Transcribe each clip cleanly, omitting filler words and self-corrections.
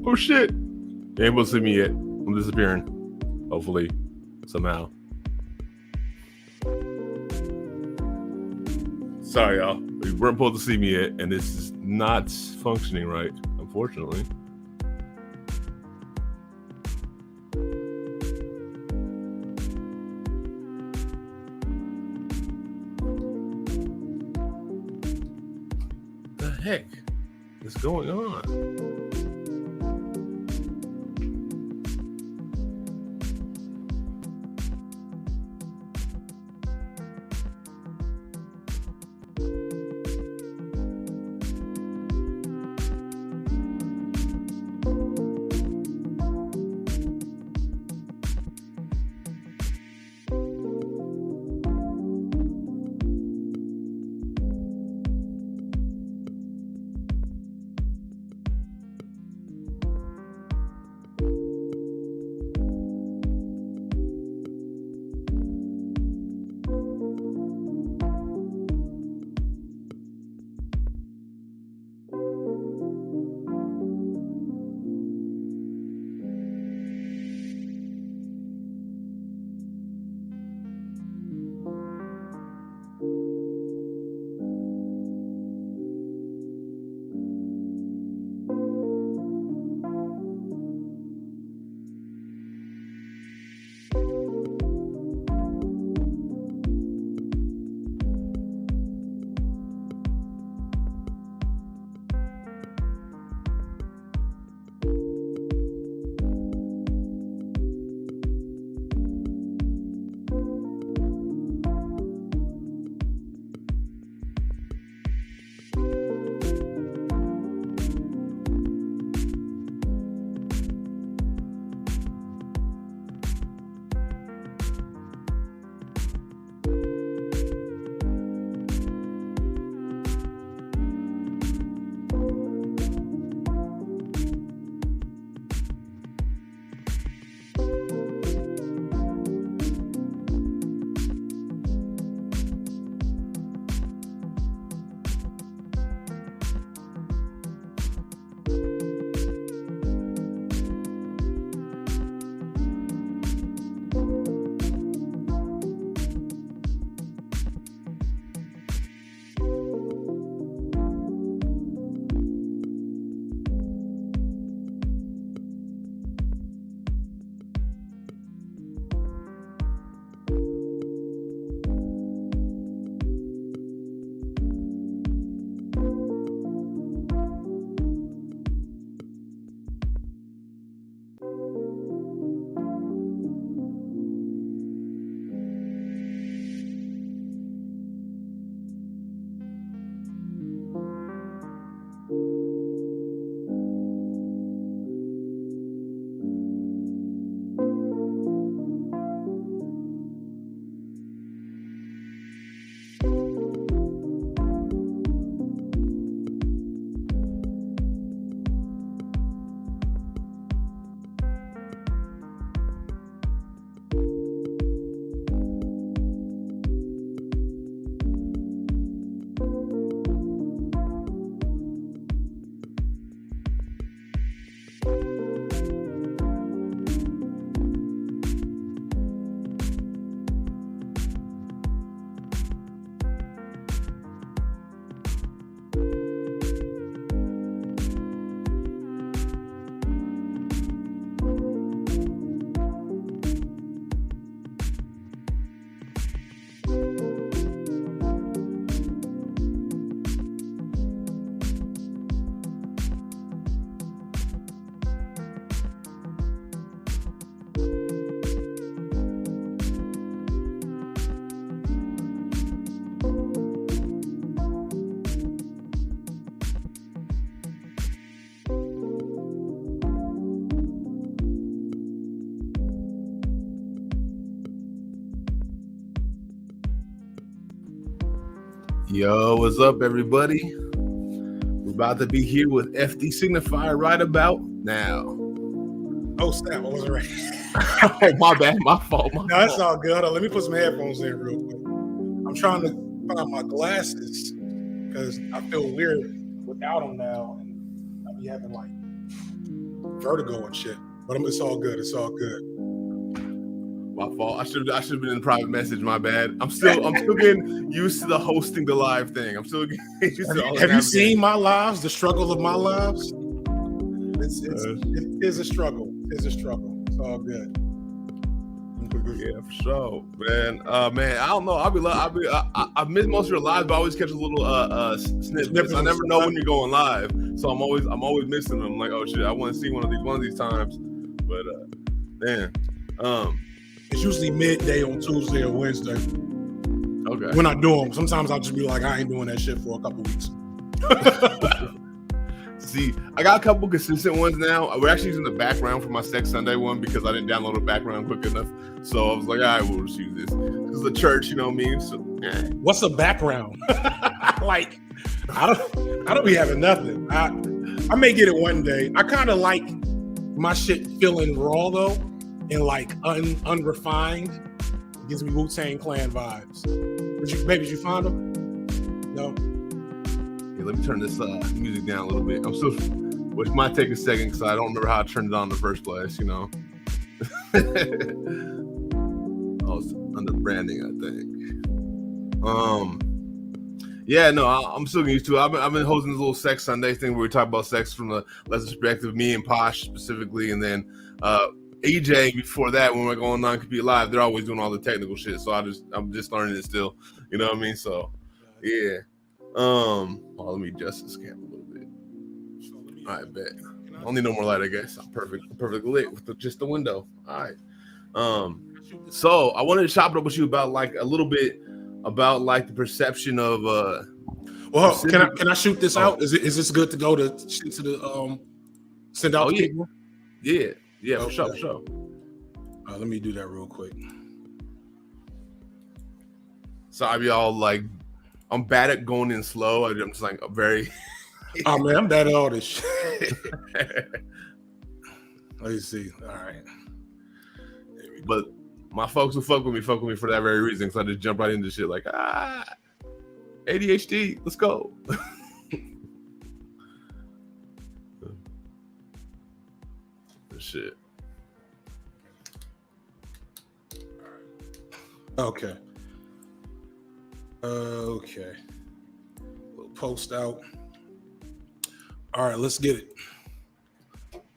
Oh shit! You ain't able to see me yet. I'm disappearing. Hopefully, somehow. Sorry, y'all. You weren't supposed to see me yet, and this is not functioning right, unfortunately. What the heck is going on? Yo, what's up, everybody? We're about to be here with FD Signifier right about now. Oh, snap. I wasn't ready. Oh, my bad. My fault. No, that's all good. Hold on. Let me put some headphones in real quick. I'm trying to find my glasses because I feel weird without them now. And I'll be having like vertigo and shit. But it's all good. It's all good. My fault. I should have been in private message. My bad. I'm still getting used to the hosting the live thing. I'm still getting used to all. Have you seen my lives? The struggle of my lives. It is a struggle. It's a struggle. It's all good. Yeah, for sure, man. Man, I don't know. I miss most of your lives, but I always catch a little snippets. I never know when you're going live, so I'm always missing them. I'm like, oh shit, I want to see one of these times. But man, it's usually midday on Tuesday or Wednesday. Okay. When I do them, sometimes I'll just be like, I ain't doing that shit for a couple weeks. See, I got a couple consistent ones now. We're actually using the background for my Sex Sunday one because I didn't download the background quick enough. So I was like, all right, we'll just use this. This is the church, you know what I mean? So, what's a background? Like, I don't be having nothing. I may get it one day. I kind of like my shit feeling raw though, and like unrefined. It gives me Wu-Tang Clan vibes. Did you find them? No. Let me turn this music down a little bit. I'm still, which might take a second because I don't remember how I turned it on in the first place, you know. Oh, it's under branding, I think. Yeah, no, I'm still getting used to it. I've been hosting this little Sex Sunday thing where we talk about sex from the lesser perspective, me and Posh specifically, and then EJ before that when we're going non-compete live, they're always doing all the technical shit. So I'm just learning it still, you know what I mean? So yeah. Let me adjust this camera a little bit. All right, bet. I don't need no more light, I guess. I'm perfectly lit with just the window. All right. So I wanted to chop it up with you about like a little bit about like the perception of well, can I shoot this out? Is this good to go to send out to people? Yeah, for sure. Let me do that real quick. Sorry, y'all, like I'm bad at going in slow. I'm just like very. Oh man, I'm bad at all this shit. Let me see. All right. But my folks who fuck with me for that very reason. So I just jump right into shit like ADHD. Let's go. Shit. Okay. Okay. We'll post out. All right, let's get it.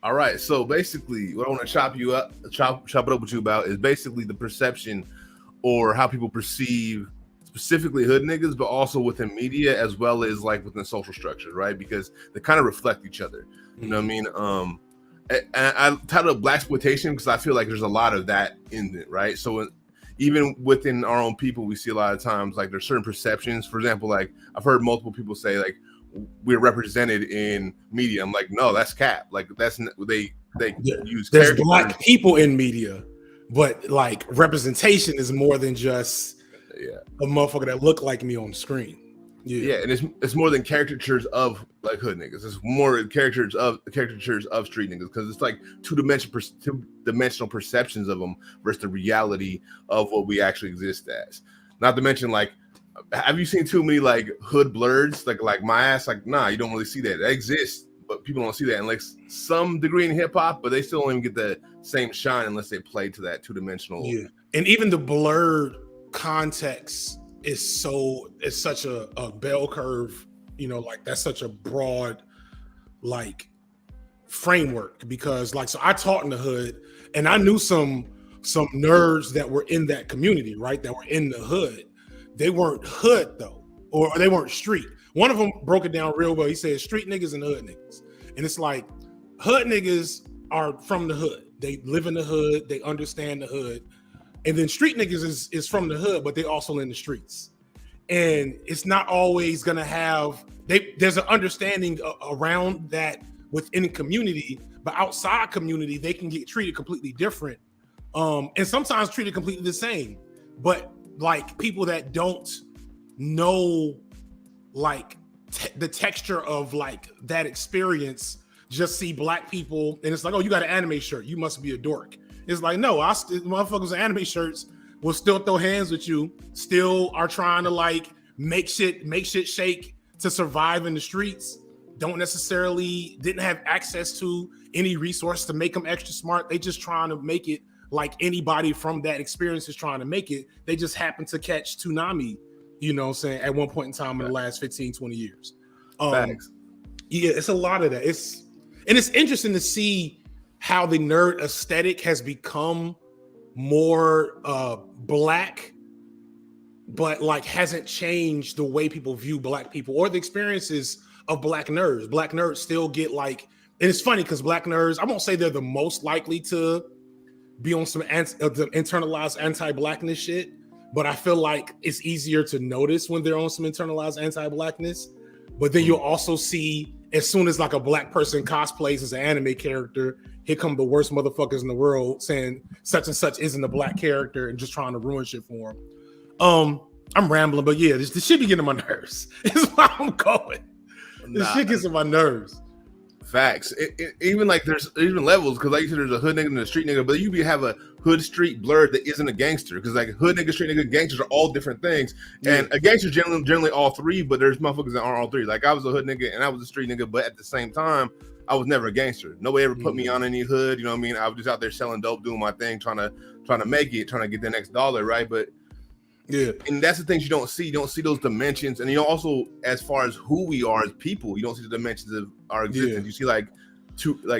All right. So basically, what I want to chop it up with you about is basically the perception or how people perceive specifically hood niggas, but also within media as well as like within social structures, right? Because they kind of reflect each other. You know what I mean? And I titled it Blaxploitation because I feel like there's a lot of that in it, right? So even within our own people, we see a lot of times like there's certain perceptions. For example, like I've heard multiple people say like we're represented in media. I'm like, no, that's cap. Like that's they use. There's black people in media, but like representation is more than just a motherfucker that look like me on the screen. Yeah, and it's more than caricatures of like hood niggas. It's more caricatures of street niggas because it's like two-dimensional perceptions of them versus the reality of what we actually exist as. Not to mention, like, have you seen too many like hood blurs? Like my ass, like, nah, you don't really see that. That exists, but people don't see that. And like some degree in hip hop, but they still don't even get the same shine unless they play to that two-dimensional. Yeah, and even the blurred context is such a bell curve, you know, like that's such a broad like framework because like, so I taught in the hood and I knew some nerds that were in that community, right? That were in the hood. They weren't hood though, or they weren't street. One of them broke it down real well. He said street niggas and hood niggas. And it's like hood niggas are from the hood. They live in the hood. They understand the hood. And then street niggas is from the hood, but they also in the streets. And it's not always gonna have, there's an understanding around that within community, but outside community, they can get treated completely different. And sometimes treated completely the same. But like people that don't know like the texture of like that experience just see black people and it's like, oh, you got an anime shirt, you must be a dork. It's like, no, motherfuckers in anime shirts will still throw hands with you, still are trying to like make shit shake to survive in the streets. didn't have access to any resource to make them extra smart. They just trying to make it like anybody from that experience is trying to make it. They just happen to catch tsunami, you know what I'm saying, at one point in time in the last 15, 20 years. Thanks. Yeah, it's a lot of that. It's interesting to see how the nerd aesthetic has become more black, but like hasn't changed the way people view black people or the experiences of black nerds. Black nerds still get like, and it's funny because black nerds, I won't say they're the most likely to be on some internalized anti-blackness shit, but I feel like it's easier to notice when they're on some internalized anti-blackness. But then you'll also see, as soon as like a black person cosplays as an anime character, here come the worst motherfuckers in the world saying such and such isn't a black character and just trying to ruin shit for them. I'm rambling, but yeah, this shit be getting on my nerves. Is why I'm going. This shit gets on my nerves. Facts. Even like there's even levels, because like you said, there's a hood nigga and a street nigga, but you have a hood street blurred that isn't a gangster, because like hood nigga, street nigga, gangsters are all different things, and a gangster generally all three, but there's motherfuckers that aren't all three. Like I was a hood nigga and I was a street nigga, but at the same time, I was never a gangster. Nobody ever put me on any hood. You know what I mean? I was just out there selling dope, doing my thing, trying to make it, trying to get the next dollar, right? But yeah, and that's the things you don't see. You don't see those dimensions, and you know, also as far as who we are as people, you don't see the dimensions of our existence. You see like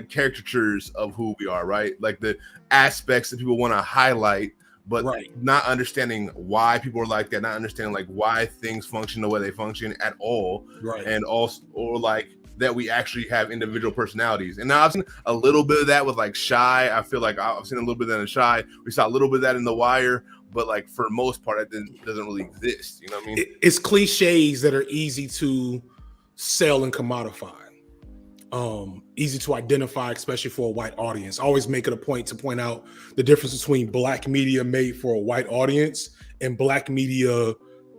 caricatures of who we are, right? Like the aspects that people want to highlight, but not understanding why people are like that, not understanding like why things function the way they function at all, right? And also, or like that we actually have individual personalities. And now I've seen a little bit of that with like Shy. I feel like I've seen a little bit of that in Shy. We saw a little bit of that in The Wire. But like for the most part, it doesn't really exist. You know what I mean? It's cliches that are easy to sell and commodify, easy to identify, especially for a white audience. Always make it a point to point out the difference between black media made for a white audience and black media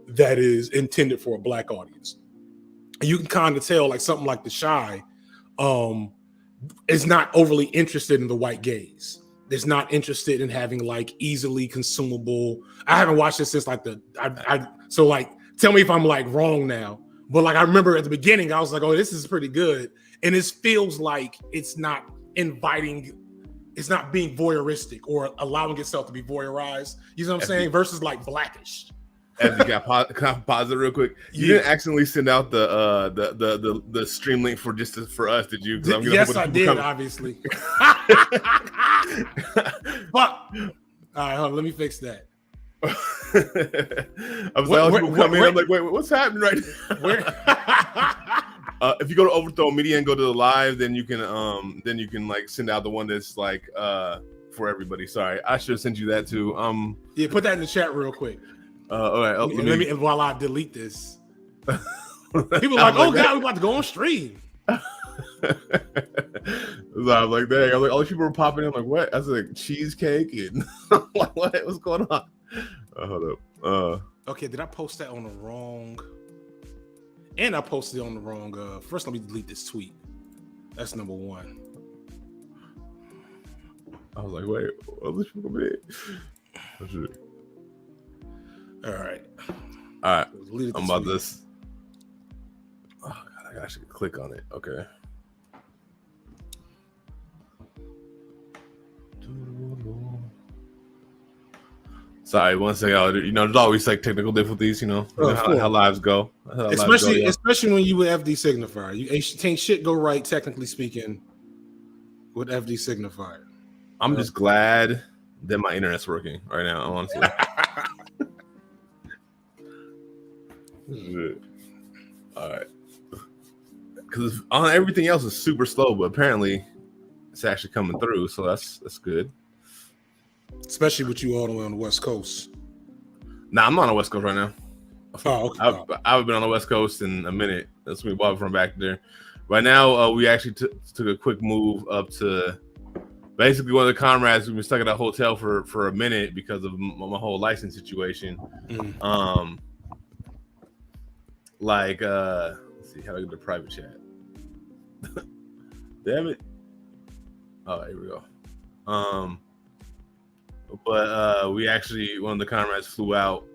that is intended for a black audience. And you can kind of tell, like something like The Shy, is not overly interested in the white gaze. Is not interested in having like easily consumable. I haven't watched this since like so like tell me if I'm like wrong now. But like I remember at the beginning, I was like, oh, this is pretty good. And it feels like it's not inviting, it's not being voyeuristic or allowing itself to be voyeurized. You know what I'm saying? Versus like Blackish. As you got pause it real quick. You didn't accidentally send out the stream link for for us, did you? Yes, I did, obviously. Fuck. All right, hold on, let me fix that. I was like, all people come in. I'm like, wait, what's happening right now? If you go to Overthrow Media and go to the live, then you can like send out the one that's like for everybody. Sorry, I should have sent you that too. Yeah, put that in the chat real quick. All right, let me while I delete this. People are like, oh god, we're about to go on stream. So I was like, dang, all these people were popping in. I'm like, what? I was like, cheesecake, and I'm like, what's going on? Hold up. Okay, did I post that on the wrong? And I posted it on the wrong. First, let me delete this tweet. That's number one. I was like, wait, what these people in? All right. I'm about this. Oh god, I actually click on it. Okay. Sorry, one second. You know, there's always like technical difficulties. You know, how lives go. Especially when you with FD signifier, you ain't shit go right technically speaking with FD signifier. I'm just glad that my internet's working right now. Honestly. All right, because on everything else is super slow, but apparently it's actually coming through, so that's good. Especially with you all the way on the West Coast. Nah, I'm not on the West Coast right now. Oh, okay. I've been on the West Coast in a minute. That's me walking from back there. Right now, we actually took a quick move up to basically one of the comrades. We've been stuck at a hotel for a minute because of my whole license situation. Like, let's see how I get the private chat. Damn it. Oh, here we go. But we actually, one of the comrades flew out.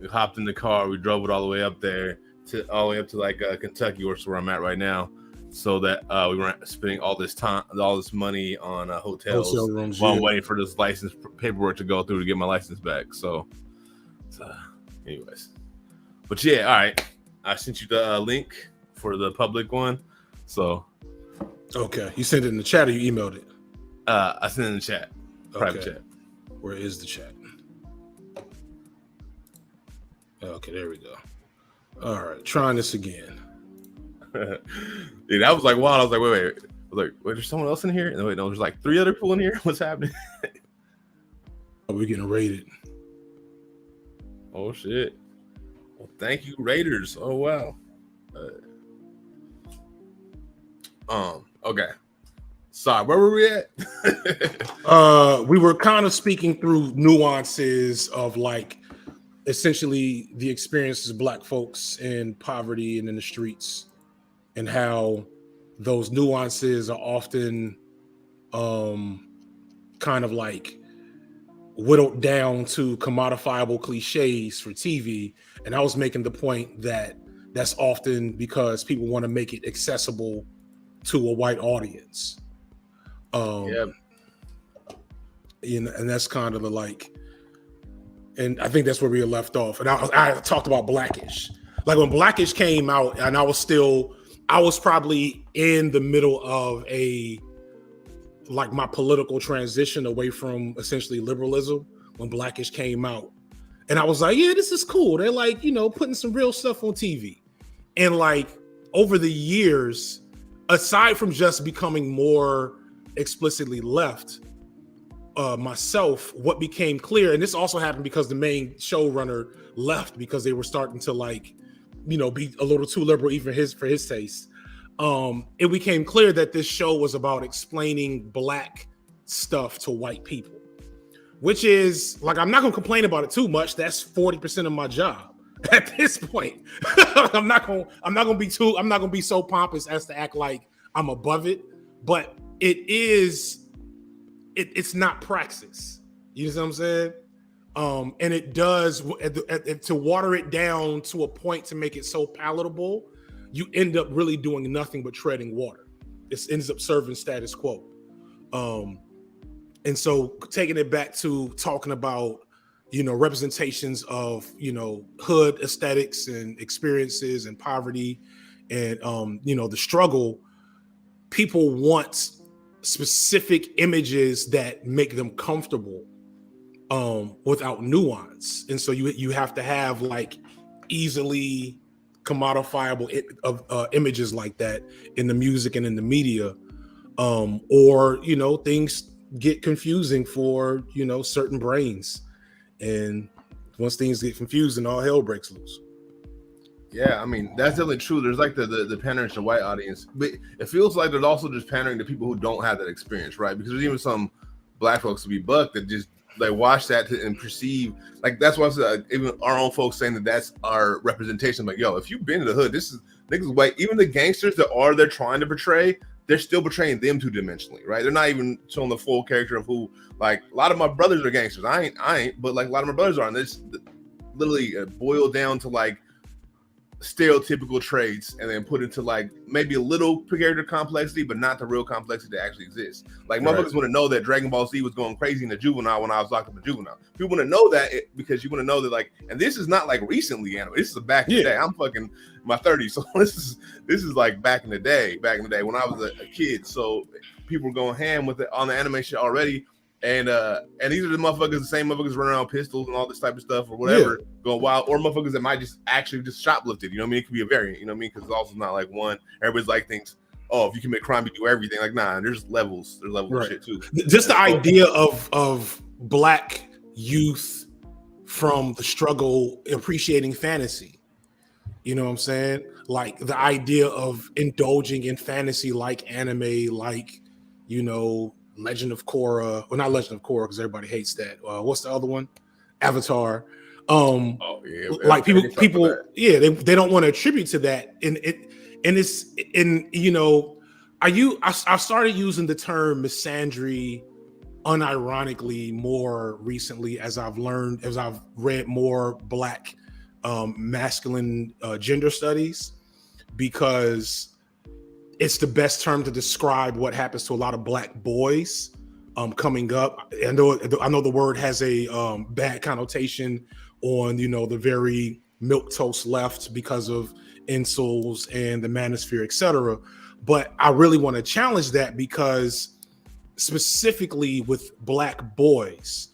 We hopped in the car. We drove it all the way up there to like Kentucky, or where I'm at right now, so that we weren't spending all this money on hotels Hotel rooms, while I'm waiting for this license paperwork to go through to get my license back. So anyways, but yeah, all right, I sent you the link for the public one. So okay, you sent it in the chat or you emailed it? I sent it in the chat, private chat. Where is the chat? Okay, there we go. All right, trying this again. Dude, that was like wild. I was like, wait. I was like, wait, there's someone else in here? And wait, no, there's like 3 other people in here. What's happening? Oh, we're getting raided. Oh shit. Well, thank you, Raiders. Oh wow. Okay. Sorry, where were we at? We were kind of speaking through nuances of like essentially the experiences of Black folks in poverty and in the streets, and how those nuances are often kind of like whittled down to commodifiable cliches for TV. And I was making the point that that's often because people want to make it accessible to a white audience. Yeah. And that's kind of the like, and I think that's where we left off. And I talked about Blackish. Like when Blackish came out, and I was probably in the middle of my political transition away from essentially liberalism when Blackish came out. And I was like, yeah, this is cool. They're like, putting some real stuff on TV. And like over the years, aside from just becoming more explicitly left, myself, what became clear, and this also happened because the main showrunner left because they were starting to be a little too liberal even for his taste. It became clear that this show was about explaining Black stuff to white people, which is like, I'm not gonna complain about it too much. That's 40% of my job at this point. I'm not gonna be so pompous as to act like I'm above it, but it's not praxis. You know what I'm saying? And it does to water it down to a point to make it so palatable. You end up really doing nothing but treading water. It ends up serving status quo. And so taking it back to talking about, representations of, hood aesthetics and experiences and poverty and, the struggle, people want specific images that make them comfortable without nuance. And so you have to have like easily commodifiable images like that in the music and in the media, or things get confusing for certain brains, and once things get confusing, all hell breaks loose. Yeah, I mean, that's definitely true. There's like the pandering to the white audience, but it feels like there's also just pandering to people who don't have that experience, right? Because there's even some Black folks to be bucked that just like watch that and perceive, like that's why I said, even our own folks saying that that's our representation. Like, yo, if you've been to the hood, this is niggas white. Even the gangsters they're trying to portray, they're still portraying them two-dimensionally, right? They're not even showing the full character of who. Like a lot of my brothers are gangsters. I ain't, but like a lot of my brothers are, and this literally boiled down to like stereotypical traits and then put into like maybe a little character complexity, but not the real complexity that actually exists. Like motherfuckers want to know that Dragon Ball Z was going crazy in the juvenile when I was locked up in juvenile. People want to know that because you want to know that like, and this is not like recently anime. This is back in the day. I'm fucking my 30s, so this is like back in the day when I was a kid. So people were going ham with it on the anime shit already. And these are the motherfuckers, the same motherfuckers running around pistols and all this type of stuff or whatever, going wild, or motherfuckers that might just actually just shoplifted. You know what I mean? It could be a variant. You know what I mean? Because it's also not like one. Everybody's like thinks, oh, if you commit crime, you do everything. Like, nah, there's levels. There's levels of shit too. Just the idea of Black youth from the struggle appreciating fantasy. You know what I'm saying? Like the idea of indulging in fantasy, like anime, like Legend of Korra, well, not Legend of Korra because everybody hates that. What's the other one? Avatar. Like people, they don't want to attribute to that, I started using the term misandry unironically more recently as I've read more Black masculine gender studies, because it's the best term to describe what happens to a lot of black boys coming up. I know the word has a bad connotation on, you know, the very milquetoast left because of incels and the manosphere, etc. But I really want to challenge that, because specifically with black boys,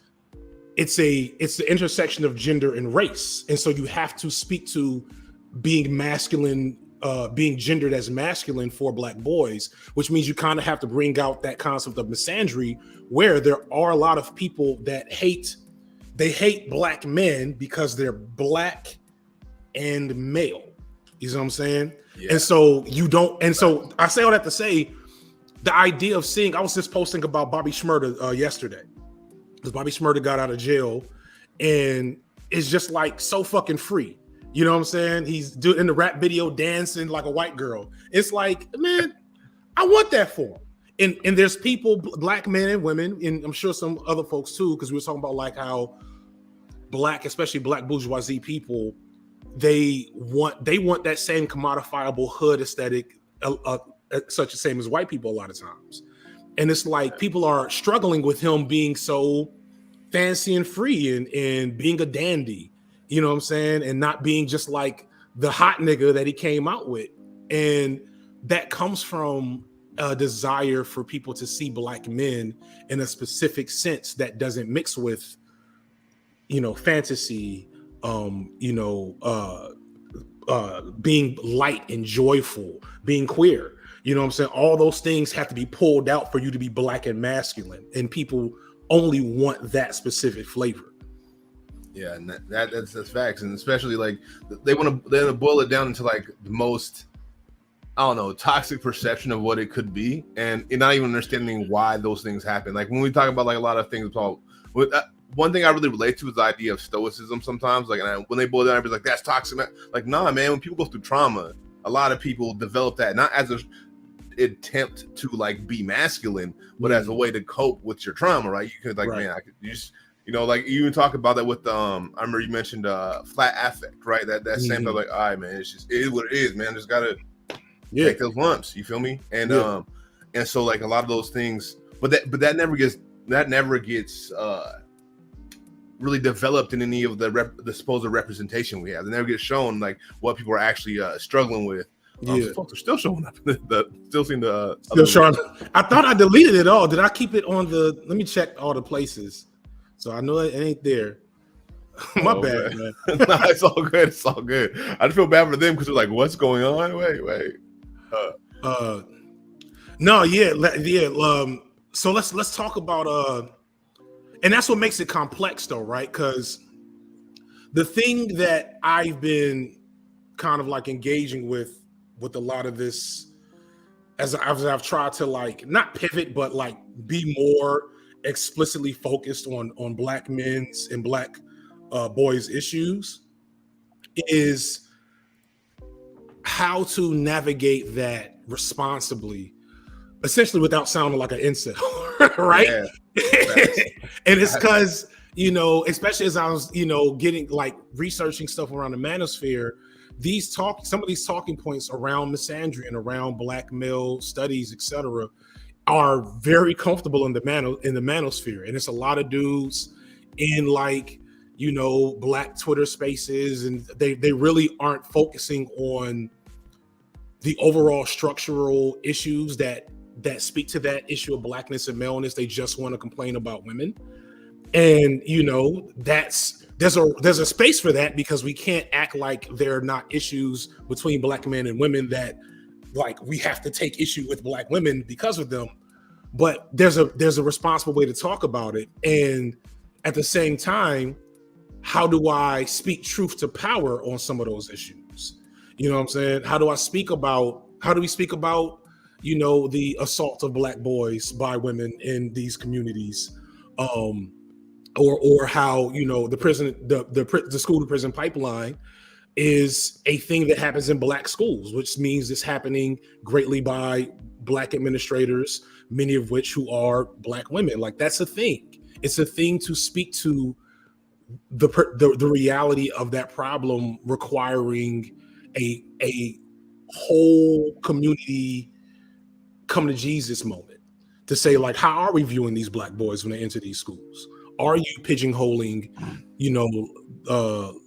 it's the intersection of gender and race, and so you have to speak to being masculine, being gendered as masculine for black boys, which means you kind of have to bring out that concept of misandry, where there are a lot of people that hate black men because they're black and male. You know what I'm saying? Yeah. And so so I say all that to say, the idea of seeing, I was just posting about Bobby Shmurda yesterday, because Bobby Shmurda got out of jail and is just like so fucking free. You know what I'm saying? He's doing in the rap video dancing like a white girl. It's like, man, I want that for him. And there's people, black men and women, and I'm sure some other folks too, because we were talking about like how black, especially black bourgeoisie people, they want that same commodifiable hood aesthetic, such the same as white people a lot of times. And it's like people are struggling with him being so fancy and free and being a dandy, you know what I'm saying? And not being just like the hot nigga that he came out with. And that comes from a desire for people to see black men in a specific sense that doesn't mix with, you know, fantasy, being light and joyful, being queer. You know what I'm saying? All those things have to be pulled out for you to be black and masculine, and people only want that specific flavor. Yeah, and that's facts, and especially like they want to boil it down into like the most, I don't know, toxic perception of what it could be, and not even understanding why those things happen. Like when we talk about like a lot of things, one thing I really relate to is the idea of stoicism sometimes. Like, when they boil down, everybody's like, that's toxic. Like, nah, man, when people go through trauma, a lot of people develop that not as an attempt to like be masculine, but as a way to cope with your trauma, right? You could like, man, I could just, you know, like you even talk about that with I remember you mentioned flat affect, right? That same thing, like, all right, man, it is what it is, man. Just gotta take those lumps, you feel me? And and so like a lot of those things, but that never gets really developed in any of the supposed representation we have. They never get shown like what people are actually struggling with. So folks are still showing up. Still seeing the still showing. I thought I deleted it all. Did I keep it on the? Let me check all the places. So I know it ain't there. My bad, man. Nah, it's all good. It's all good. I just feel bad for them because they're like, what's going on? Wait. No, yeah. So let's talk about and that's what makes it complex, though, right? Because the thing that I've been kind of like engaging with a lot of this, as I've tried to like not pivot, but like be more explicitly focused on black men's and black boys' issues, is how to navigate that responsibly, essentially without sounding like an incel, right? Yeah. And it's because, you know, especially as I was, you know, getting like researching stuff around the manosphere, some of these talking points around misandry and around black male studies, etc., are very comfortable in the manosphere. And it's a lot of dudes in like, you know, black Twitter spaces, and they really aren't focusing on the overall structural issues that speak to that issue of blackness and maleness. They just want to complain about women. And, you know, there's a space for that, because we can't act like there are not issues between black men and women that like we have to take issue with black women because of them. But there's a responsible way to talk about it. And at the same time, how do I speak truth to power on some of those issues? You know what I'm saying? How do we speak about, you know, the assault of black boys by women in these communities? Or how, you know, the school to prison pipeline is a thing that happens in black schools, which means it's happening greatly by black administrators, many of which who are black women. Like, that's a thing. It's a thing to speak to the reality of that problem, requiring a whole community come to Jesus moment to say, like, how are we viewing these black boys when they enter these schools? Are you pigeonholing,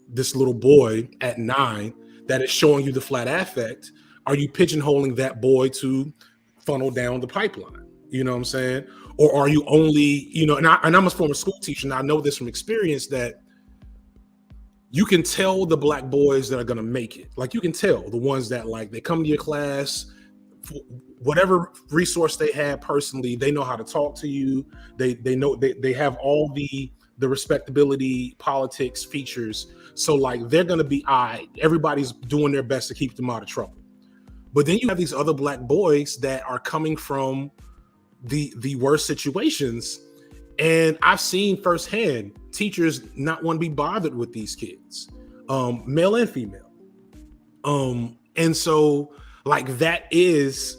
this little boy at 9 that is showing you the flat affect? Are you pigeonholing that boy to funnel down the pipeline? You know what I'm saying? Or are you only, and I'm a former school teacher, and I know this from experience, that you can tell the black boys that are going to make it. Like, you can tell the ones that, like, they come to your class, whatever resource they have personally, they know how to talk to you. They know they have all the respectability, politics features. So, like, they're going to be, everybody's doing their best to keep them out of trouble. But then you have these other black boys that are coming from the worst situations. And I've seen firsthand teachers not want to be bothered with these kids, male and female. And so, like, that's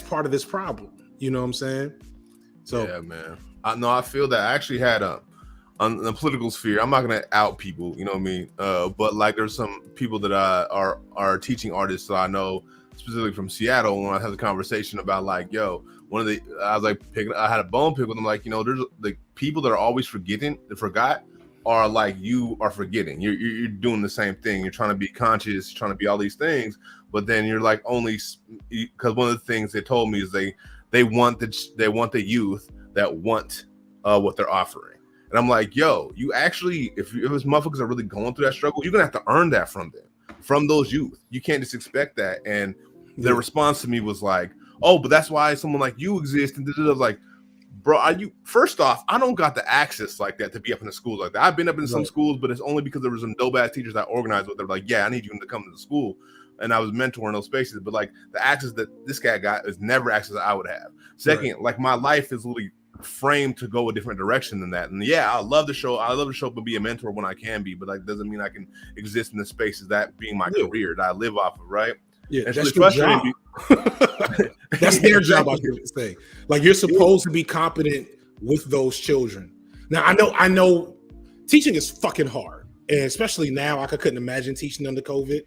part of this problem. You know what I'm saying? So yeah, man. I feel that. I actually had on the political sphere, I'm not gonna out people, you know what I mean? But like, there's some people that are teaching artists that I know, specifically from Seattle, when I had a conversation about, like, yo, I had a bone pick with them, like, there's the people that are always forgot are like, you are forgetting. You're doing the same thing. You're trying to be conscious, you're trying to be all these things, but then you're like, only because one of the things they told me is they want the youth that want what they're offering. And I'm like, yo, you actually, if those motherfuckers are really going through that struggle, you're gonna have to earn that from them, from those youth. You can't just expect that. And their response to me was like, oh, but that's why someone like you exists. And I was like, bro, first off, I don't got the access like that to be up in the schools like that. I've been up in some schools, but it's only because there was some dope ass teachers I organized with. They're like, yeah, I need you to come to the school. And I was mentoring those spaces. But like, the access that this guy got is never access that I would have. Second, like, my life is literally framed to go a different direction than that. And yeah, I love to show up and be a mentor when I can be, but like, doesn't mean I can exist in the spaces that being my career that I live off of, right? Yeah, and that's your job. That's their job, I was saying. Like, you're supposed to be competent with those children. Now, I know teaching is fucking hard, and especially now, I couldn't imagine teaching under COVID.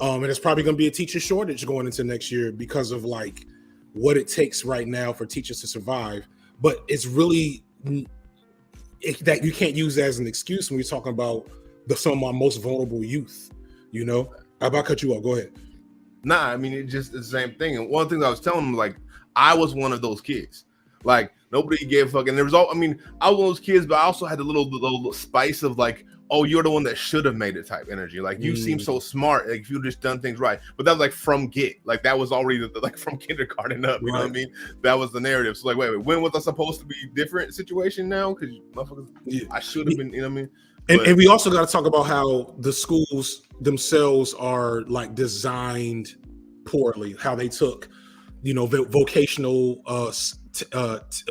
And it's probably going to be a teacher shortage going into next year because of, like, what it takes right now for teachers to survive. But it's really that you can't use that as an excuse when you're talking about some of my most vulnerable youth. How about I cut you off? Go ahead. Nah, I mean, it's just the same thing. And one thing I was telling them, like, I was one of those kids. Like, nobody gave fucking. There was I was one of those kids, but I also had the little spice of, like, oh, you're the one that should have made it type energy. Like, you seem so smart. Like, if you just done things right. But that was like from get. Like, that was already like from kindergarten up. You know what I mean? That was the narrative. So like, wait, when was I supposed to be different situation now? Because I should have been. You know what I mean? And we also got to talk about how the schools themselves are, like, designed poorly. How they took, vocational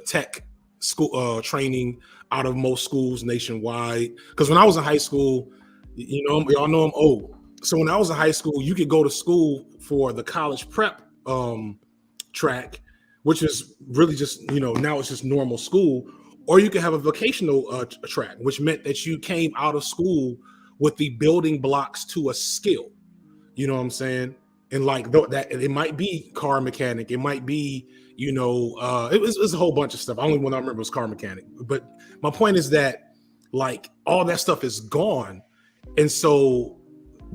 tech school training out of most schools nationwide. Because when I was in high school, y'all know I'm old. So when I was in high school, you could go to school for the college prep track, which is really just, now it's just normal school. Or you could have a vocational track, which meant that you came out of school with the building blocks to a skill. You know what I'm saying? And like that, it might be car mechanic. It might be, it was a whole bunch of stuff. Only one I remember was car mechanic. But my point is that, like, all that stuff is gone. And so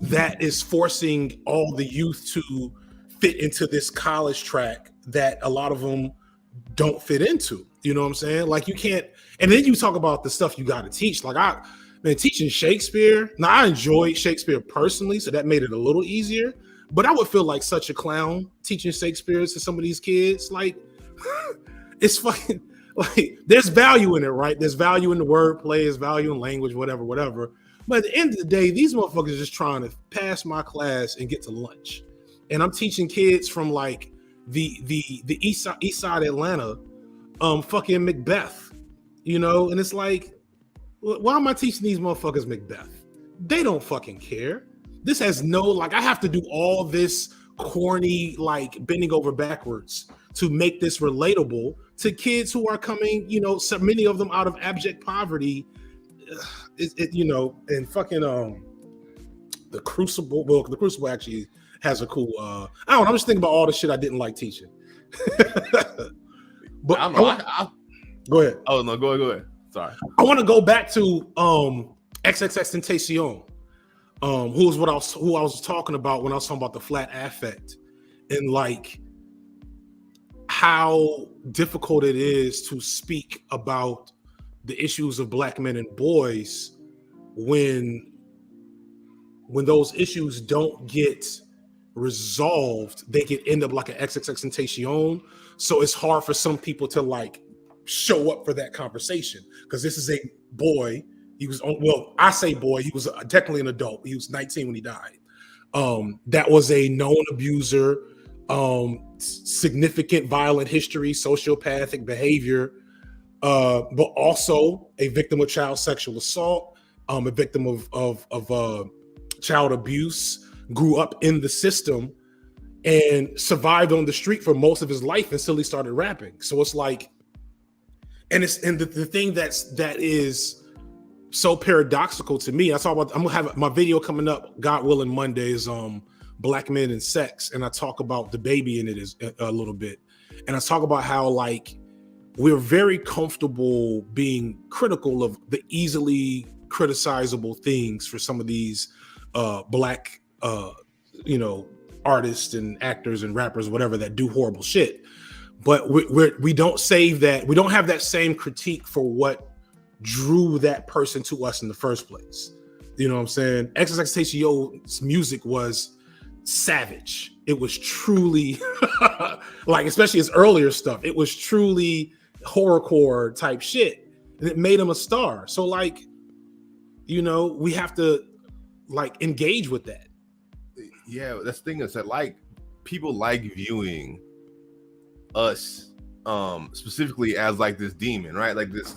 that is forcing all the youth to fit into this college track that a lot of them don't fit into. You know what I'm saying? Like, you can't, and then you talk about the stuff you got to teach. Like, teaching Shakespeare. Now, I enjoyed Shakespeare personally, so that made it a little easier. But I would feel like such a clown teaching Shakespeare to some of these kids. Like, it's fucking, like, there's value in it, right? There's value in the wordplay, there's value in language, whatever. But at the end of the day, these motherfuckers are just trying to pass my class and get to lunch. And I'm teaching kids from, like, the east side Atlanta, fucking Macbeth, and it's like, why am I teaching these motherfuckers Macbeth? They don't fucking care. This has no, like, I have to do all this corny, like, bending over backwards to make this relatable to kids who are coming, so many of them out of abject poverty, and fucking the Crucible. Well, the Crucible actually has a cool. I'm just thinking about all the shit I didn't like teaching. But I don't know. Go ahead. Oh no, go ahead. Sorry. I want to go back to XXXTentacion, who I was talking about when I was talking about the flat affect, and like how difficult it is to speak about the issues of Black men and boys when those issues don't get resolved. They could end up like an XXXTentacion. So it's hard for some people to like show up for that conversation, because this is a boy. He was, well, I say boy, he was technically an adult. He was 19 when he died. That was a known abuser, significant violent history, sociopathic behavior, but also a victim of child sexual assault, a victim of child abuse, grew up in the system and survived on the street for most of his life until he started rapping. So it's like, and the thing that is so paradoxical to me. I'm gonna have my video coming up, God willing, Monday, is Black men and sex, and I talk about the baby in it is a little bit, and I talk about how like we're very comfortable being critical of the easily criticizable things for some of these Black artists and actors and rappers, whatever, that do horrible shit. But we don't save that. We don't have that same critique for what drew that person to us in the first place. You know what I'm saying? XXXTentacion's music was savage. It was truly like, especially his earlier stuff, it was truly horrorcore type shit, and it made him a star. So like, we have to like engage with that. Yeah, that's the thing, is that like people like viewing us specifically as like this demon, right? Like this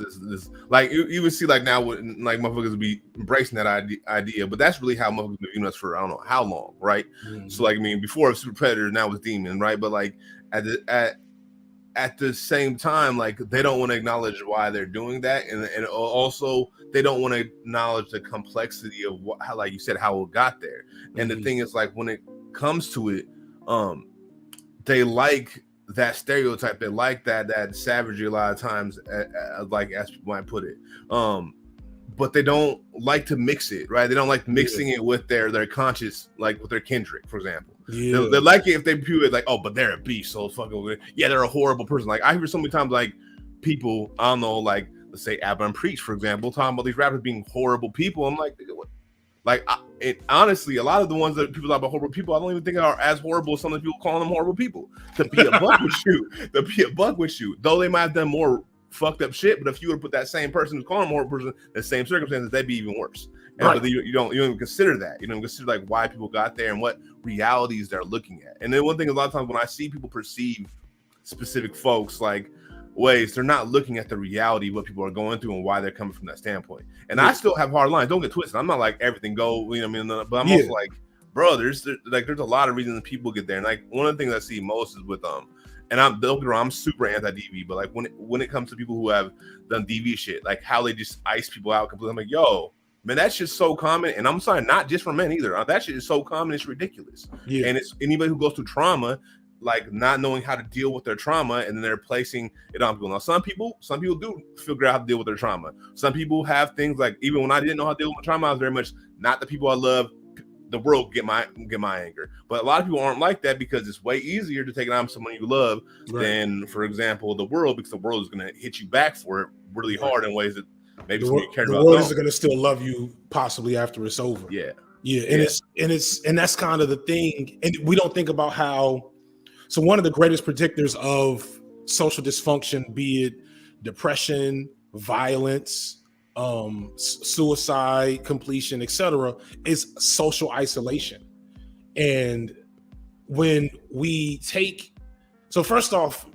like you would see like now like motherfuckers would be embracing that idea, but that's really how motherfuckers been viewing us for I don't know how long, right? Mm-hmm. So like, I mean, before Super Predator, now it's demon, right? But like at the same time, like they don't want to acknowledge why they're doing that, and also they don't want to acknowledge the complexity of how, like you said, how it got there. Mm-hmm. And the thing is, like when it comes to it, they like that stereotype, they like that savagery a lot of times, like as people might put it, but they don't like to mix it, right? They don't like mixing it with their conscious, like with their Kendrick, for example. Yeah. They like it if they view it like, oh, but they're a beast, so fucking yeah, they're a horrible person. Like I hear so many times like people, I don't know, like let's say Abba and Preach, for example, talking about these rappers being horrible people. I'm like, what? Like, honestly, a lot of the ones that people talk about horrible people, I don't even think are as horrible as some of the people calling them horrible people. To be a buck with you, though they might have done more fucked up shit. But if you would put that same person who's calling them a horrible person in the same circumstances, they'd be even worse. And right. You don't even consider that. You don't consider like why people got there and what realities they're looking at. And then one thing, a lot of times when I see people perceive specific folks like ways, they're not looking at the reality of what people are going through and why they're coming from that standpoint. And I still have hard lines. Don't get twisted. I'm not like everything go, you know what I mean? But I'm also like, bro, there's a lot of reasons people get there. And like one of the things I see most is with and don't get me wrong, I'm super anti-DV, but like when it comes to people who have done DV shit, like how they just ice people out completely, I'm like, yo, man, that shit's so common. And I'm sorry, not just for men either. That shit is so common, it's ridiculous. Yeah. And it's anybody who goes through trauma, like not knowing how to deal with their trauma, and then they're placing it on people. Now, some people do figure out how to deal with their trauma. Some people have things like, even when I didn't know how to deal with my trauma, I was very much not the people I love. The world get my anger, but a lot of people aren't like that because it's way easier to take it on someone you love than, for example, the world, because the world is going to hit you back for it really hard in ways that maybe someone you cared about. The world is going to still love you possibly after it's over. Yeah, and that's kind of the thing, and we don't think about how. So one of the greatest predictors of social dysfunction, be it depression, violence, suicide, completion, etc., is social isolation. And when we so first off,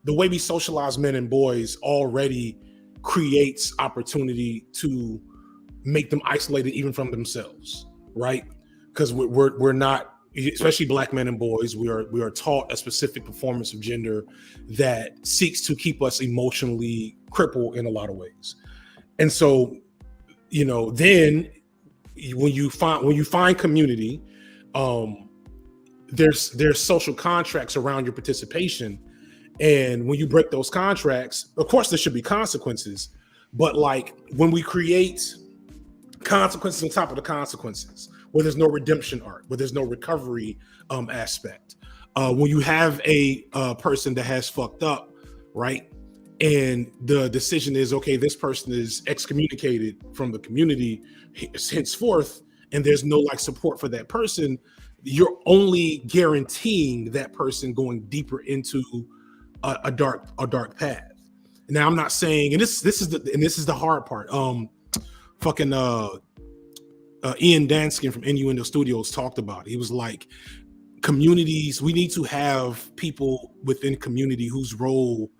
the way we socialize men and boys already creates opportunity to make them isolated even from themselves, right? Because we're not, especially Black men and boys, we are taught a specific performance of gender that seeks to keep us emotionally crippled in a lot of ways. And so, then when you find community, there's social contracts around your participation, And when you break those contracts, of course there should be consequences. But like when we create consequences on top of the consequences, where there's no redemption arc, where there's no recovery aspect, when you have a person that has fucked up, right? And the decision is, okay, this person is excommunicated from the community henceforth, and there's no like support for that person, you're only guaranteeing that person going deeper into a dark path. Now, I'm not saying, and this is the hard part. Fucking Ian Danskin from Innuendo Studios talked about it. He was like, communities, we need to have people within community whose role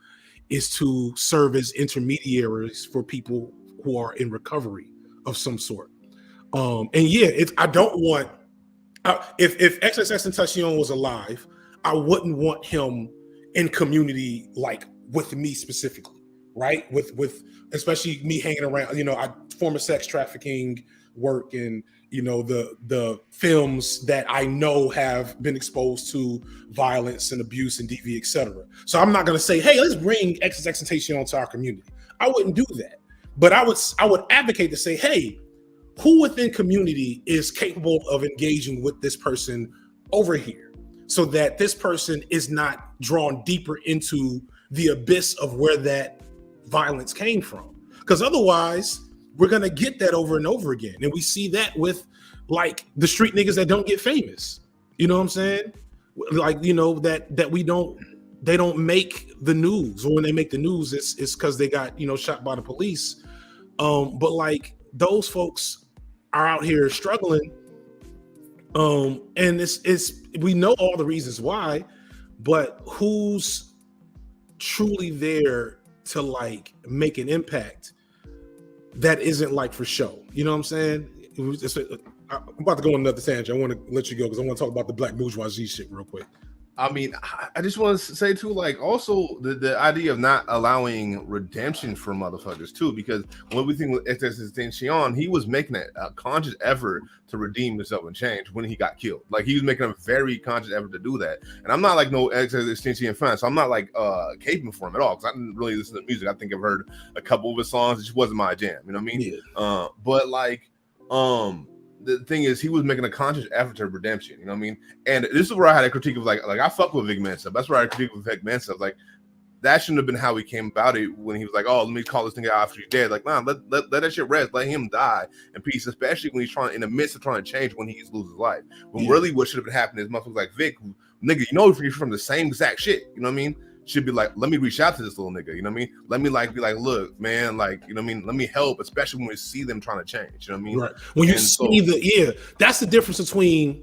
is to serve as intermediaries for people who are in recovery of some sort. And yeah, I don't want, if XXXTentacion was alive, I wouldn't want him in community like with me specifically, right? With especially me hanging around, you know, I former sex trafficking work and, you know, the films that I know have been exposed to violence and abuse and DV, etc. So I'm not going to say, hey, let's bring XXXTentacion to our community. I wouldn't do that. But I would advocate to say, hey, who within community is capable of engaging with this person over here so that this person is not drawn deeper into the abyss of where that violence came from? Because otherwise, we're going to get that over and over again. And we see that with like the street niggas that don't get famous. You know what I'm saying? Like, you know, that they don't make the news, or when they make the news, it's because they got, you know, shot by the police. But like those folks are out here struggling. And it's we know all the reasons why, but who's truly there to like make an impact that isn't like for show? You know what I'm saying? I'm about to go on another tangent. I want to let you go because I want to talk about the black bourgeoisie shit real quick. I mean, I just want to say too, like also the idea of not allowing redemption for motherfuckers too, because when we think with XXXTentacion, he was making a conscious effort to redeem himself and change when he got killed. Like he was making a very conscious effort to do that. And I'm not like no XXXTentacion fan, so I'm not like caping for him at all, because I didn't really listen to music. I think I've heard a couple of his songs. It just wasn't my jam. You know what I mean? Yeah. But like the thing is, he was making a conscious effort to redemption. You know what I mean? And this is where I had a critique of like I fuck with Vic Mensa. That's where I critique with Vic Mensa. Like that shouldn't have been how he came about it when he was like, "Oh, let me call this nigga out after he's dead." Like, nah, let that shit rest. Let him die in peace. Especially when he's in the midst of trying to change when he loses his life. When really what should have been happening is motherfuckers like Vic, nigga, you know, if you're from the same exact shit, you know what I mean? Should be like, let me reach out to this little nigga, you know what I mean? Let me like be like, look, man, like, you know what I mean? Let me help, especially when we see them trying to change, you know what I mean? Right. When you see that's the difference between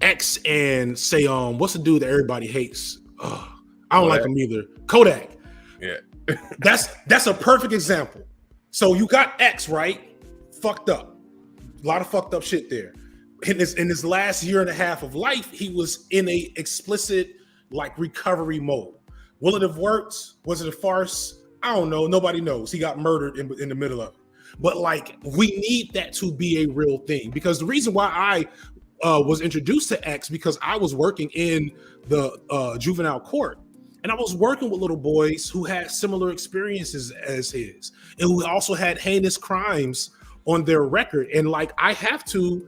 X and say, what's the dude that everybody hates? I don't like him either. Kodak. Yeah. that's a perfect example. So you got X, right? Fucked up. A lot of fucked up shit there. In his last year and a half of life, he was in a explicit like recovery mode. Will it have worked? Was it a farce? I don't know. Nobody knows. He got murdered in the middle of it. But like, we need that to be a real thing, because the reason why I was introduced to X, because I was working in the juvenile court, and I was working with little boys who had similar experiences as his, and who also had heinous crimes on their record. And like, I have to,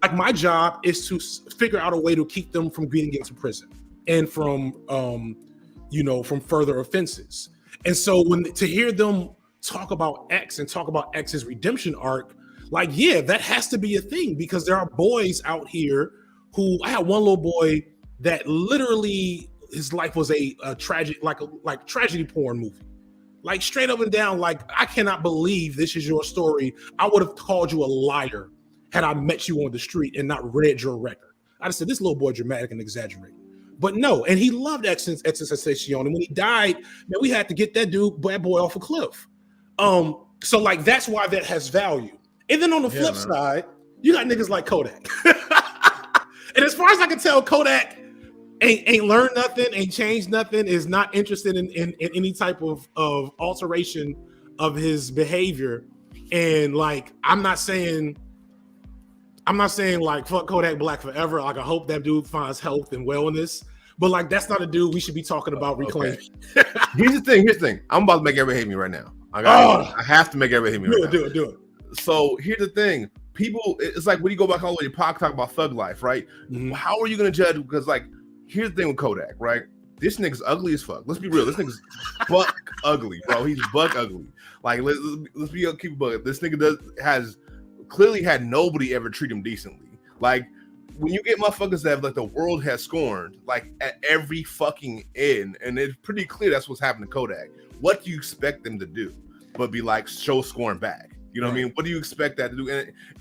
like, my job is to figure out a way to keep them from getting into prison and from from further offenses. And so to hear them talk about X and talk about X's redemption arc, like, yeah, that has to be a thing, because there are boys out here who, I had one little boy that literally his life was a tragic, like tragedy porn movie, like straight up and down. Like, I cannot believe this is your story. I would have called you a liar had I met you on the street and not read your record. I just said, this little boy dramatic and exaggerated. But no, and he loved XXXTentacion. And when he died, man, we had to get that bad boy off a cliff. So like, that's why that has value. And then on the flip side, you got niggas like Kodak. And as far as I can tell, Kodak ain't learned nothing, ain't changed nothing, is not interested in any type of alteration of his behavior. And like, I'm not saying like fuck Kodak Black forever. Like, I hope that dude finds health and wellness. but like that's not a dude we should be talking about reclaiming. Okay. Here's the thing. I'm about to make everybody hate me right now. I have to make everybody hate me right now. Do it. So here's the thing. People, it's like when you go back all the way to Pac talk about thug life, right? Mm-hmm. How are you gonna judge? Because like, here's the thing with Kodak, right? This nigga's ugly as fuck. Let's be real. This nigga's buck ugly, bro. He's buck ugly. Like, let's keep it buck. This nigga has clearly had nobody ever treat him decently. Like, when you get motherfuckers that have, like, the world has scorned, like, at every fucking end, and it's pretty clear that's what's happened to Kodak. What do you expect them to do? But be like, show scorn back. You know what I mean? What do you expect that to do?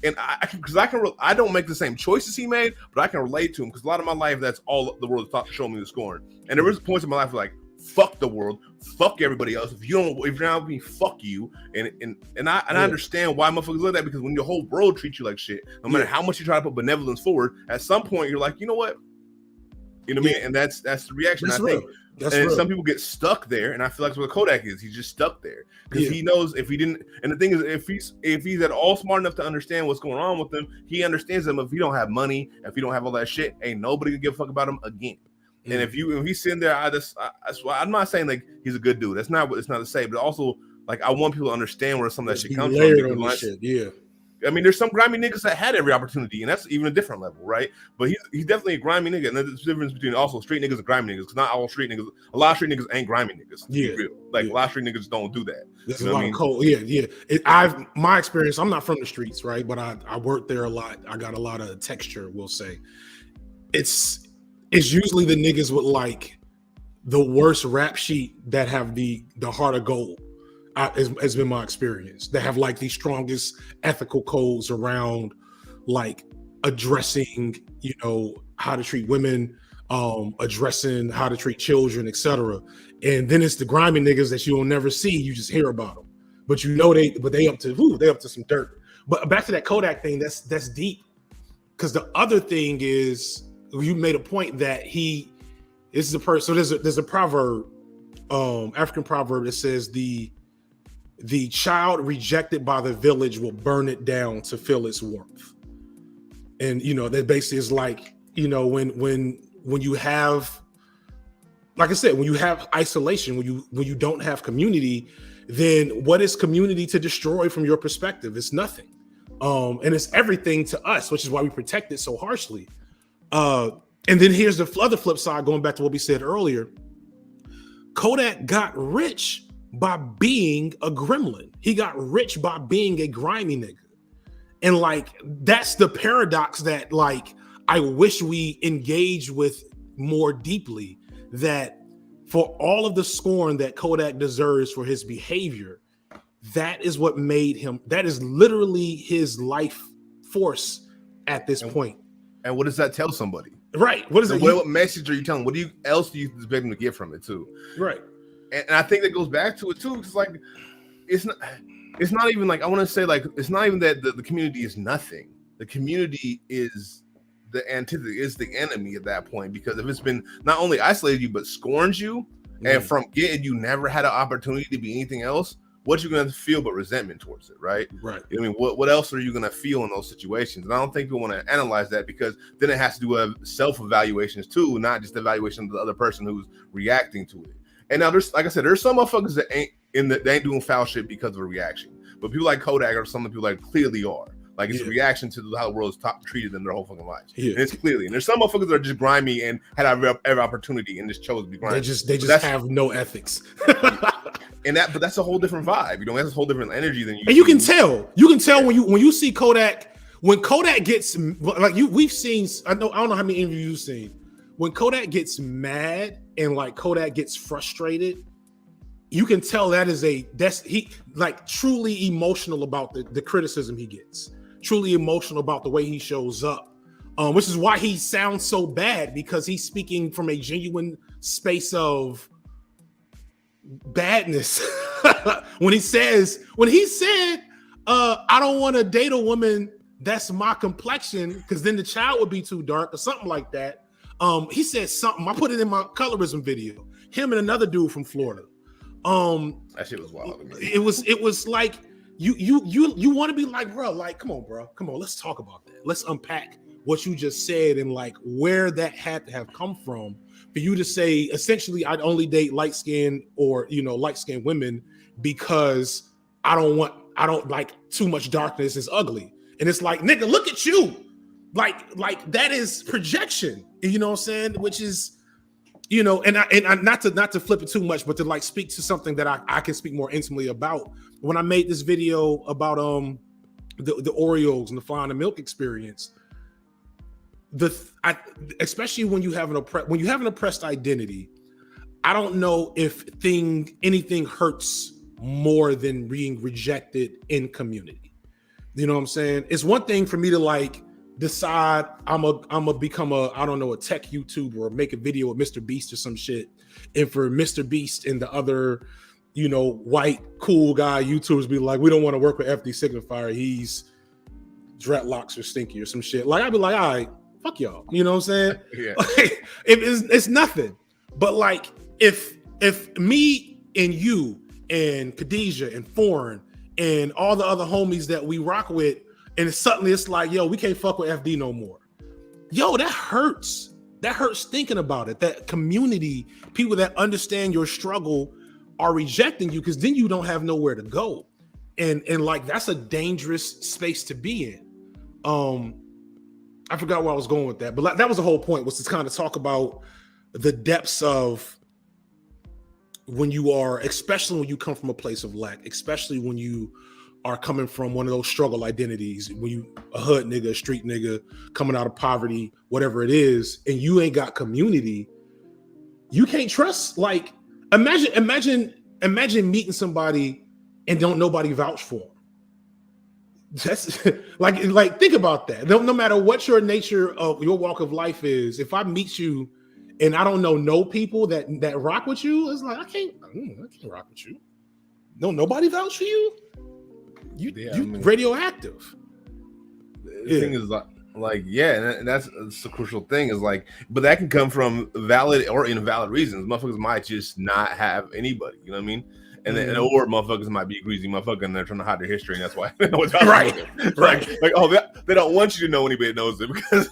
And I don't make the same choices he made, but I can relate to him because a lot of my life, that's all the world is showing me the scorn. And there was points in my life where, like, fuck the world, fuck everybody else. If you're not with me, fuck you. And I understand why motherfuckers like that, because when your whole world treats you like shit, no matter how much you try to put benevolence forward, at some point you're like, you know what? You know what I mean? And that's the reaction. That's real. Some people get stuck there, and I feel like that's what Kodak is. He's just stuck there because he knows if he didn't. And the thing is, if he's at all smart enough to understand what's going on with him, he understands them. If he don't have money, if he don't have all that shit, ain't nobody gonna give a fuck about him again. And if he's sitting there, I'm not saying like he's a good dude. That's not what it's not to say, but also like I want people to understand where some of that shit comes from. I mean, there's some grimy niggas that had every opportunity, and that's even a different level, right? But he's definitely a grimy nigga, and there's a difference between also straight niggas and grimy niggas. Because not all straight niggas, a lot of straight niggas ain't grimy niggas. A lot of straight niggas don't do that. There's a lot of cold. My experience. I'm not from the streets, right? But I worked there a lot. I got a lot of texture. We'll say it's usually the niggas with like the worst rap sheet that have the heart of gold. Has been my experience. They have like the strongest ethical codes around like addressing, how to treat women, addressing how to treat children, etc. And then it's the grimy niggas that you'll never see. You just hear about them, but they up to some dirt. But back to that Kodak thing, that's deep. Because the other thing is, you made a point that this is a person. So there's a proverb, African proverb that says the child rejected by the village will burn it down to feel its warmth. And that basically is like, when you have, like I said, when you have isolation, when you don't have community, then what is community to destroy from your perspective? It's nothing. And it's everything to us, which is why we protect it so harshly. And then here's the other flip side, going back to what we said earlier. Kodak got rich by being a gremlin. He got rich by being a grimy nigga. And like, that's the paradox that like, I wish we engage with more deeply, that for all of the scorn that Kodak deserves for his behavior, that is what made him, that is literally his life force at this point. And what does that tell somebody? Right. What is it? What message are you telling? What else do you expect them to get from it too? Right. And I think that goes back to it too. It's like it's not even like, I want to say like, it's not even that the community is nothing. The community is the antithesis, is the enemy at that point, because if it's been not only isolated you but scorns you, and from getting you never had an opportunity to be anything else, what you're gonna feel but resentment towards it, right? Right. I mean, what else are you gonna feel in those situations? And I don't think we want to analyze that, because then it has to do with self-evaluations too, not just the evaluation of the other person who's reacting to it. And now there's, like I said, there's some motherfuckers that they ain't doing foul shit because of a reaction. But people like Kodak or some of the people that clearly are. Like, it's a reaction to how the world is treated them their whole fucking lives. Yeah. And it's clearly. And there's some motherfuckers that are just grimy and had every opportunity and just chose to be grimy. They just have no ethics. But that's a whole different vibe. That's a whole different energy than you. And you can tell. You can tell when you see Kodak. When Kodak gets like we've seen. I don't know how many interviews you've seen. When Kodak gets mad and like Kodak gets frustrated, you can tell he like truly emotional about the criticism he gets, truly emotional about the way he shows up, which is why he sounds so bad, because he's speaking from a genuine space of badness. when he said, I don't want to date a woman that's my complexion, because then the child would be too dark or something like that. He said something. I put it in my Colorism video. Him and another dude from Florida. That shit was wild to me. It was like you want to be like, bro, like, come on, let's talk about that. Let's unpack what you just said and like where that had to have come from. for you to say essentially I'd only date light-skinned or light-skinned women because I don't like too much darkness is ugly. And it's like, nigga, look at you. Like that is projection. You know what I'm saying? Which is, and I not to flip it too much, but to like speak to something that I can speak more intimately about. When I made this video about the Oreos and the fly on the milk experience, especially when you have an oppressed identity, I don't know if anything hurts more than being rejected in community. You know what I'm saying? It's one thing for me to like decide I'm a become a tech YouTuber or make a video with Mr. Beast or some shit, and for Mr. Beast and the other white cool guy YouTubers be like, we don't want to work with FD Signifier, he's dreadlocks or stinky or some shit. Like I'd be like, all right, fuck y'all. You know what I'm saying? Yeah. Like, it's nothing. But like if me and you and Khadijah and Foreign and all the other homies that we rock with, and suddenly it's like, yo, we can't fuck with FD no more. Yo, that hurts. That hurts thinking about it. That community, people that understand your struggle are rejecting you, because then you don't have nowhere to go. And like that's a dangerous space to be in. I forgot where I was going with that, but that was the whole point, was to kind of talk about the depths of when you are, especially when you come from a place of lack, especially when you are coming from one of those struggle identities, when you a hood nigga, a street nigga, coming out of poverty, whatever it is, and you ain't got community, you can't trust. Like imagine meeting somebody and don't nobody vouch for them. That's like think about that. No matter what your nature of your walk of life is, if I meet you and I don't know no people that rock with you, it's like I can't rock with you. No, nobody vouch for you. You radioactive. The thing is and that's the crucial thing is like, but that can come from valid or invalid reasons. Motherfuckers might just not have anybody, you know what I mean? And then, or motherfuckers might be a greasy motherfucker and they're trying to hide their history, and that's why they know what's right. Like, oh, they don't want you to know anybody that knows it because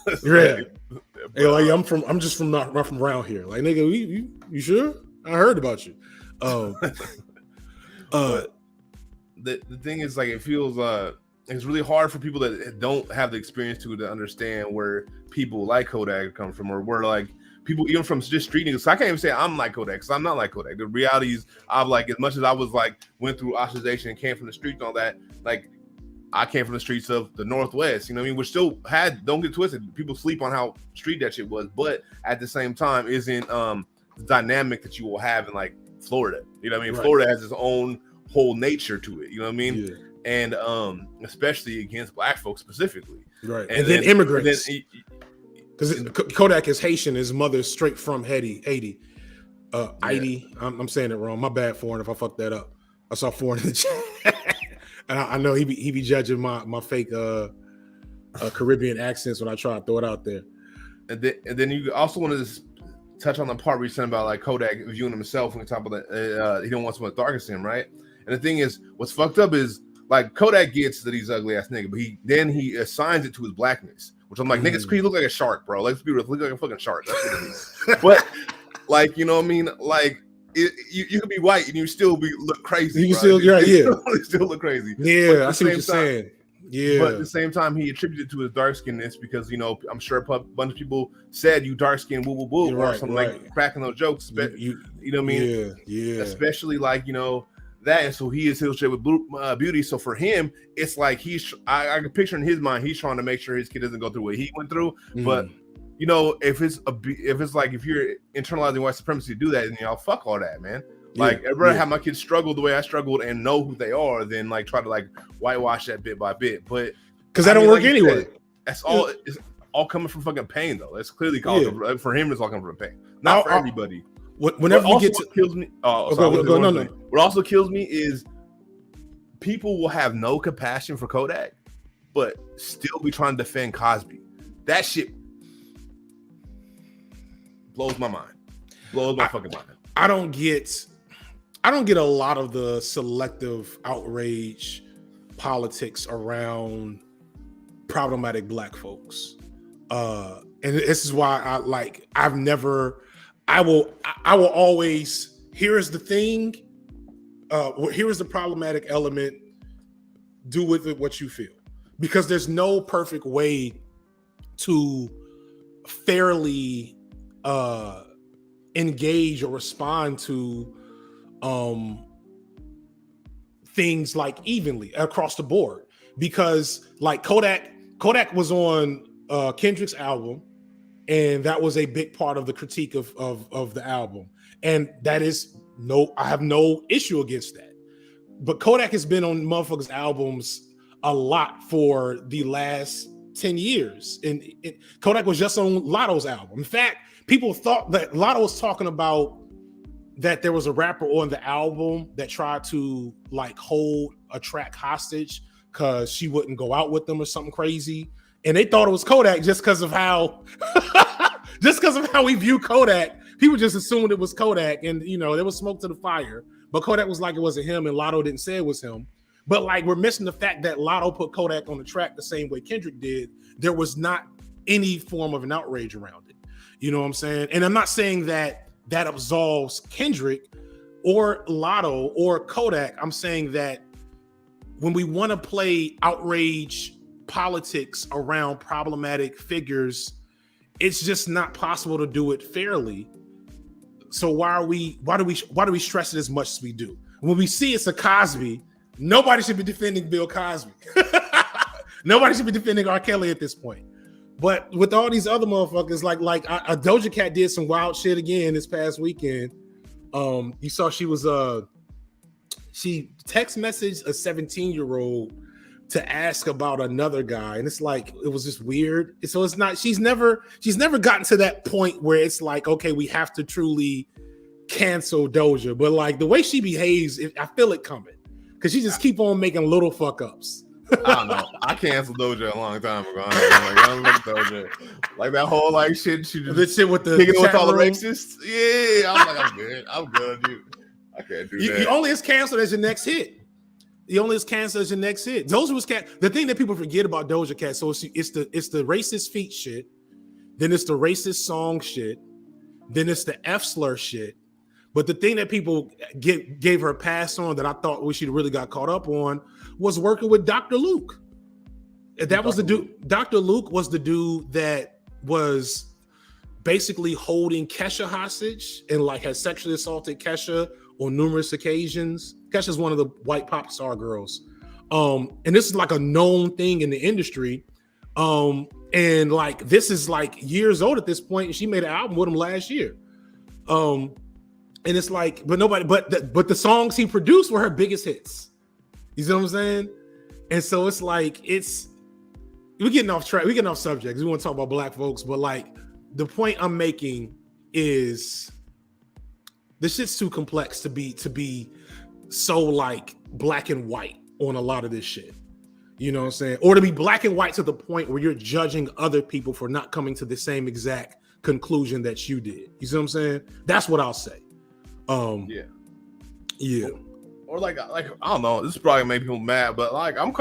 like I'm just from around here. Like, nigga, you sure? I heard about you. The thing is, like, it feels it's really hard for people that don't have the experience to understand where people like Kodak come from, or where like people even from just street niggas. So I can't even say I'm like Kodak, because I'm not like Kodak. The reality is, I've like, as much as I was like went through ostracization and came from the streets and all that, like I came from the streets of the Northwest, you know what I mean? Which still had, don't get twisted, people sleep on how street that shit was, but at the same time isn't the dynamic that you will have in like Florida. You know what I mean? Right. Florida has its own whole nature to it, you know what I mean? Yeah. And especially against black folks specifically. Right. And then immigrants. Because Kodak is Haitian, his mother's straight from Haiti. I'm saying it wrong. My bad, Foreign, if I fucked that up. I saw Foreign in the chat. And I know he be judging my fake Caribbean accents when I try to throw it out there. And then you also want to touch on the part where you said about like Kodak viewing himself on top of that. He don't want someone darker than him, right? And the thing is, what's fucked up is like Kodak gets that he's ugly ass nigga, but he assigns it to his blackness, which I'm like, nigga, he look like a shark, bro. Let's be real, look like a fucking shark. That's what it is. But like, you know what I mean? Like you could be white and you still look crazy. You can still, you still look crazy. Yeah, I see what you're saying. Yeah, but at the same time, he attributed to his dark skinness because, you know, I'm sure a bunch of people said you dark skin, woo woo woo, or something like cracking those jokes. You know what I mean? Yeah. Especially like, you know, that, and so he is associated with beauty. So for him, it's like I can picture in his mind, he's trying to make sure his kid doesn't go through what he went through. But you know, if you're internalizing white supremacy to do that, then y'all fuck all that, man. Like, I'd rather have my kids struggle the way I struggled and know who they are than like try to like whitewash that bit by bit. But because that don't work anyway. That's all. It's all coming from fucking pain, though. That's clearly called for him. It's all coming from pain, not for everybody. Whenever you get to, kills me. No. What also kills me is people will have no compassion for Kodak, but still be trying to defend Cosby. That shit blows my mind. Blows my fucking mind. I don't get a lot of the selective outrage politics around problematic black folks. And this is why I've never I will always, here's the thing, here is the problematic element, do with it what you feel. Because there's no perfect way to fairly engage or respond to things like evenly across the board. Because like Kodak was on Kendrick's album, and that was a big part of the critique of the album. And that is I have no issue against that. But Kodak has been on motherfuckers' albums a lot for the last 10 years. And Kodak was just on Lotto's album. In fact, people thought that Lotto was talking about that there was a rapper on the album that tried to like hold a track hostage because she wouldn't go out with them or something crazy. And they thought it was Kodak just because of how we view Kodak. People just assumed it was Kodak, and there was smoke to the fire. But Kodak was like it wasn't him, and Lotto didn't say it was him. But like we're missing the fact that Lotto put Kodak on the track the same way Kendrick did. There was not any form of an outrage around it. You know what I'm saying? And I'm not saying that absolves Kendrick or Lotto or Kodak. I'm saying that when we want to play outrage politics around problematic figures, it's just not possible to do it fairly. So why do we stress it as much as we do? When we see it's a Cosby, nobody should be defending Bill Cosby. Nobody should be defending R. Kelly at this point. But with all these other motherfuckers, like a Doja Cat did some wild shit again this past weekend. You saw she text messaged a 17-year-old to ask about another guy, and it's like it was just weird. So it's not. She's never gotten to that point where it's like, okay, we have to truly cancel Doja. But like the way she behaves, I feel it coming because she just keep on making little fuck ups. I don't know. I canceled Doja a long time ago. I don't like Doja. Like that whole like shit. She just the shit with the kicking with all the room. racists. Yeah, I'm like, I'm good. I'm good, dude. I can't do that. You only is canceled as your next hit. The only is canceled as your next hit. Doja was the thing that people forget about Doja Cat. So it's the racist feet shit, then it's the racist song shit, then it's the F slur shit. But the thing that people gave her a pass on that I thought she really got caught up on was working with Dr. Luke. That was the dude. Dr. Luke was the dude that was basically holding Kesha hostage and like had sexually assaulted Kesha on numerous occasions. Kesha's one of the white pop star girls. And this is like a known thing in the industry. And like this is like years old at this point, and she made an album with him last year. And it's like, but the songs he produced were her biggest hits. You see what I'm saying? And so it's like we're getting off track, we're getting off subject. We want to talk about black folks, but like the point I'm making is this shit's too complex to be so like black and white on a lot of this shit. You know what I'm saying? Or to be black and white to the point where you're judging other people for not coming to the same exact conclusion that you did. You see what I'm saying? That's what I'll say. Yeah. Or like I don't know. This is probably make people mad, but like I'm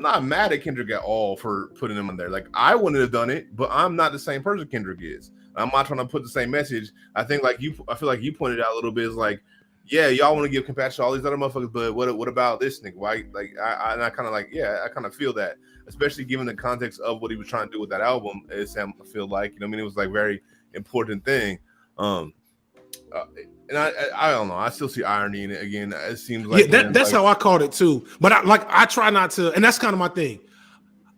not mad at Kendrick at all for putting him in there. Like I wouldn't have done it, but I'm not the same person Kendrick is. I'm not trying to put the same message. I think I feel like you pointed out a little bit is like, yeah, y'all want to give compassion to all these other motherfuckers, but what about this nigga? Why? Like I kind of like, yeah, I kind of feel that, especially given the context of what he was trying to do with that album. I feel like, you know what I mean? It was like very important thing. And I don't know. I still see irony in it. Again, it seems like that's how I called it too. But I try not to, and that's kind of my thing.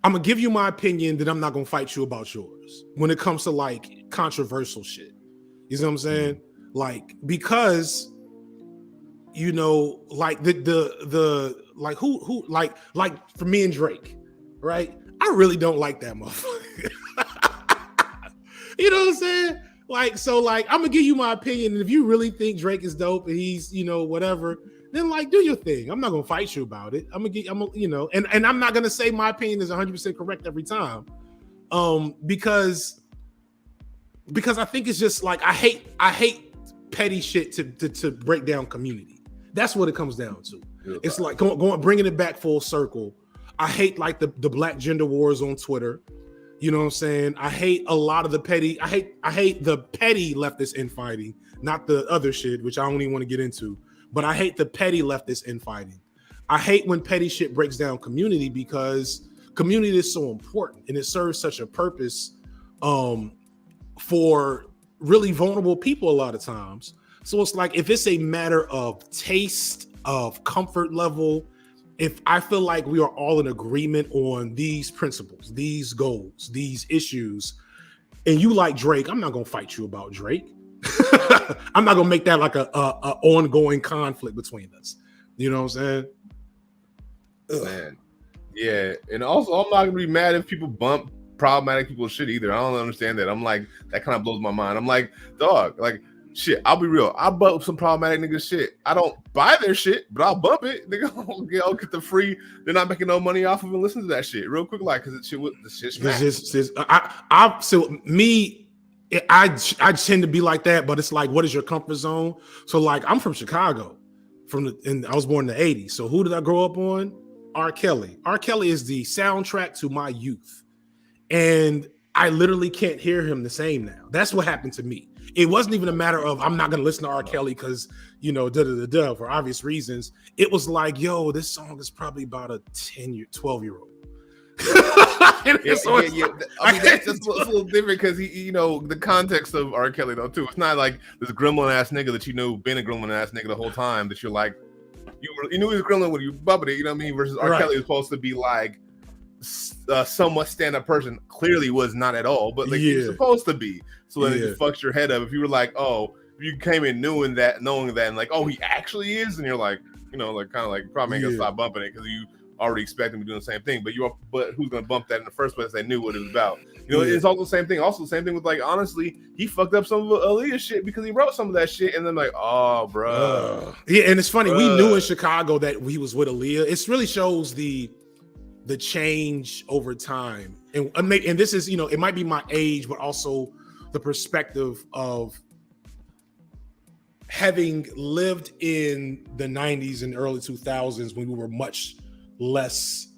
I'm gonna give you my opinion, then I'm not gonna fight you about yours when it comes to like controversial shit. You see what I'm saying? Like because like the like who like for me and Drake, right? I really don't like that motherfucker. You know what I'm saying? Like, so like, I'm gonna give you my opinion. And if you really think Drake is dope and he's, whatever, then like, do your thing. I'm not gonna fight you about it. And I'm not gonna say my opinion is 100% correct every time. Because I think it's just like, I hate petty shit to break down community. That's what it comes down to. Yeah, it's like bringing it back full circle. I hate like the black gender wars on Twitter. You know what I'm saying? I hate a lot of the petty. I hate the petty leftist infighting, not the other shit, which I don't even want to get into. But I hate the petty leftist infighting. I hate when petty shit breaks down community, because community is so important and it serves such a purpose for really vulnerable people a lot of times. So it's like, if it's a matter of taste, of comfort level, if I feel like we are all in agreement on these principles, these goals, these issues, and you like Drake, I'm not gonna fight you about Drake. I'm not gonna make that like a ongoing conflict between us. You know what I'm saying? Man, yeah. And also, I'm not gonna be mad if people bump problematic people's shit either. I don't understand that. I'm like, that kind of blows my mind. I'm like, dog, like, shit, I'll be real. I'll bump some problematic niggas shit. I don't buy their shit, but I'll bump it. Nigga, I'll get the free. They're not making no money off of it. Listen to that shit real quick, like, because the shit smacks. I tend to be like that, but it's like, what is your comfort zone? So like, I'm from Chicago, and I was born in the 80s. So who did I grow up on? R. Kelly. R. Kelly is the soundtrack to my youth. And I literally can't hear him the same now. That's what happened to me. It wasn't even a matter of, I'm not going to listen to R. Kelly because, you know, for obvious reasons. It was like, yo, this song is probably about a 12-year-old. I mean, that's a little different because he, you know, the context of R. Kelly though too. It's not like this gremlin ass nigga that you knew been a gremlin ass nigga the whole time that you're like, you knew he was gremlin when you bumped it. You know what I mean? Versus R. Kelly was supposed to be like somewhat stand-up person. Clearly was not at all, but like he's supposed to be. So then it fucks your head up if you were like, oh, if you came in knowing that, and like, oh, he actually is, and you're like, you know, like kind of like probably ain't gonna stop bumping it because you already expect him to do the same thing. But who's gonna bump that in the first place? They knew what it was about. You know, it's also the same thing. Also, the same thing with like, honestly, he fucked up some of Aaliyah's shit because he wrote some of that shit, and then like, oh, bro, yeah. And it's funny, we knew in Chicago that he was with Aaliyah. It really shows the change over time, and this is, you know, it might be my age, but also the perspective of having lived in the 90s and early 2000s when we were much less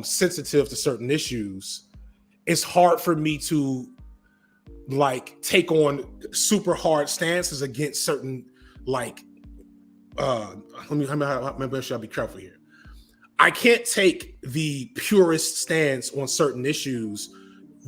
sensitive to certain issues. It's hard for me to like take on super hard stances against certain like maybe I should be careful here. I can't take the purist stance on certain issues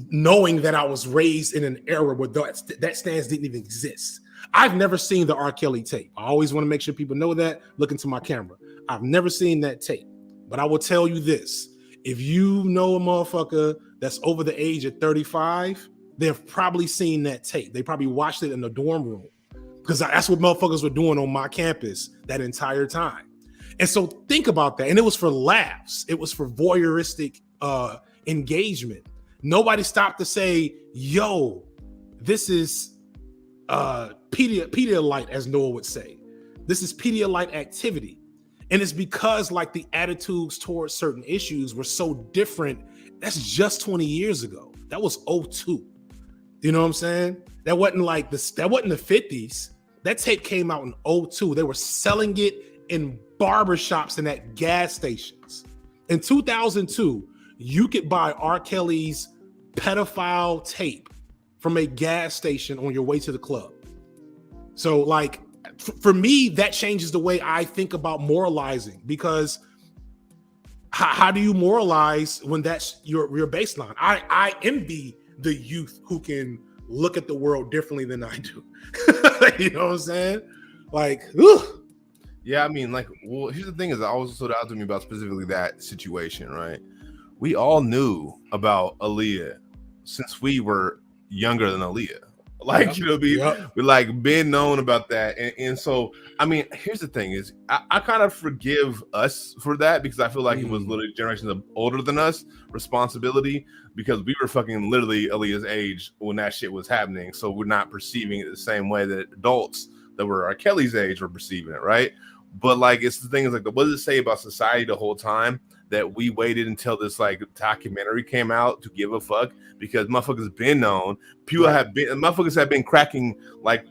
knowing that I was raised in an era where that stance didn't even exist. I've never seen the R. Kelly tape. I always want to make sure people know that. Look into my camera. I've never seen that tape. But I will tell you this. If you know a motherfucker that's over the age of 35, they've probably seen that tape. They probably watched it in the dorm room because that's what motherfuckers were doing on my campus that entire time. And so think about that. And it was for laughs. It was for voyeuristic engagement. Nobody stopped to say, yo, this is Pedialyte, as Noah would say. This is Pedialyte activity. And it's because like the attitudes towards certain issues were so different. That's just 20 years ago. That was 2002. You know what I'm saying? That wasn't like that wasn't the 50s. That tape came out in 2002. They were selling it in barbershops and at gas stations. In 2002, you could buy R. Kelly's pedophile tape from a gas station on your way to the club. So like, for me, that changes the way I think about moralizing, because how do you moralize when that's your baseline? I envy the youth who can look at the world differently than I do. You know what I'm saying? Like, ugh. Yeah, I mean, like, well, here's the thing is, I always stood out to me about specifically that situation, right? We all knew about Aaliyah since we were younger than Aaliyah. Like, you know, we like been known about that. And so, I mean, here's the thing is, I kind of forgive us for that because I feel like it was literally generations older than us responsibility, because we were fucking literally Aaliyah's age when that shit was happening. So we're not perceiving it the same way that adults that were R. Kelly's age were perceiving it, right? But like, it's the thing is like, what does it say about society the whole time that we waited until this like documentary came out to give a fuck? Because motherfuckers been known, motherfuckers have been cracking like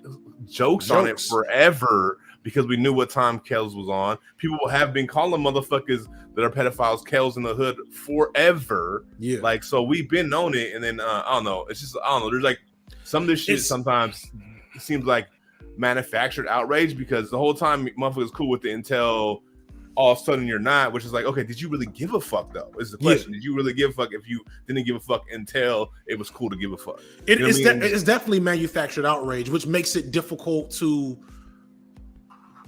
jokes on it forever. because we knew what time Kels was on. People have been calling motherfuckers that are pedophiles Kels in the hood forever. Yeah. Like, so we've been known it, and then I don't know. It's just I don't know. There's like some of this shit sometimes seems like manufactured outrage because the whole time motherfuckers cool with it until all of a sudden you're not, which is like, okay, did you really give a fuck though? Is the question. Did you really give a fuck if you didn't give a fuck until it was cool to give a fuck? It's definitely manufactured outrage, which makes it difficult to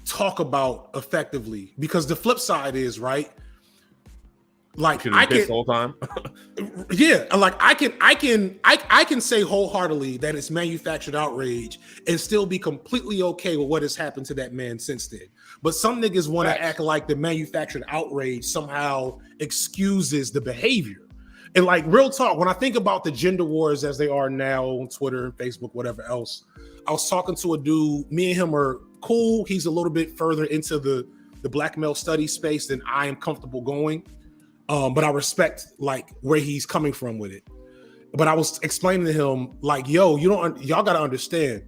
talk about effectively, because the flip side is, right, like I can the whole time. Yeah, like I can say wholeheartedly that it's manufactured outrage and still be completely okay with what has happened to that man since then. But some niggas want to act like the manufactured outrage somehow excuses the behavior. And like, real talk, when I think about the gender wars as they are now on Twitter and Facebook, whatever else, I was talking to a dude, me and him are cool. He's a little bit further into the black male studies space than I am comfortable going. But I respect like where he's coming from with it. But I was explaining to him, like, yo, y'all got to understand,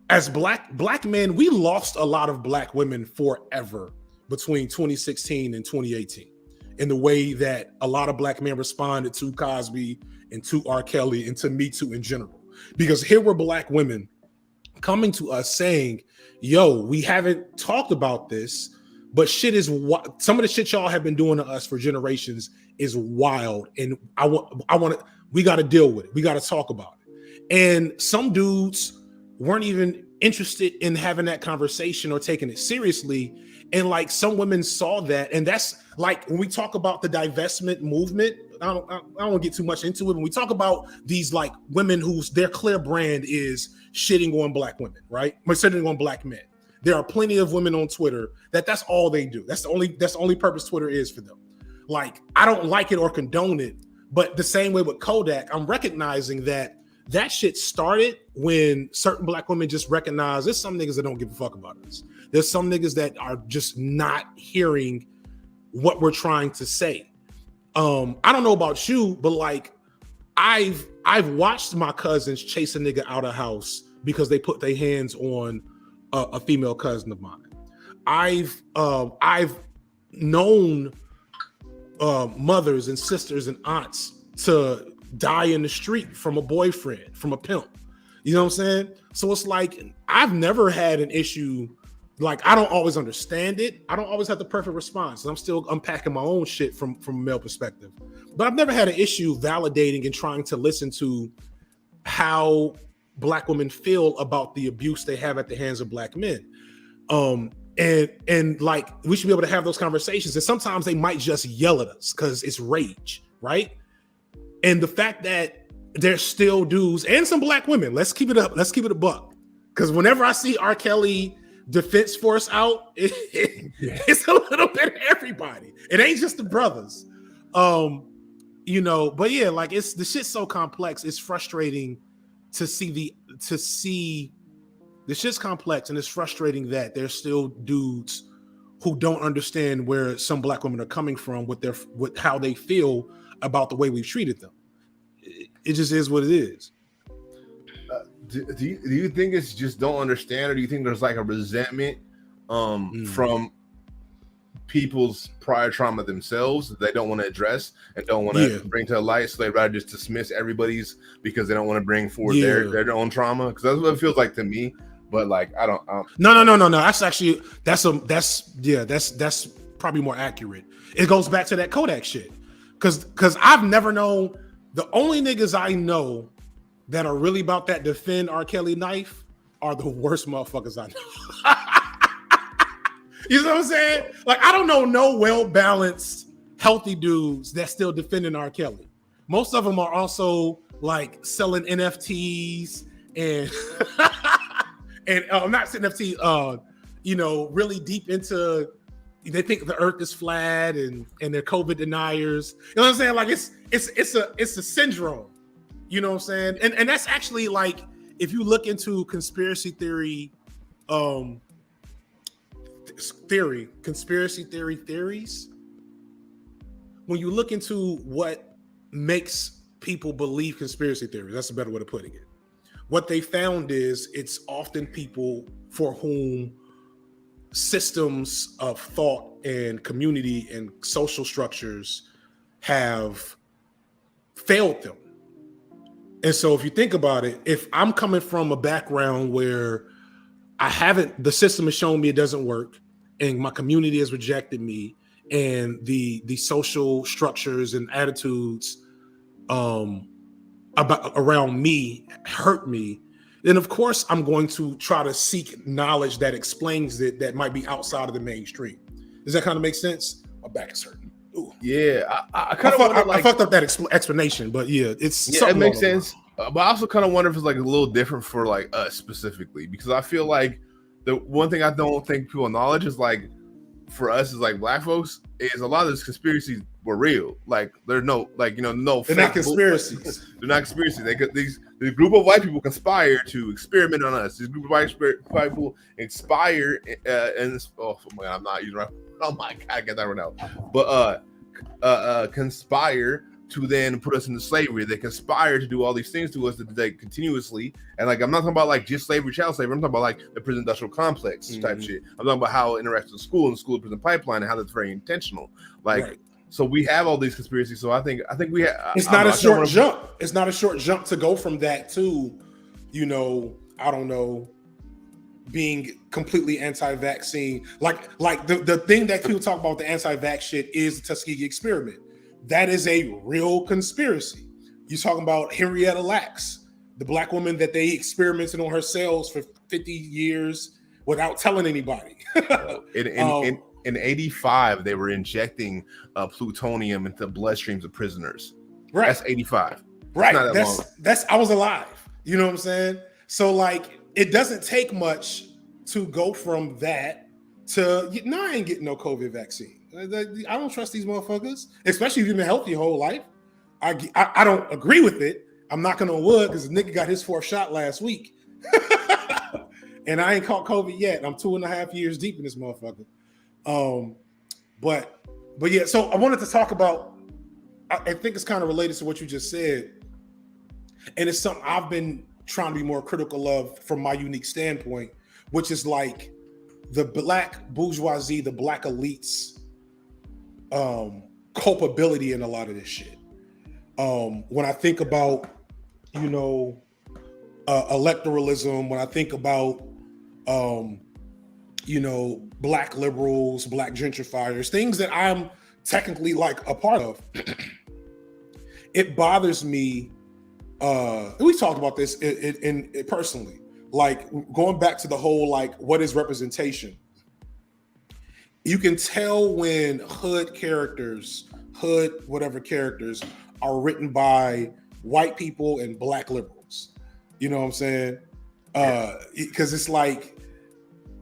as black men, we lost a lot of black women forever between 2016 and 2018 in the way that a lot of black men responded to Cosby and to R. Kelly and to Me Too in general. Because here were black women coming to us saying, yo, we haven't talked about this, but shit is what some of the shit y'all have been doing to us for generations is wild. And we got to deal with it. We got to talk about it. And some dudes weren't even interested in having that conversation or taking it seriously. And like some women saw that. And that's like when we talk about the divestment movement, I don't want to get too much into it. When we talk about these like women whose their clear brand is shitting on black women, right? Or shitting on black men. There are plenty of women on Twitter that's all they do. That's the only purpose Twitter is for them. Like, I don't like it or condone it, but the same way with Kodak, I'm recognizing that shit started when certain black women just recognize there's some niggas that don't give a fuck about us. There's some niggas that are just not hearing what we're trying to say. I don't know about you, but like I've watched my cousins chase a nigga out of house because they put their hands on a female cousin of mine. I've known mothers and sisters and aunts to die in the street from a boyfriend, from a pimp. You know what I'm saying? So it's like, I've never had an issue. Like, I don't always understand it. I don't always have the perfect response. I'm still unpacking my own shit from a male perspective. But I've never had an issue validating and trying to listen to how black women feel about the abuse they have at the hands of black men. And like, we should be able to have those conversations. And sometimes they might just yell at us because it's rage, right? And the fact that there's still dudes and some black women, let's keep it up. Let's keep it a buck. Because whenever I see R. Kelly defense force out, it's a little bit of everybody. It ain't just the brothers. You know, but yeah, like the shit's so complex. It's frustrating to see the shit's complex, and it's frustrating that there's still dudes who don't understand where some black women are coming from with how they feel about the way we've treated them. It just is what it is. Do you think it's just don't understand, or do you think there's like a resentment from people's prior trauma themselves that they don't want to address and don't want to bring to the light, so they'd rather just dismiss everybody's because they don't want to bring forward their own trauma? Because that's what it feels like to me. But like, I don't. No. That's probably more accurate. It goes back to that Kodak shit. Because I've never known, the only niggas I know that are really about that defend R. Kelly knife are the worst motherfuckers I know. You know what I'm saying? Like, I don't know no well-balanced, healthy dudes that still defending R. Kelly. Most of them are also like selling NFTs and and not NFT, you know, really deep into, they think the earth is flat and they're COVID deniers. You know what I'm saying? Like, it's a syndrome. You know what I'm saying? And that's actually, like, if you look into conspiracy theories, when you look into what makes people believe conspiracy theories, that's a better way of putting it. what they found is it's often people for whom systems of thought and community and social structures have failed them. And so if you think about it, if I'm coming from a background where the system has shown me it doesn't work, and my community has rejected me, and the social structures and attitudes around me hurt me, then of course I'm going to try to seek knowledge that explains it that might be outside of the mainstream. Does that kind of make sense? My back is hurting. Ooh. Yeah, I kind of I fucked up that explanation, but yeah, it makes sense. But I also kind of wonder if it's like a little different for like us specifically, because I feel like the one thing I don't think people acknowledge is like for us as like Black folks is a lot of these conspiracies were real. Like there's no no. They're not conspiracies. They're not conspiracies. These group of white people conspire to experiment on us. This group of white people inspire and oh my God, I'm not using right. Oh my God, I get that right now. But conspire to then put us into slavery. They conspire to do all these things to us that they continuously. And like, I'm not talking about like just slavery, child slavery. I'm talking about like the prison industrial complex type shit. I'm talking about how it interacts with school and school prison pipeline and how that's very intentional. Like, right. So we have all these conspiracies. So I think we have. It's not a short jump. It's not a short jump to go from that to, I don't know, being completely anti-vaccine. Like the thing that people talk about the anti-vax shit is the Tuskegee experiment. That is a real conspiracy. You're talking about Henrietta Lacks, the Black woman that they experimented on her cells for 50 years without telling anybody. In 85, they were injecting plutonium into bloodstreams of prisoners. Right. That's 85. Right. That's I was alive. You know what I'm saying? So like, it doesn't take much to go from that to, no, I ain't getting no COVID vaccine. I don't trust these motherfuckers, especially if you've been healthy your whole life. I don't agree with it. I'm not gonna wood because the nigga got his 4th shot last week. And I ain't caught COVID yet. I'm 2.5 years deep in this motherfucker. But yeah, so I wanted to talk about, I think it's kind of related to what you just said. And it's something I've been trying to be more critical of from my unique standpoint, which is like the Black bourgeoisie, the Black elites, culpability in a lot of this shit. When I think about, electoralism, when I think about, Black liberals, Black gentrifiers, things that I'm technically like a part of, it bothers me. We talked about this in personally, like going back to the whole, like, what is representation? You can tell when hood whatever characters are written by white people and Black liberals. You know what I'm saying? Because it's like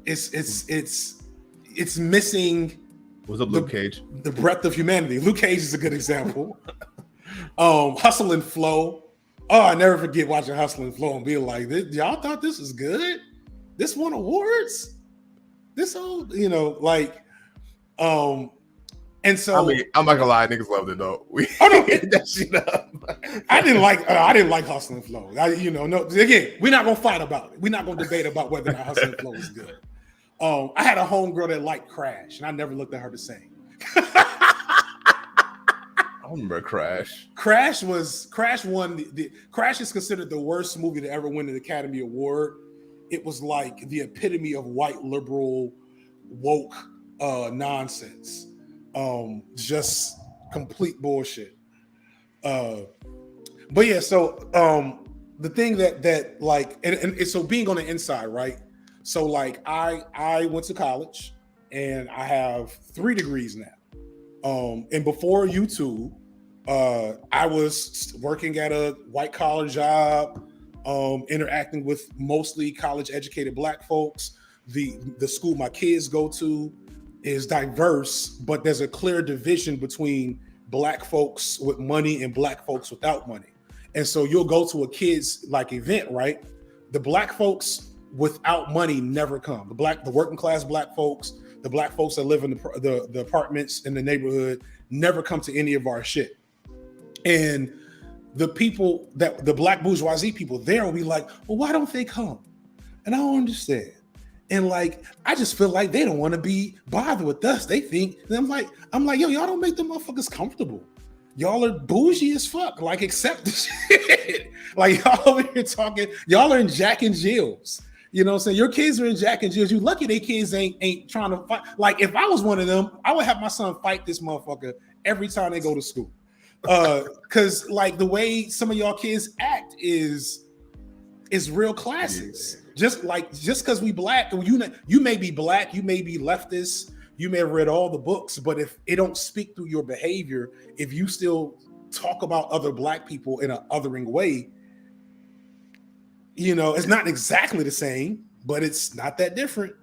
it's missing. What's up, Luke Cage? The breadth of humanity. Luke Cage is a good example. Hustle and Flow. Oh, I never forget watching Hustle and Flow and being like, y'all thought this was good? This won awards? This old, and so I mean, I'm not gonna lie, niggas loved it though. We hit that shit up. I didn't like Hustle and Flow. No, again, we're not gonna fight about it. We're not gonna debate about whether or not Hustle and Flow is good. I had a homegirl that liked Crash, and I never looked at her the same. I remember Crash. Crash won Crash is considered the worst movie to ever win an Academy Award. It was like the epitome of white liberal woke nonsense. Just complete bullshit. But yeah, so the thing that like, and so being on the inside, right? So like I went to college and I have 3 degrees now. And before YouTube, I was working at a white collar job, interacting with mostly college educated Black folks. The school my kids go to is diverse, but there's a clear division between Black folks with money and Black folks without money. And so you'll go to a kids like event, right? The Black folks without money never come. The working class Black folks, the Black folks that live in the apartments in the neighborhood never come to any of our shit. And the people that the black bourgeoisie people there will be like, well, why don't they come? And I don't understand. And like, I just feel like they don't want to be bothered with us. They think, and I'm like, yo, y'all don't make them motherfuckers comfortable. Y'all are bougie as fuck. Like, accept the shit. Like, y'all over here talking, y'all are in Jack and Jill's. You know what I'm saying? Your kids are in Jack and Jill's. You lucky they kids ain't trying to fight. Like, if I was one of them, I would have my son fight this motherfucker every time they go to school. Cause like the way some of y'all kids act is real classes. Just because we black, you may be black, you may be leftist, you may have read all the books, but if it don't speak through your behavior, if you still talk about other black people in an othering way, you know, it's not exactly the same, but it's not that different.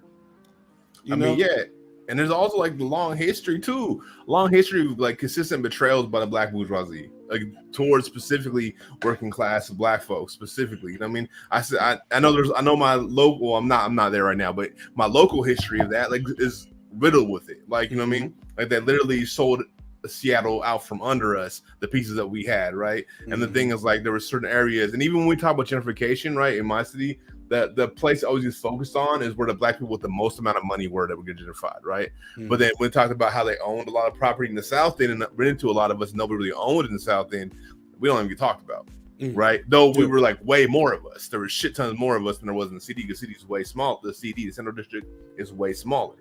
I mean, yeah. And there's also like the long history of like consistent betrayals by the black bourgeoisie, like towards specifically working class black folks specifically. You know what I mean? I know my local, I'm not there right now, but my local history of that like is riddled with it. Like, you know what I mean? Like they literally sold Seattle out from under us, the pieces that we had, right? And the thing is like there were certain areas, and even when we talk about gentrification, right, in my city, the place I always gets focused on is where the black people with the most amount of money were that were getting gentrified, right? But then when we talked about how they owned a lot of property in the South End, and ran into a lot of us, nobody really owned in the South End, we don't even get talked about, right? Though we were like way more of us. There were shit tons more of us than there was in the CD, because the city is way small. The Central District, is way smaller.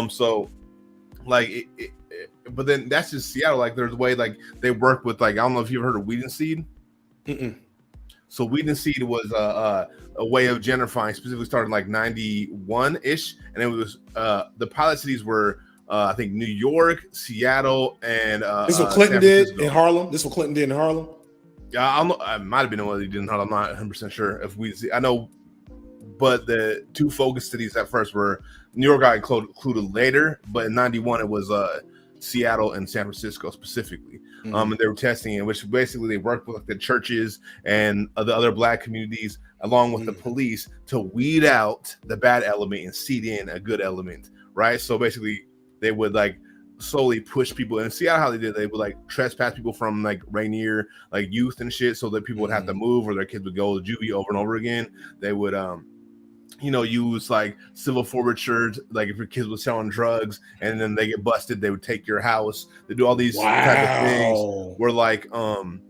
So like but then that's just Seattle. Like there's a way like they work with, like, I don't know if you've heard of Weed and Seed. So Weed and Seed was a way of gentrifying, specifically started in like 91-ish. And it was the pilot cities were I think New York, Seattle, and this is what Clinton did in Harlem. This is what Clinton did in Harlem. Yeah, I might have been the one that he did in Harlem. I'm not 100% sure if I know, but the two focus cities at first were New York got included later, but in 91 it was Seattle and San Francisco specifically. And they were testing it, which basically they worked with like the churches and the other black communities along with the police to weed out the bad element and seed in a good element, right? So basically they would like slowly push people, and see how they did. They would like trespass people from like Rainier, like youth and shit, so that people would have to move, or their kids would go to juvie over and over again. They would use like civil forfeiture, like if your kids were selling drugs and then they get busted, they would take your house. They do all these type of things where like and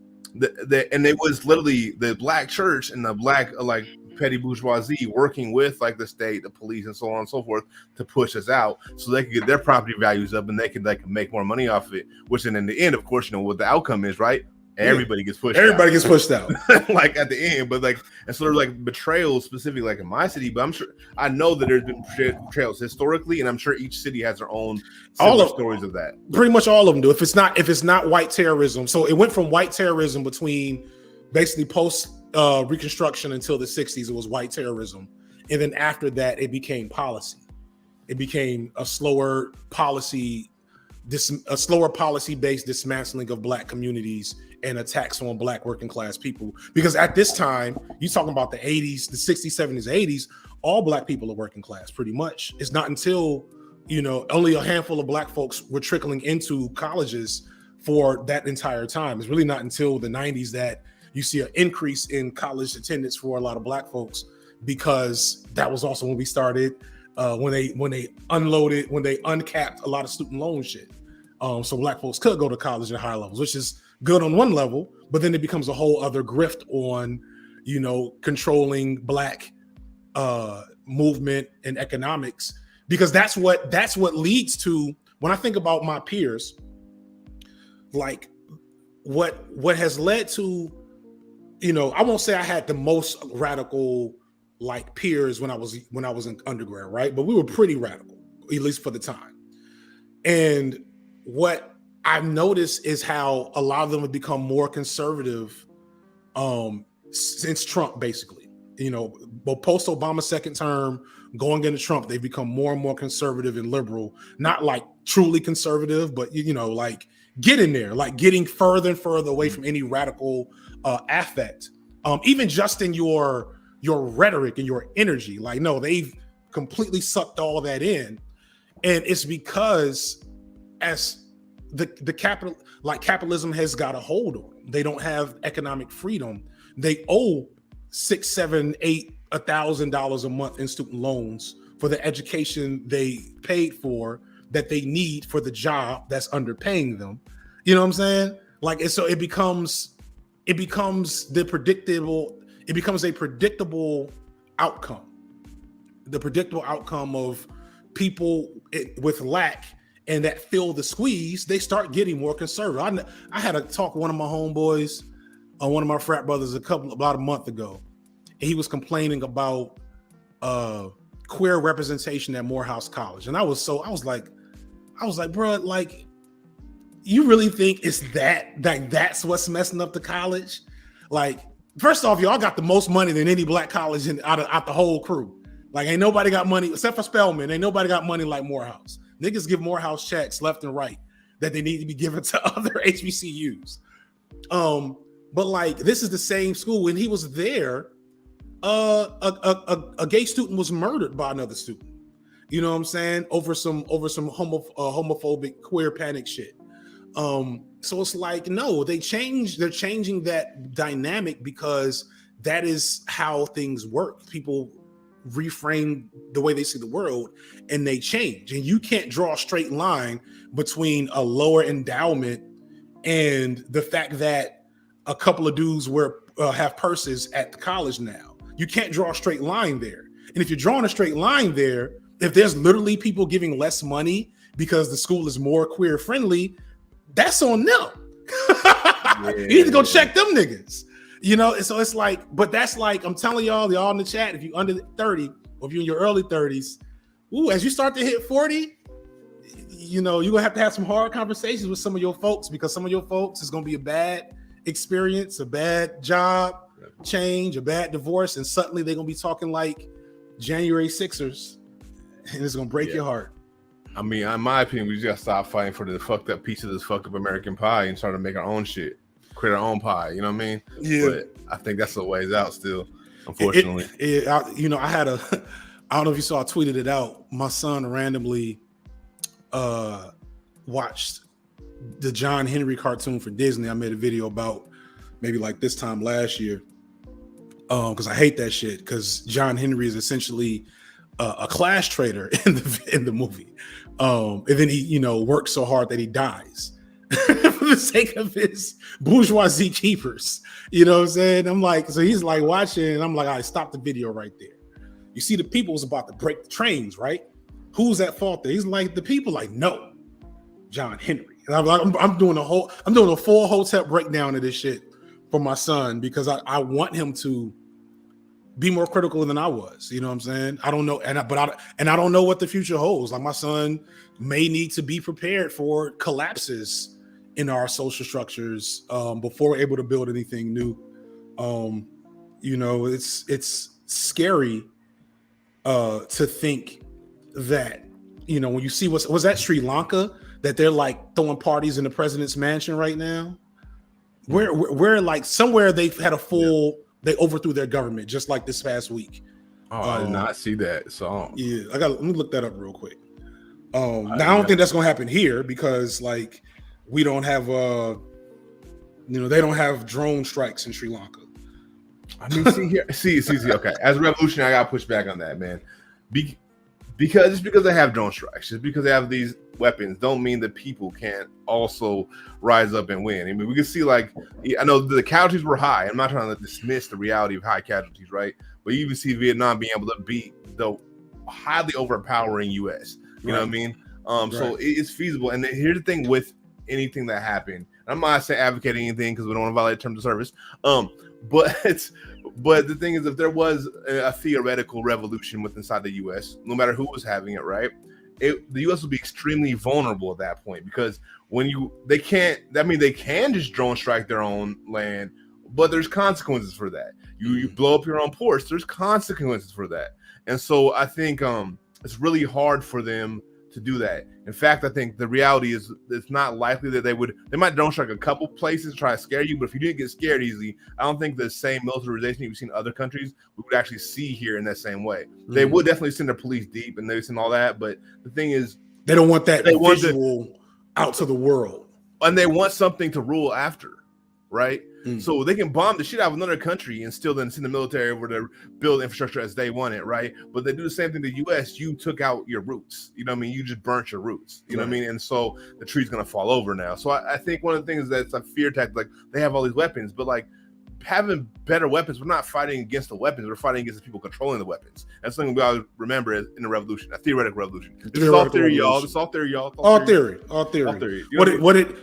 it was literally the black church and the black like petty bourgeoisie working with like the state, the police, and so on and so forth to push us out, so they could get their property values up and they could like make more money off of it. Which then in the end, of course, you know what the outcome is, right? Everybody gets pushed. Everybody gets pushed out, like at the end. But like, and so there's like betrayals specifically, like in my city. But I know that there's been betrayals historically, and I'm sure each city has their own stories of that. Pretty much all of them do. If it's not white terrorism, so it went from white terrorism between basically post Reconstruction until the 60s. It was white terrorism, and then after that, it became policy. It became a slower policy based dismantling of black communities and attacks on black working class people. Because at this time, you talking about the 80s, the 60s, 70s, 80s, all black people are working class pretty much. It's not until, only a handful of black folks were trickling into colleges for that entire time. It's really not until the 90s that you see an increase in college attendance for a lot of black folks, because that was also when we started when they uncapped a lot of student loan shit. So black folks could go to college at high levels, which is good on one level, but then it becomes a whole other grift on, controlling black movement and economics, because that's what leads to, when I think about my peers, like what has led to, I won't say I had the most radical like peers when I was in undergrad, right? But we were pretty radical, at least for the time. And what I've noticed is how a lot of them have become more conservative since Trump, basically. But post Obama second term, going into Trump, they've become more and more conservative and liberal. Not like truly conservative, but like getting there, like getting further and further away from any radical affect. Even just in your rhetoric and your energy, like, no, they've completely sucked all that in. And it's because as the capital, like capitalism has got a hold on them. They don't have economic freedom. They owe $6, $7, $8, $1,000 a month in student loans for the education they paid for that they need for the job that's underpaying them. You know what I'm saying? Like, so it becomes a predictable outcome. The predictable outcome of people with lack and that feel the squeeze, they start getting more conservative. I had a talk with one of my homeboys, one of my frat brothers, about a month ago. And he was complaining about queer representation at Morehouse College, and I was like, bro, like, you really think it's that's what's messing up the college? Like, first off, y'all got the most money than any black college out the whole crew. Like, ain't nobody got money except for Spelman. Ain't nobody got money like Morehouse. Niggas give Morehouse checks left and right that they need to be given to other HBCUs. But like, this is the same school. When he was there, a gay student was murdered by another student. You know what I'm saying? Over some homophobic queer panic shit. So it's like, no, they're changing that dynamic because that is how things work. People reframe the way they see the world and they change. And you can't draw a straight line between a lower endowment and the fact that a couple of dudes have purses at the college now. You can't draw a straight line there. And if you're drawing a straight line there, if there's literally people giving less money because the school is more queer friendly, that's on them. You need to go check them niggas. You know, so it's like, but that's like, I'm telling y'all in the chat, if you're under 30 or if you're in your early 30s, as you start to hit 40, you know, you're gonna have to have some hard conversations with some of your folks, because some of your folks is gonna be a bad experience, a bad job change, a bad divorce, and suddenly they're gonna be talking like January Sixers, and it's gonna break your heart. I mean, in my opinion, we just gotta stop fighting for the fucked up piece of this fucked up American pie and start to make our own shit, create our own pie. You know what I mean? Yeah. But I think that's the ways out still, unfortunately. I had I don't know if you saw, I tweeted it out. My son randomly watched the John Henry cartoon for Disney. I made a video about maybe like this time last year, because I hate that shit, because John Henry is essentially a class traitor in the movie. And then he, you know, works so hard that he dies for the sake of his bourgeoisie keepers. You know what I'm saying? I'm like, so he's like watching, and I'm like, all right, stop the video right there. You see, the people was about to break the trains, right? Who's at fault there? He's like, the people, like, no, John Henry. And I'm doing a full hotel breakdown of this shit for my son, because I want him to be more critical than I was. You know what I'm saying? I don't know, and I don't know what the future holds. Like, my son may need to be prepared for collapses in our social structures before we're able to build anything new. You know, it's scary to think that, you know, when you see was that Sri Lanka, that they're like throwing parties in the president's mansion right now. We're like somewhere they've had a full. They overthrew their government just like this past week. Oh, I did not see that. So yeah, let me look that up real quick. Now I don't think that's gonna happen here, because like we don't have they don't have drone strikes in Sri Lanka. I mean, see. Okay, as a revolutionary, I gotta push back on that, man. Because they have drone strikes, just because they have these weapons, don't mean that people can't also rise up and win. I mean, we can see, like, I know the casualties were high. I'm not trying to dismiss the reality of high casualties, right? But you even see Vietnam being able to beat the highly overpowering U.S. You know what I mean? So it's feasible. And here's the thing with anything that happened. I'm not saying advocating anything, because we don't want to violate terms of service. But the thing is, if there was a theoretical revolution inside the U.S., no matter who was having it, right, the U.S. would be extremely vulnerable at that point, because they can just drone strike their own land, but there's consequences for that. You blow up your own ports, there's consequences for that, and so I think it's really hard for them to do that. In fact, I think the reality is it's not likely that they might drone strike a couple places to try to scare you, but if you didn't get scared easily, I don't think the same militarization you've seen in other countries we would actually see here in that same way. They would definitely send their police deep and they send all that, but the thing is, they don't want that visual out to the world. and they want something to rule after, right? Mm. So they can bomb the shit out of another country and still then send the military over to build infrastructure as they want it, right? But they do the same thing to the U.S. You took out your roots. You know what I mean? You just burnt your roots. You know what I mean? And so the tree's going to fall over now. So I think one of the things that's a fear tactic, like they have all these weapons, but like having better weapons, we're not fighting against the weapons. We're fighting against the people controlling the weapons. That's something we always remember in the revolution, a theoretical revolution. This is all theory, y'all. This is all theory, y'all. All theory. All theory. All theory.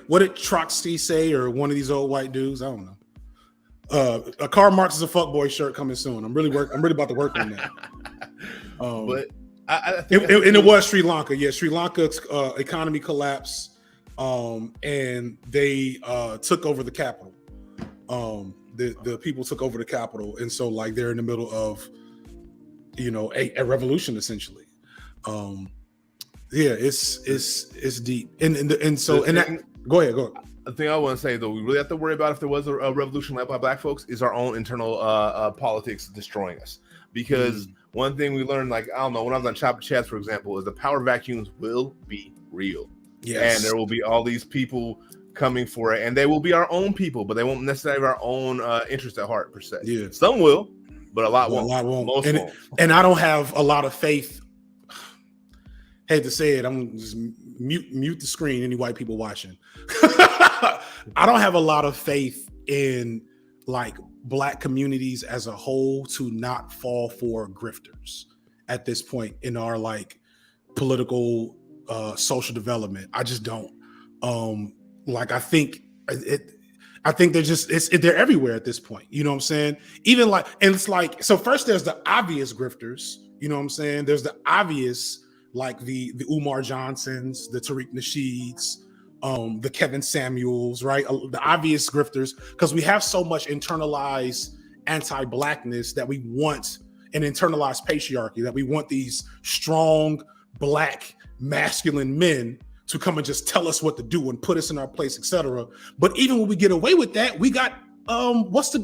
What did Trotsky say, or one of these old white dudes? I don't know. A Karl Marx is a fuckboy shirt coming soon. I'm really about to work on that. But I think it was Sri Lanka. Yeah, Sri Lanka's economy collapsed, and they took over the capital. The people took over the capital, and so like they're in the middle of, a revolution essentially. Yeah, it's deep, and so go ahead. The thing I want to say though, we really have to worry about if there was a revolution led by black folks is our own internal politics destroying us. Because one thing we learned, like I don't know, when I was on Chopper Chats, for example, is the power vacuums will be real. Yes, and there will be all these people coming for it, and they will be our own people, but they won't necessarily have our own interest at heart per se. Yeah, some will, but a lot won't. Most won't. And I don't have a lot of faith. Hate to say it, I'm just mute the screen. Any white people watching? I don't have a lot of faith in like black communities as a whole to not fall for grifters at this point in our like political social development. I just don't. Like I think they're everywhere at this point. You know what I'm saying? Even like, and it's like, so first there's the obvious grifters. You know what I'm saying? There's the obvious, like the Umar Johnsons, the Tariq Nasheeds, the Kevin Samuels, right? The obvious grifters, because we have so much internalized anti-blackness that we want an internalized patriarchy, that we want these strong black masculine men to come and just tell us what to do and put us in our place, etc. But even when we get away with that, we got what's the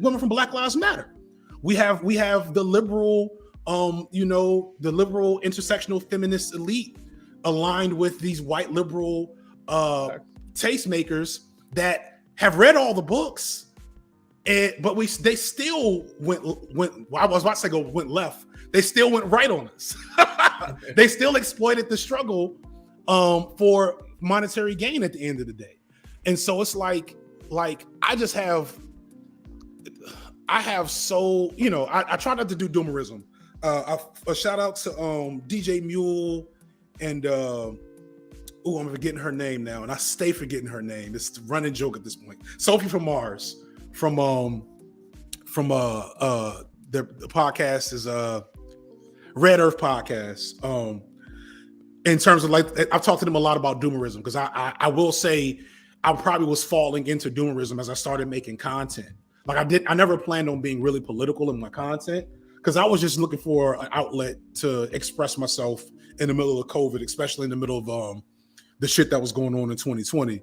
women from Black Lives Matter? We have the liberal, the liberal intersectional feminist elite aligned with these white liberal tastemakers that have read all the books, but they still went. I was about to say went left. They still went right on us. They still exploited the struggle for monetary gain at the end of the day. And so it's like I have so, I try not to do doomerism. A shout out to DJ Mule and I'm forgetting her name now, and I stay forgetting her name. It's a running joke at this point. Sophie from Mars from the podcast is Red Earth podcast. In terms of like, I've talked to them a lot about doomerism, because I will say I probably was falling into doomerism as I started making content. Like I never planned on being really political in my content, because I was just looking for an outlet to express myself in the middle of COVID, especially in the middle of the shit that was going on in 2020.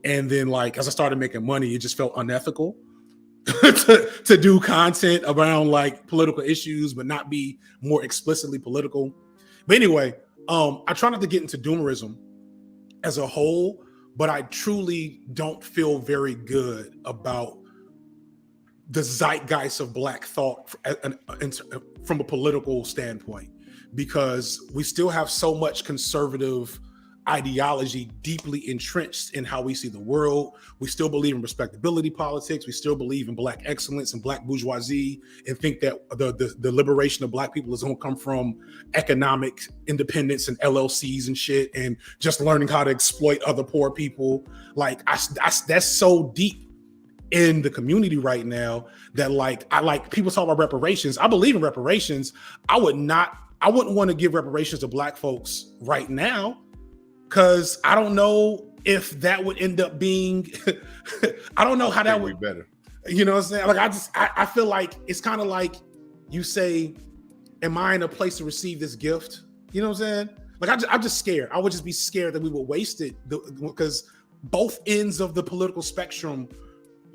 And then like, as I started making money, it just felt unethical to do content around like political issues, but not be more explicitly political. But anyway, I try not to get into doomerism as a whole, but I truly don't feel very good about the zeitgeist of Black thought from a political standpoint, because we still have so much conservative ideology deeply entrenched in how we see the world. We still believe in respectability politics. We still believe in Black excellence and Black bourgeoisie, and think that the liberation of Black people is going to come from economic independence and LLCs and shit, and just learning how to exploit other poor people. Like that's so deep in the community right now that like people talk about reparations. I believe in reparations. I wouldn't want to give reparations to Black folks right now, because I don't know if that would end up being I don't know how that would be better. You know what I'm saying? Like I feel like it's kind of like you say, am I in a place to receive this gift? You know what I'm saying? Like I'm just scared. I would just be scared that we would waste it, because both ends of the political spectrum,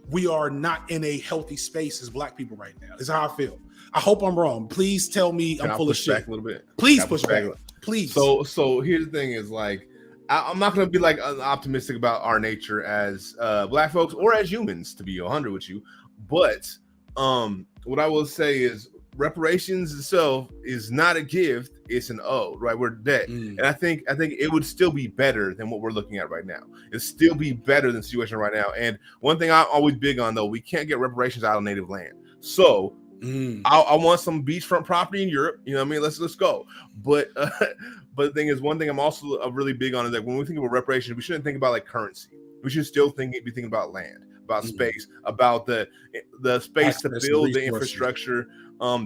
we are not in a healthy space as Black people right now. Is how I feel. I hope I'm wrong. Please tell me I'm full of shit. Back a little bit. Please push back. Please. So here's the thing: is like, I'm not going to be like optimistic about our nature as black folks or as humans, to be 100 with you. But what I will say is reparations itself is not a gift; it's an ode, right? We're debt, and I think it would still be better than what we're looking at right now. It'd still be better than the situation right now. And one thing I'm always big on, though, we can't get reparations out of native land. So I want some beachfront property in Europe. You know what I mean? Let's go. But the thing is, one thing I'm also really big on is that when we think about reparations, we shouldn't think about like currency. We should still be thinking about land, about space, about the space to build the infrastructure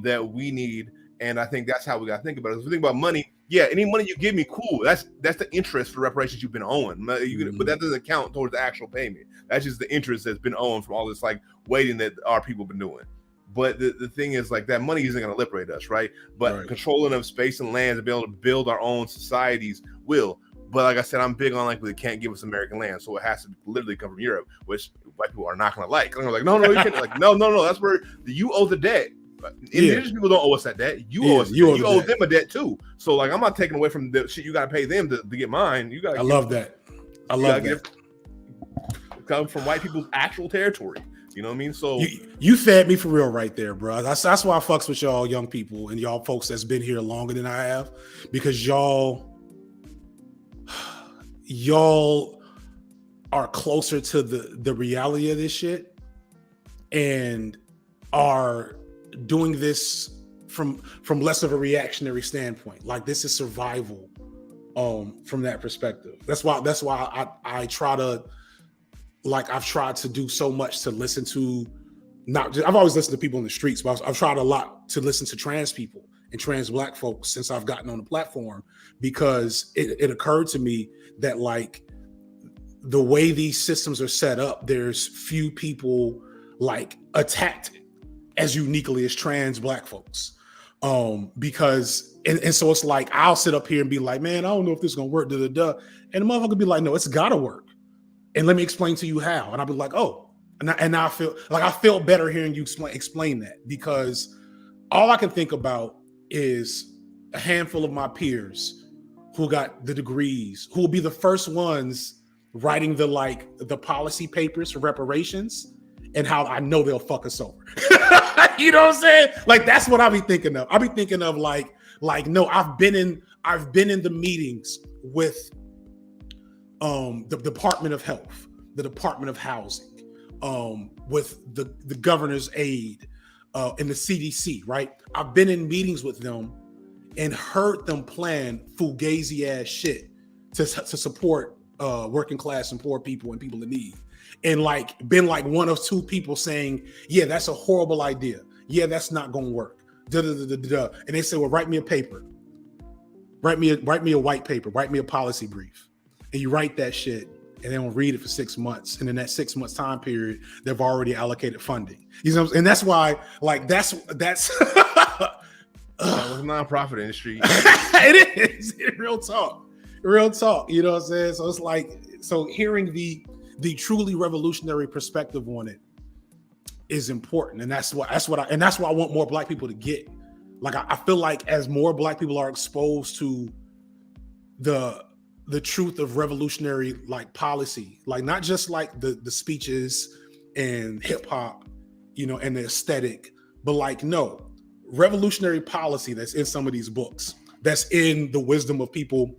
that we need. And I think that's how we got to think about it. If we think about money, yeah, any money you give me, cool. That's the interest for reparations you've been owing. But that doesn't count towards the actual payment. That's just the interest that's been owing from all this like waiting that our people been doing. But the thing is, like, that money isn't going to liberate us, right? But controlling of space and lands and be able to build our own societies will. But like I said, I'm big on like they can't give us American land, so it has to literally come from Europe, which white people are not going to like. I'm like, no, you can't. Like, no, that's where you owe the debt. Indigenous people don't owe us that debt. You owe us. You owe them a debt too. So like, I'm not taking away from the shit you got to pay them to get mine. You got. I love that. I love that. Come from white people's actual territory. You know what I mean? So you fed me for real right there, bro. That's why I fucks with y'all young people and y'all folks that's been here longer than I have, because y'all are closer to the reality of this shit and are doing this from less of a reactionary standpoint. Like, this is survival from that perspective. That's why I try to, like, I've tried to do so much to listen to, not just, I've always listened to people in the streets, but I've tried a lot to listen to trans people and trans black folks since I've gotten on the platform, because it occurred to me that, like, the way these systems are set up, there's few people like attacked as uniquely as trans black folks. Because so it's like, I'll sit up here and be like, man, I don't know if this is gonna work, and the motherfucker be like, no, it's gotta work. And let me explain to you how. And I'll be like, oh, and I feel better hearing you explain that, because all I can think about is a handful of my peers who got the degrees, who will be the first ones writing the policy papers for reparations, and how I know they'll fuck us over. You know what I'm saying? Like, that's what I'll be thinking of. I'll be thinking of like, no, I've been in the meetings with the Department of Health, the Department of Housing, with the governor's aide, and the CDC, right? I've been in meetings with them and heard them plan fugazi ass shit to support working class and poor people and people in need. And like, been like one of two people saying, yeah, that's a horrible idea. Yeah, that's not gonna work. And they say, well, write me a paper. Write me a white paper, write me a policy brief. And you write that shit, and they don't read it for 6 months. And in that 6 months time period, they've already allocated funding. You know what I'm saying? And that's why, like, that's it's a nonprofit industry. It is. Real talk. You know what I'm saying? So it's like, so hearing the truly revolutionary perspective on it is important. And that's why I want more black people to get. Like, I feel like as more black people are exposed to the truth of revolutionary, like, policy, like, not just like the speeches and hip hop, you know, and the aesthetic, but like, no, revolutionary policy that's in some of these books, that's in the wisdom of people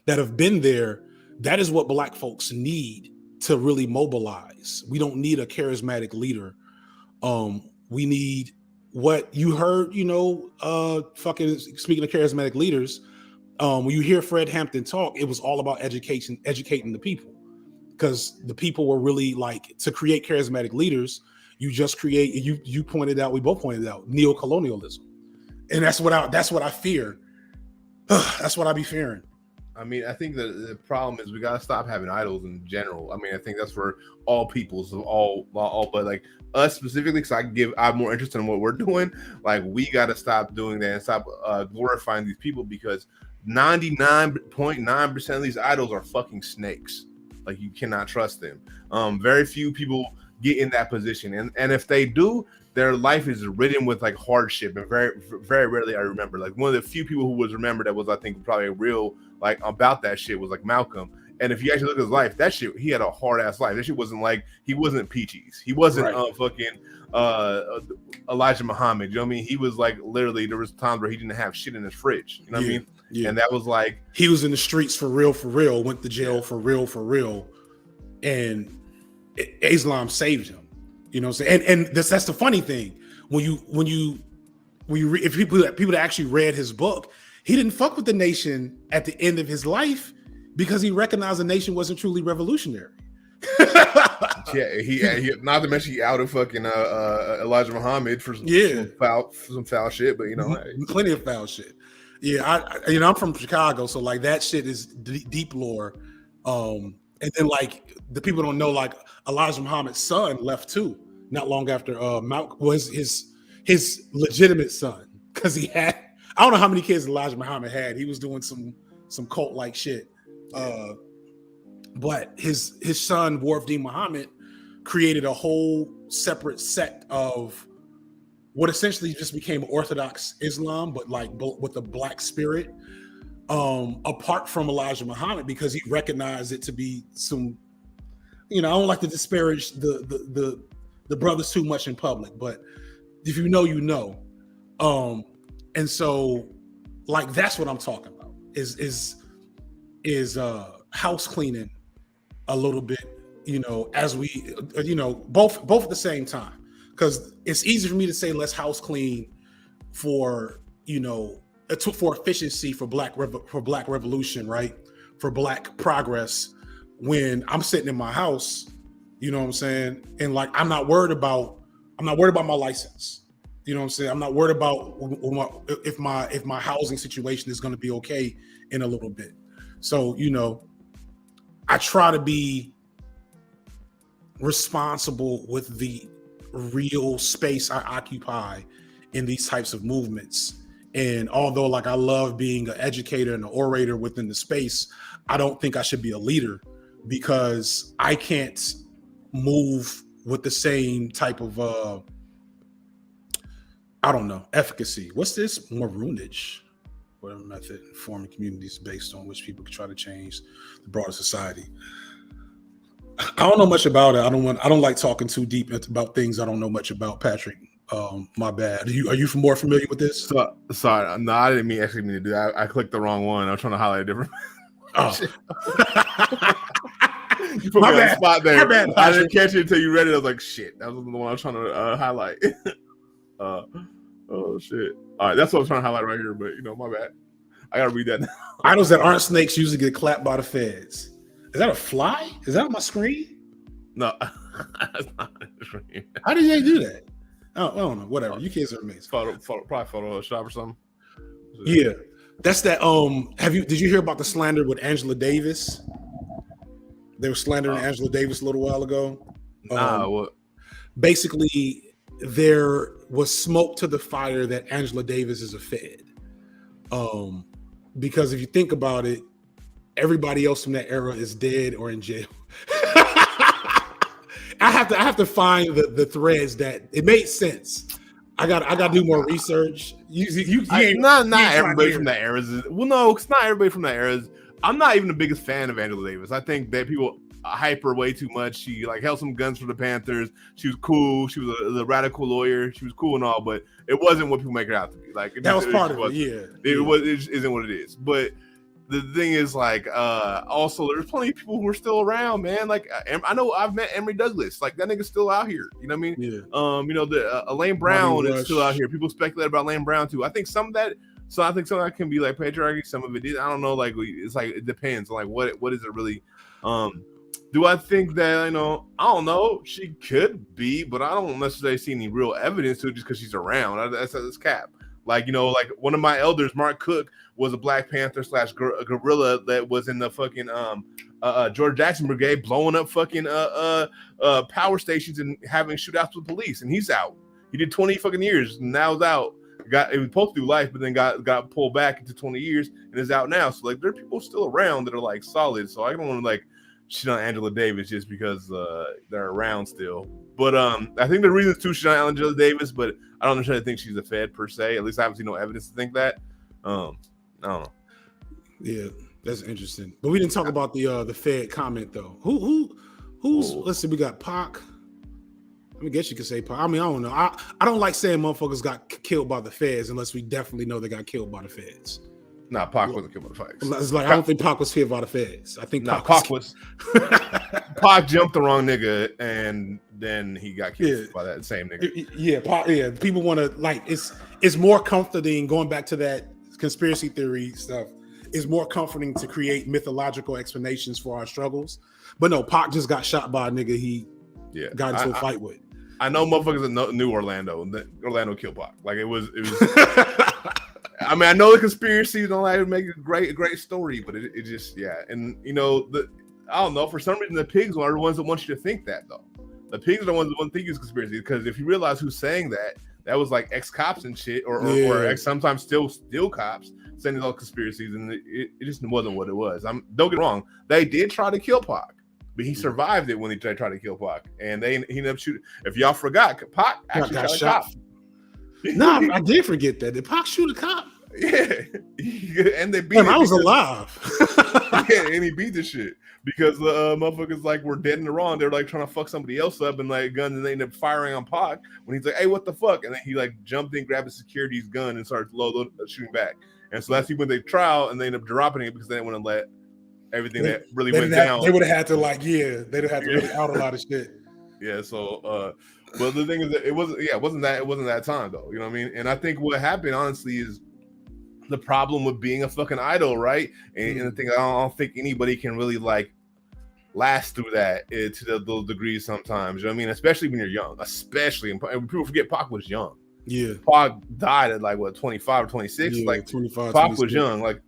that have been there. That is what black folks need to really mobilize. We don't need a charismatic leader. We need what you heard, you know, fucking speaking of charismatic leaders, when you hear Fred Hampton talk, it was all about educating the people, because the people were really like, to create charismatic leaders, you just create, you pointed out, we both pointed out, neocolonialism. And that's what I fear. That's what I be fearing. I mean, I think the problem is we got to stop having idols in general. I mean, I think that's for all peoples of all, but like us specifically, because I'm more interested in what we're doing. Like, we got to stop doing that and stop glorifying these people, because 99.9% of these idols are fucking snakes. Like, you cannot trust them. Very few people get in that position. And if they do, their life is ridden with like hardship, and very very rarely I remember. Like one of the few people who was remembered that was, I think, probably real like about that shit was like Malcolm. And if you actually look at his life, that shit, he had a hard ass life. That shit wasn't like, he wasn't Peaches. He wasn't Elijah Muhammad. You know what I mean? He was like, literally, there was times where he didn't have shit in his fridge. You know what I mean? Yeah. And that was like, he was in the streets for real, went to jail for real. And Islam saved him. You know what I'm saying? And that's the funny thing. When you read, if people that actually read his book, he didn't fuck with the nation at the end of his life because he recognized the nation wasn't truly revolutionary. Yeah, he not to mention he outed fucking Elijah Muhammad for some foul shit, but you know, plenty of foul shit. Yeah, I'm from Chicago, so like that shit is deep lore. And then like the people don't know, like Elijah Muhammad's son left too, not long after Malcolm was his legitimate son, because he had, I don't know how many kids Elijah Muhammad had. He was doing some cult like shit. But his son Warf Deen Muhammad created a whole separate sect of what essentially just became Orthodox Islam, but like with a black spirit, apart from Elijah Muhammad, because he recognized it to be some, I don't like to disparage the brothers too much in public, but if you know, you know. And so like that's what I'm talking about is house cleaning a little bit, as we, both at the same time, because it's easy for me to say let's house clean for efficiency, for black revolution, right, for black progress, when I'm sitting in my house, you know what I'm saying, and like I'm not worried about my license, you know what I'm saying, I'm not worried about if my housing situation is going to be okay in a little bit. So I try to be responsible with the real space I occupy in these types of movements. And although like I love being an educator and an orator within the space, I don't think I should be a leader, because I can't move with the same type of efficacy. What's this? Maroonage. Whatever method forming communities based on which people can try to change the broader society. I don't know much about it. I don't like talking too deep about things I don't know much about, Patrick. My bad. Are you more familiar with this? Sorry, no, I didn't mean to do that. I clicked the wrong one. I'm trying to highlight a different. Oh, you put me on the spot there. My bad, I didn't catch it until you read it. I was like, shit, that was the one I was trying to highlight. Oh shit! All right, that's what I'm trying to highlight right here. But my bad. I gotta read that now. Idols that aren't snakes usually get clapped by the feds. Is that a fly? Is that on my screen? No, that's not on the screen. How did they do that? I don't know. Whatever. You kids are amazing. Probably Photoshop or something. Yeah, that's that. Did you hear about the slander with Angela Davis? They were slandering Angela Davis a little while ago. What? Basically, there was smoke to the fire that Angela Davis is a Fed. Because if you think about it, everybody else from that era is dead or in jail. I have to find the threads that it made sense. I got to do more research. Not everybody from that era. Well, no, it's not everybody from that era. I'm not even the biggest fan of Angela Davis. I think that people hype her way too much. She like held some guns for the Panthers. She was cool. She was a radical lawyer. She was cool and all, but it wasn't what people make her out to be. Like that was part of it. Yeah, it isn't what it is. But the thing is, like, also there's plenty of people who are still around, man. Like I know I've met Emory Douglas. Like that nigga's still out here. You know what I mean? Yeah. The Elaine Brown is still out here. People speculate about Elaine Brown too. I think some of that can be like patriarchy. Some of it is. I don't know. Like it's like it depends. Like what is it really? Do I think that, I don't know, she could be, but I don't necessarily see any real evidence to it just because she's around. That's cap. Like, like one of my elders, Mark Cook, was a Black Panther / guerrilla that was in the fucking George Jackson Brigade, blowing up fucking power stations and having shootouts with police, and he's out. He did 20 fucking years, and now he's out. It was supposed to do life, but then got pulled back into 20 years and is out now. So like there are people still around that are like solid. So I don't want to like shit on Angela Davis just because they're around still. But I think the reason too shit on Angela Davis, but I don't necessarily think she's a Fed per se. At least I haven't seen no evidence to think that. I don't know. Yeah, that's interesting. But we didn't talk about the Fed comment though. Who's let's see, we got Pac. I guess you could say Pac. I mean, I don't know. I don't like saying motherfuckers got killed by the feds unless we definitely know they got killed by the feds. Nah, Pac wasn't killed by the feds. It's like I don't think Pac was killed by the feds. I think Pac was Pac jumped the wrong nigga and then he got killed by that same nigga. Yeah, Pac, yeah. People want to like it's more comforting going back to that conspiracy theory stuff. It's more comforting to create mythological explanations for our struggles. But no, Pac just got shot by a nigga he got into a fight with. I know motherfuckers that knew Orlando. Orlando killed Pac. Like it was. I mean, I know the conspiracies don't like make a great story, but it just and you know I don't know, for some reason the pigs are the ones that want you to think that though. The pigs are the ones that want to think it's conspiracy because if you realize who's saying that was like ex-cops and shit or sometimes still cops saying these all conspiracies and it just wasn't what it was. Don't get me wrong, they did try to kill Pac. But he survived it when he tried to kill Pac, and he ended up shooting. If y'all forgot, Pac actually got shot. Nah, I did forget that. Did Pac shoot a cop? Yeah, and they beat him. I was alive. And he beat the shit because the motherfuckers like were dead in the wrong. They're like trying to fuck somebody else up and like guns, and they ended up firing on Pac when he's like, "Hey, what the fuck?" And then he like jumped in, grabbed his security's gun, and started shooting back. And so that's when they trial, and they ended up dropping it because they didn't want to let everything that really went down. They would have had to they'd have had to really out a lot of shit. Yeah, so but the thing is that it wasn't that time though. You know what I mean? And I think what happened honestly is the problem with being a fucking idol, right? And the thing I don't think anybody can really like last through that to those degrees sometimes. You know what I mean? Especially when you're young. And people forget Pac was young. Yeah. Pac died at like what 25 or 26. Yeah, like 25. Pac was young. Like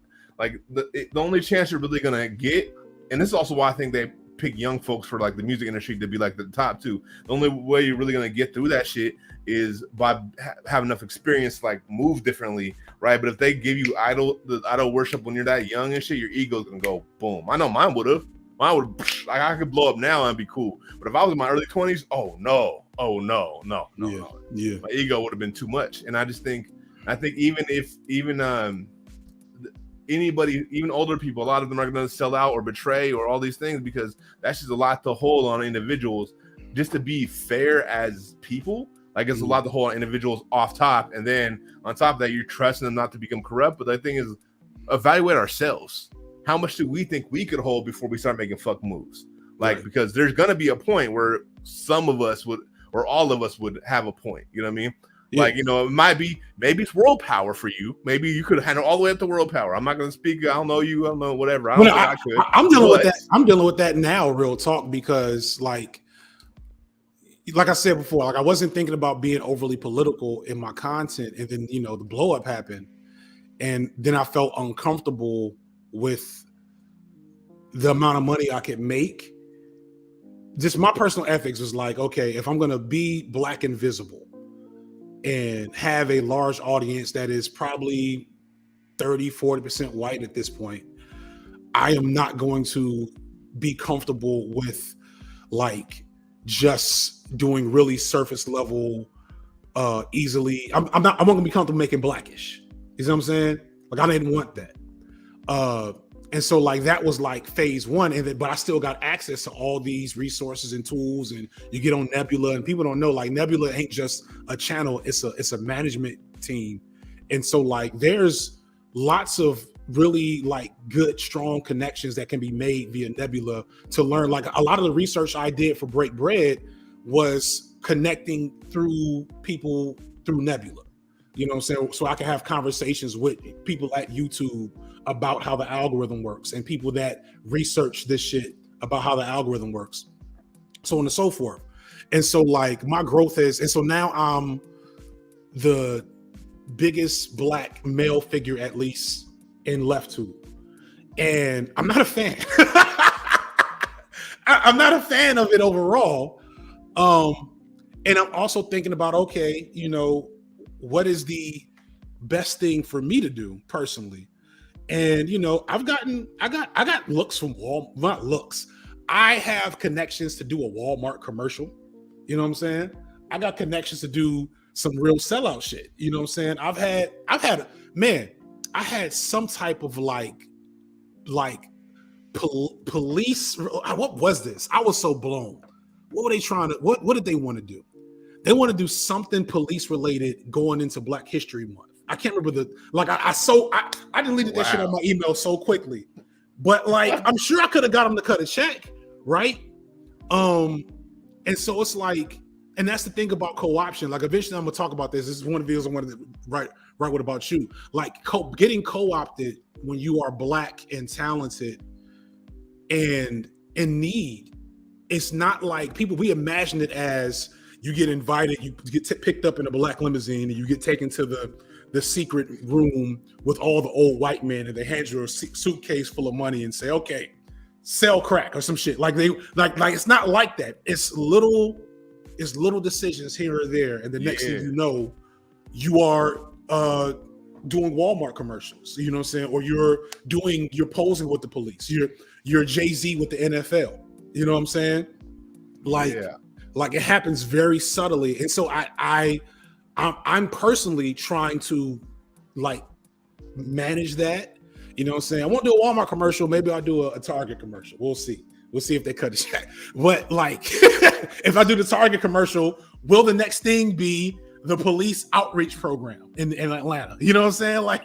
the only chance you're really gonna get, and this is also why I think they pick young folks for like the music industry to be like the top two. The only way you're really gonna get through that shit is by having enough experience, like move differently, right? But if they give you idol worship when you're that young and shit, your ego's gonna go boom. I know mine would have. Like I could blow up now and be cool. But if I was in my early 20s, oh no. Yeah. My ego would have been too much. And I think even anybody, even older people, a lot of them are going to sell out or betray or all these things because that's just a lot to hold on individuals. Just to be fair as people, like it's a lot to hold on individuals off top, and then on top of that, you're trusting them not to become corrupt. But the thing is, evaluate ourselves. How much do we think we could hold before we start making fuck moves? Like because there's going to be a point where some of us would, or all of us would have a point. You know what I mean? Yeah. Like, you know, it might be, maybe it's world power for you. Maybe you could handle all the way up to world power. I'm not going to speak. I don't know you. I don't know, whatever. I could. I'm dealing with that. I'm dealing with that now, real talk, because like I said before, like I wasn't thinking about being overly political in my content. And then, you know, the blow up happened. And then I felt uncomfortable with the amount of money I could make. Just my personal ethics was like, okay, if I'm going to be black and visible, and have a large audience that is probably 30-40% white at this point, I am not going to be comfortable with like just doing really surface level easily. I'm not gonna be comfortable making Blackish. You know what I'm saying? Like I didn't want that. And so like that was like phase one, but I still got access to all these resources and tools, and you get on Nebula, and people don't know like Nebula ain't just a channel, it's a management team. And so like there's lots of really like good, strong connections that can be made via Nebula to learn. Like a lot of the research I did for Break Bread was connecting through people through Nebula. You know what I'm saying? So I can have conversations with people at YouTube about how the algorithm works, and people that research this shit about how the algorithm works, so on and so forth. And so like my growth is, and so now I'm the biggest black male figure, at least in LeftTube. And I'm not a fan. I'm not a fan of it overall. And I'm also thinking about, okay, you know, what is the best thing for me to do personally? And you know, I got looks from Walmart, not looks. I have connections to do a Walmart commercial. You know what I'm saying? I got connections to do some real sellout shit. You know what I'm saying? I had some type of police. What was this? I was so blown. What were they trying to? What did they want to do? They want to do something police related going into Black History Month. I can't remember I deleted that shit on my email so quickly. But like, I'm sure I could have got them to cut a check, right? And so it's like, and that's the thing about co-option. Like, eventually I'm gonna talk about this. This is one of the videos I wanted to write. What about you? Like, getting co-opted when you are Black and talented and in need. It's not like we imagine it as you get invited, you get picked up in a Black limousine, and you get taken to the secret room with all the old white men, and they hand you a suitcase full of money and say, okay, sell crack or some shit. Like it's not like that. It's little decisions here or there, and the next thing you know, you are doing Walmart commercials. You know what I'm saying? Or you're posing with the police. You're Jay-Z with the NFL. You know what I'm saying? Like it happens very subtly, and so I'm personally trying to like manage that. You know what I'm saying? I won't do a Walmart commercial. Maybe I'll do a Target commercial. We'll see. We'll see if they cut a check. But like, if I do the Target commercial, will the next thing be the police outreach program in Atlanta? You know what I'm saying? Like,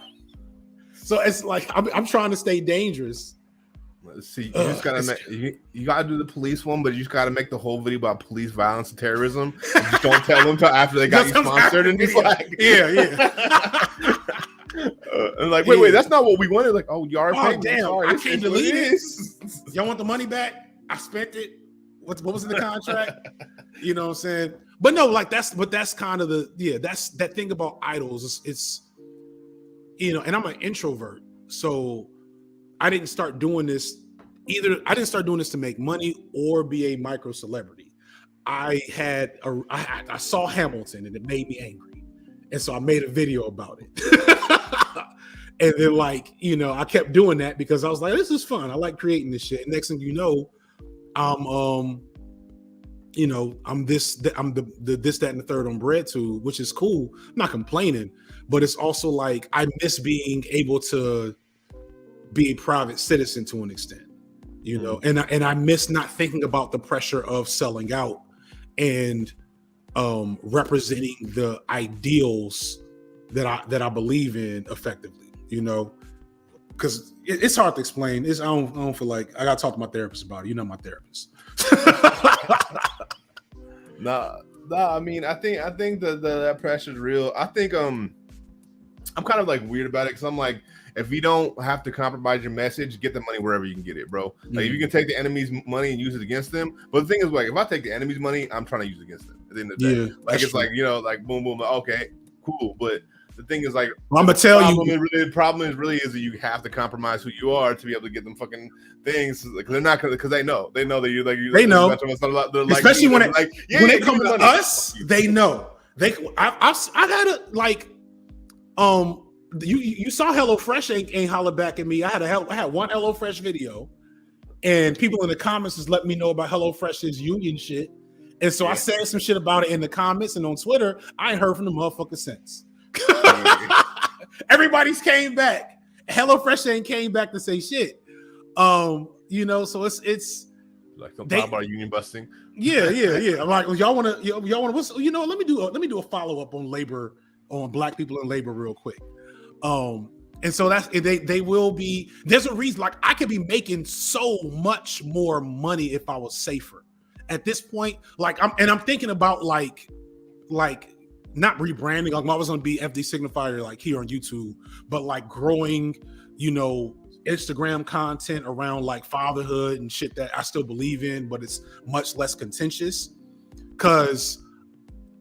so it's like I'm trying to stay dangerous. See, you just gotta you gotta do the police one, but you just gotta make the whole video about police violence and terrorism. And just don't tell them until after they got you sponsored, and it's like, and like, wait, that's not what we wanted. Like, oh, you are paying. Damn, sorry, I can't delete it. Y'all want the money back? I spent it. What was in the contract? You know what I'm saying? But no, like that's kind of that's that thing about idols. It's you know, and I'm an introvert, so I didn't start doing this to make money or be a micro celebrity. I saw Hamilton and it made me angry. And so I made a video about it. And then like, you know, I kept doing that because I was like, this is fun. I like creating this shit. And next thing you know, I'm this, that, and the third on BreadTube, which is cool. I'm not complaining, but it's also like, I miss being able to be a private citizen to an extent, you know, and I miss not thinking about the pressure of selling out and representing the ideals that I believe in effectively, you know, because it's hard to explain. I don't feel like I gotta talk to my therapist about it. You know, my therapist. Nah. I mean, I think that pressure is real. I think I'm kind of like weird about it because I'm like, if you don't have to compromise your message, get the money wherever you can get it, bro. Like if you can take the enemy's money and use it against them. But the thing is, like, if I take the enemy's money, I'm trying to use it against them at the end of the day. Like it's true. Like, you know, like boom, boom, okay, cool. But the thing is, like, I'm gonna tell you, the problem is that you have to compromise who you are to be able to get them fucking things. Like, they're not because they know that you're like they know. Especially when it comes to us, they know. I've had a like You saw HelloFresh ain't holler back at me. I had one HelloFresh video, and people in the comments just let me know about HelloFresh's union shit. And so I said some shit about it in the comments and on Twitter. I ain't heard from the motherfucker since. Everybody's came back. HelloFresh ain't came back to say shit. You know, so it's like don't talk about union busting. Yeah. I'm like, y'all want to, you know, let me do a follow up on labor, on Black people in labor real quick. And so that's they will be. There's a reason. Like I could be making so much more money if I was safer. At this point, like I'm thinking about like not rebranding. Like I was gonna be FD Signifier like here on YouTube, but like growing, you know, Instagram content around like fatherhood and shit that I still believe in, but it's much less contentious. Because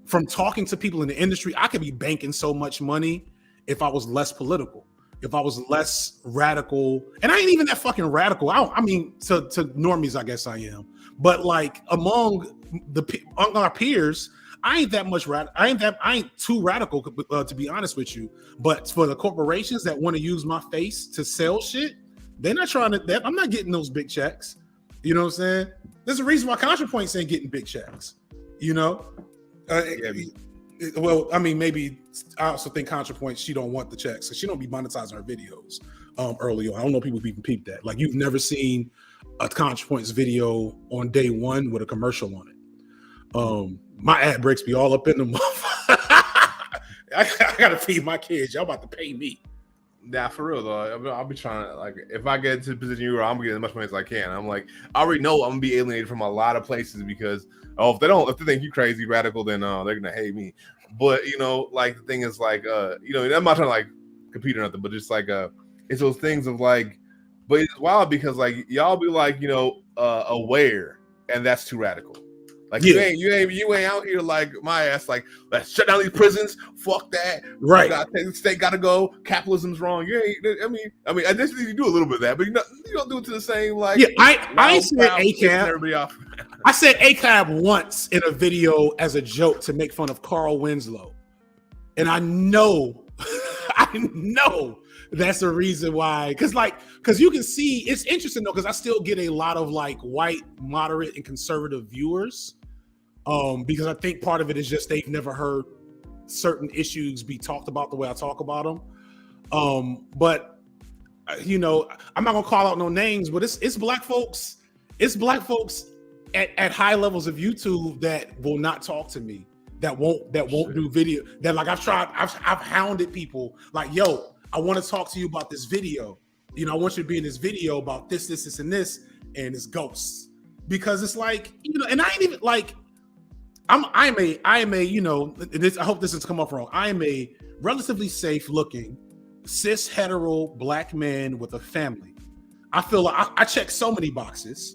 from talking to people in the industry, I could be banking so much money if I was less political, if I was less radical. And I ain't even that fucking radical. I mean, to normies, I guess I am. But like among our peers, I ain't that much I ain't too radical, to be honest with you. But for the corporations that want to use my face to sell shit, they're not trying to. I'm not getting those big checks. You know what I'm saying? There's a reason why ContraPoints ain't getting big checks. You know? Well, I mean, maybe I also think ContraPoints, she don't want the checks because she don't be monetizing her videos early on. I don't know if people even peep that. Like, you've never seen a ContraPoints video on day one with a commercial on it. My ad breaks be all up in the month. I gotta feed my kids. Y'all about to pay me. Nah, for real though. I'll be trying to, like, if I get to the position you are, I'm gonna get as much money as I can. I'm like, I already know I'm gonna be alienated from a lot of places because if they think you crazy radical, then they're gonna hate me. But you know, like the thing is like you know, I'm not trying to like compete or nothing, but just like it's those things of like, but it's wild because like y'all be like, you know, aware, and that's too radical. Like you ain't out here like my ass. Like, let's shut down these prisons. Fuck that. Right. The state gotta go. Capitalism's wrong. You ain't. I mean, initially you do a little bit of that, but you don't do it to the same like. Yeah, I said ACAB. I said ACAB once in a video as a joke to make fun of Carl Winslow, and I know that's the reason why. Because you can see it's interesting though. Because I still get a lot of like white, moderate, and conservative viewers. Because I think part of it is just they've never heard certain issues be talked about the way I talk about them. But you know, I'm not gonna call out no names, but it's black folks. It's black folks at high levels of YouTube that will not talk to me. That won't do video. That like I've hounded people like, yo, I want to talk to you about this video. You know, I want you to be in this video about this, and this, and it's ghosts. Because it's like, you know, and I ain't even like. I am a, you know, this, I hope this has come off wrong. I am a relatively safe looking cis hetero black man with a family. I feel like I check so many boxes,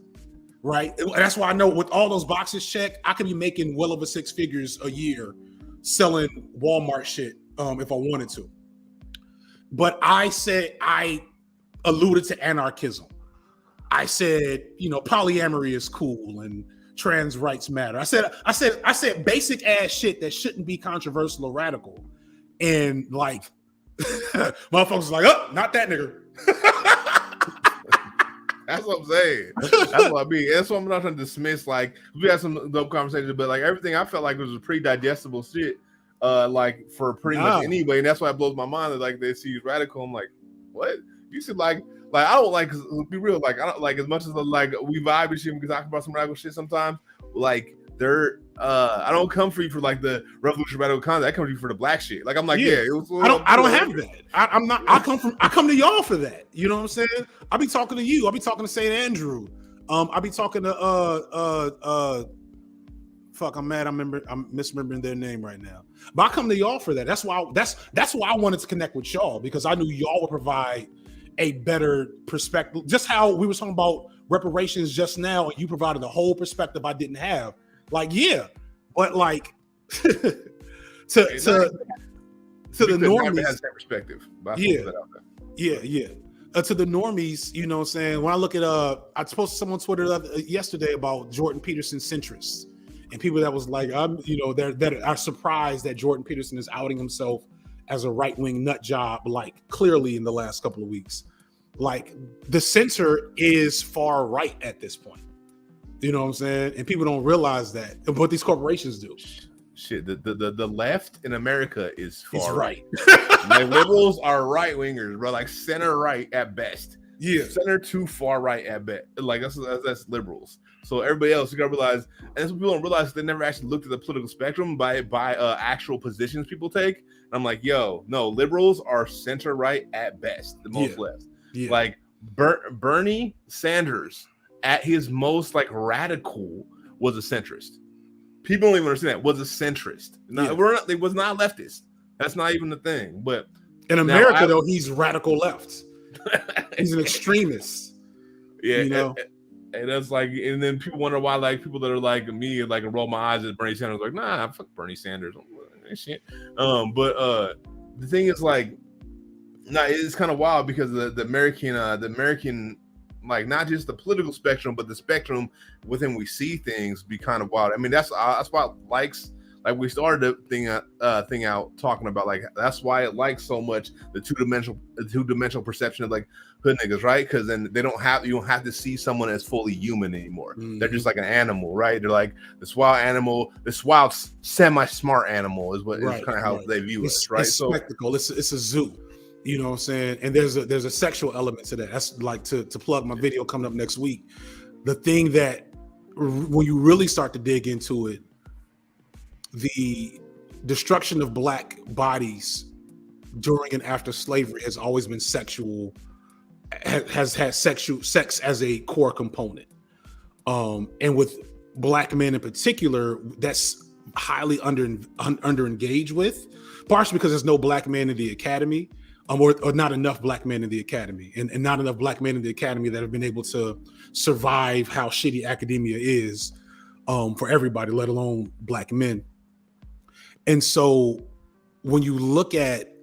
right? And that's why I know with all those boxes checked, I could be making well over 6 figures a year selling Walmart shit if I wanted to. But I said, I alluded to anarchism. I said, you know, polyamory is cool and trans rights matter. I said basic ass shit that shouldn't be controversial or radical. And like motherfuckers like, oh, not that nigga. That's what I'm saying. That's what I mean. That's what I'm not trying to dismiss. Like, we had some dope conversations, but like everything I felt like was a pretty digestible shit. Like for pretty much anyway. And that's why it blows my mind that like they see you radical. I'm like, what? You should like I don't like, be real, like I don't like, as much as like we vibe and shit, we can talk about some radical shit sometimes, like they're I don't come for you for like the revolutionary radical content. I come for you for the black shit. Like I'm like, yeah, I don't have that. I'm not. I come to y'all for that. You know what I'm saying? I'll be talking to you. I'll be talking to St. Andrew. I'll be talking to fuck, I'm mad. I'm misremembering their name right now. But I come to y'all for that. That's why I wanted to connect with y'all, because I knew y'all would provide a better perspective. Just how we were talking about reparations just now, and you provided a whole perspective I didn't have. Like, yeah, but like to the normies has that perspective. Yeah. To the normies, you know what I'm saying? When I look at I posted someone on Twitter yesterday about Jordan Peterson centrists, and people that was like, that are surprised that Jordan Peterson is outing himself as a right-wing nut job, like clearly in the last couple of weeks. Like, the center is far right at this point. You know what I'm saying? And people don't realize that, but these corporations do. Shit, the left in America is far right. Like, liberals are right wingers, bro. Like center right at best. Yeah, center too far right at best. Like that's liberals. So everybody else, you gotta realize, and that's what people don't realize. They never actually looked at the political spectrum by actual positions people take. And I'm like, yo, no, liberals are center right at best, the most left. Yeah. Like Bernie Sanders at his most like radical was a centrist. People don't even understand that, was a centrist. It was not leftist. That's not even the thing. But in America, though, he's radical left. He's an extremist. Yeah, you know. And that's like, and then people wonder why like people that are like me like roll my eyes at Bernie Sanders, like, nah, fuck Bernie Sanders, shit. But the thing is like, it's kind of wild because the American, like, not just the political spectrum, but the spectrum within we see things be kind of wild. I mean, that's why likes, like we started the thing out talking about, like that's why it likes so much the two-dimensional perception of like hood niggas, right? Because then you don't have to see someone as fully human anymore. They're just like an animal, right? They're like this wild semi-smart animal is what is kind of how they view us, right? It's spectacle. It's a zoo. You know what I'm saying? And there's a sexual element to that. That's like to plug my video coming up next week. The thing that when you really start to dig into it, the destruction of Black bodies during and after slavery has always been sexual, has had sex as a core component. And with Black men in particular, that's highly under engaged with, partially because there's no Black men in the academy. Or not enough Black men in the academy, and not enough Black men in the academy that have been able to survive how shitty academia is for everybody, let alone Black men. And so when you look at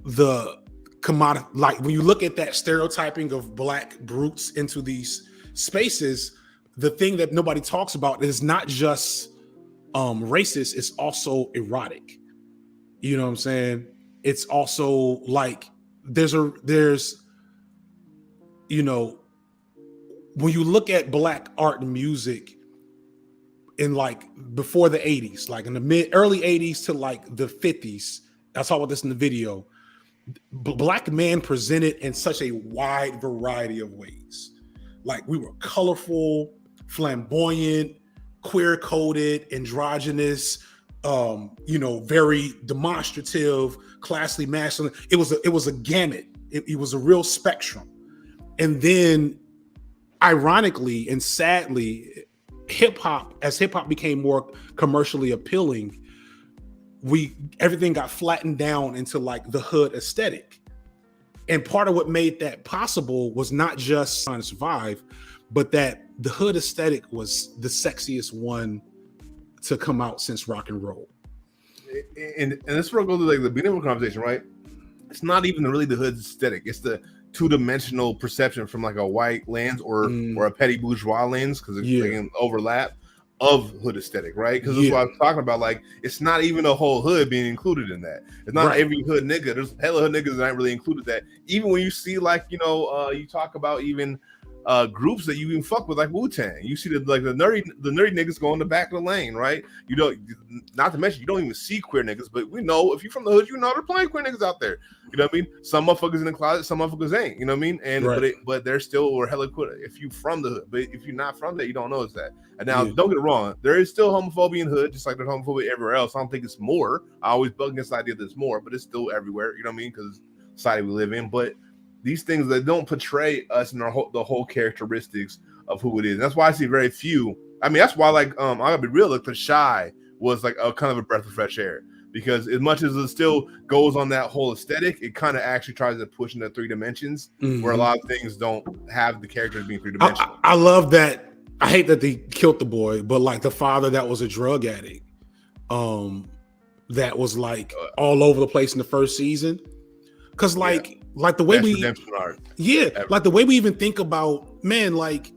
the commodity, like when you look at that stereotyping of Black brutes into these spaces, the thing that nobody talks about is not just racist, it's also erotic. You know what I'm saying? It's also like there's you know, when you look at Black art and music in like before the 80s, like in the early 80s to like the 50s, I talk about this in the video, Black man presented in such a wide variety of ways. Like we were colorful, flamboyant, queer coded, androgynous, you know, very demonstrative, classically masculine. It was a gamut. It was a real spectrum. And then ironically and sadly, as hip hop became more commercially appealing, everything got flattened down into like the hood aesthetic. And part of what made that possible was not just trying to survive, but that the hood aesthetic was the sexiest one to come out since rock and roll. And this will go to like the beginning of the conversation, right? It's not even really the hood aesthetic. It's the two-dimensional perception from like a white lens or a petty bourgeois lens, because they can overlap, of hood aesthetic, right? Because that's what I'm talking about. Like, it's not even a whole hood being included in that. It's not every hood nigga. There's hella hood niggas that ain't really included that. Even when you see like, you know, you talk about even groups that you even fuck with, like Wu-Tang. You see the nerdy niggas go in the back of the lane, right? You don't, not to mention you don't even see queer niggas, but we know if you're from the hood, you know there's plenty of queer niggas out there. You know what I mean? Some motherfuckers in the closet, some motherfuckers ain't. You know what I mean? And but they're still hella queer if you from the hood. But if you're not from there, you don't notice that. And now don't get it wrong, there is still homophobia in hood, just like there's homophobia everywhere else. I don't think it's more. I always bug against the idea that it's more, but it's still everywhere. You know what I mean? Because society we live in, but these things that don't portray us and the whole characteristics of who it is. And that's why I see very few. I mean, that's why, like, I gotta be real, like the Shy was like a kind of a breath of fresh air, because as much as it still goes on that whole aesthetic, it kind of actually tries to push into 3 dimensions where a lot of things don't have the characters being 3-dimensional. I love that. I hate that they killed the boy, but like the father that was a drug addict, that was like all over the place in the first season. Cause like the way like the way we even think about, man, like,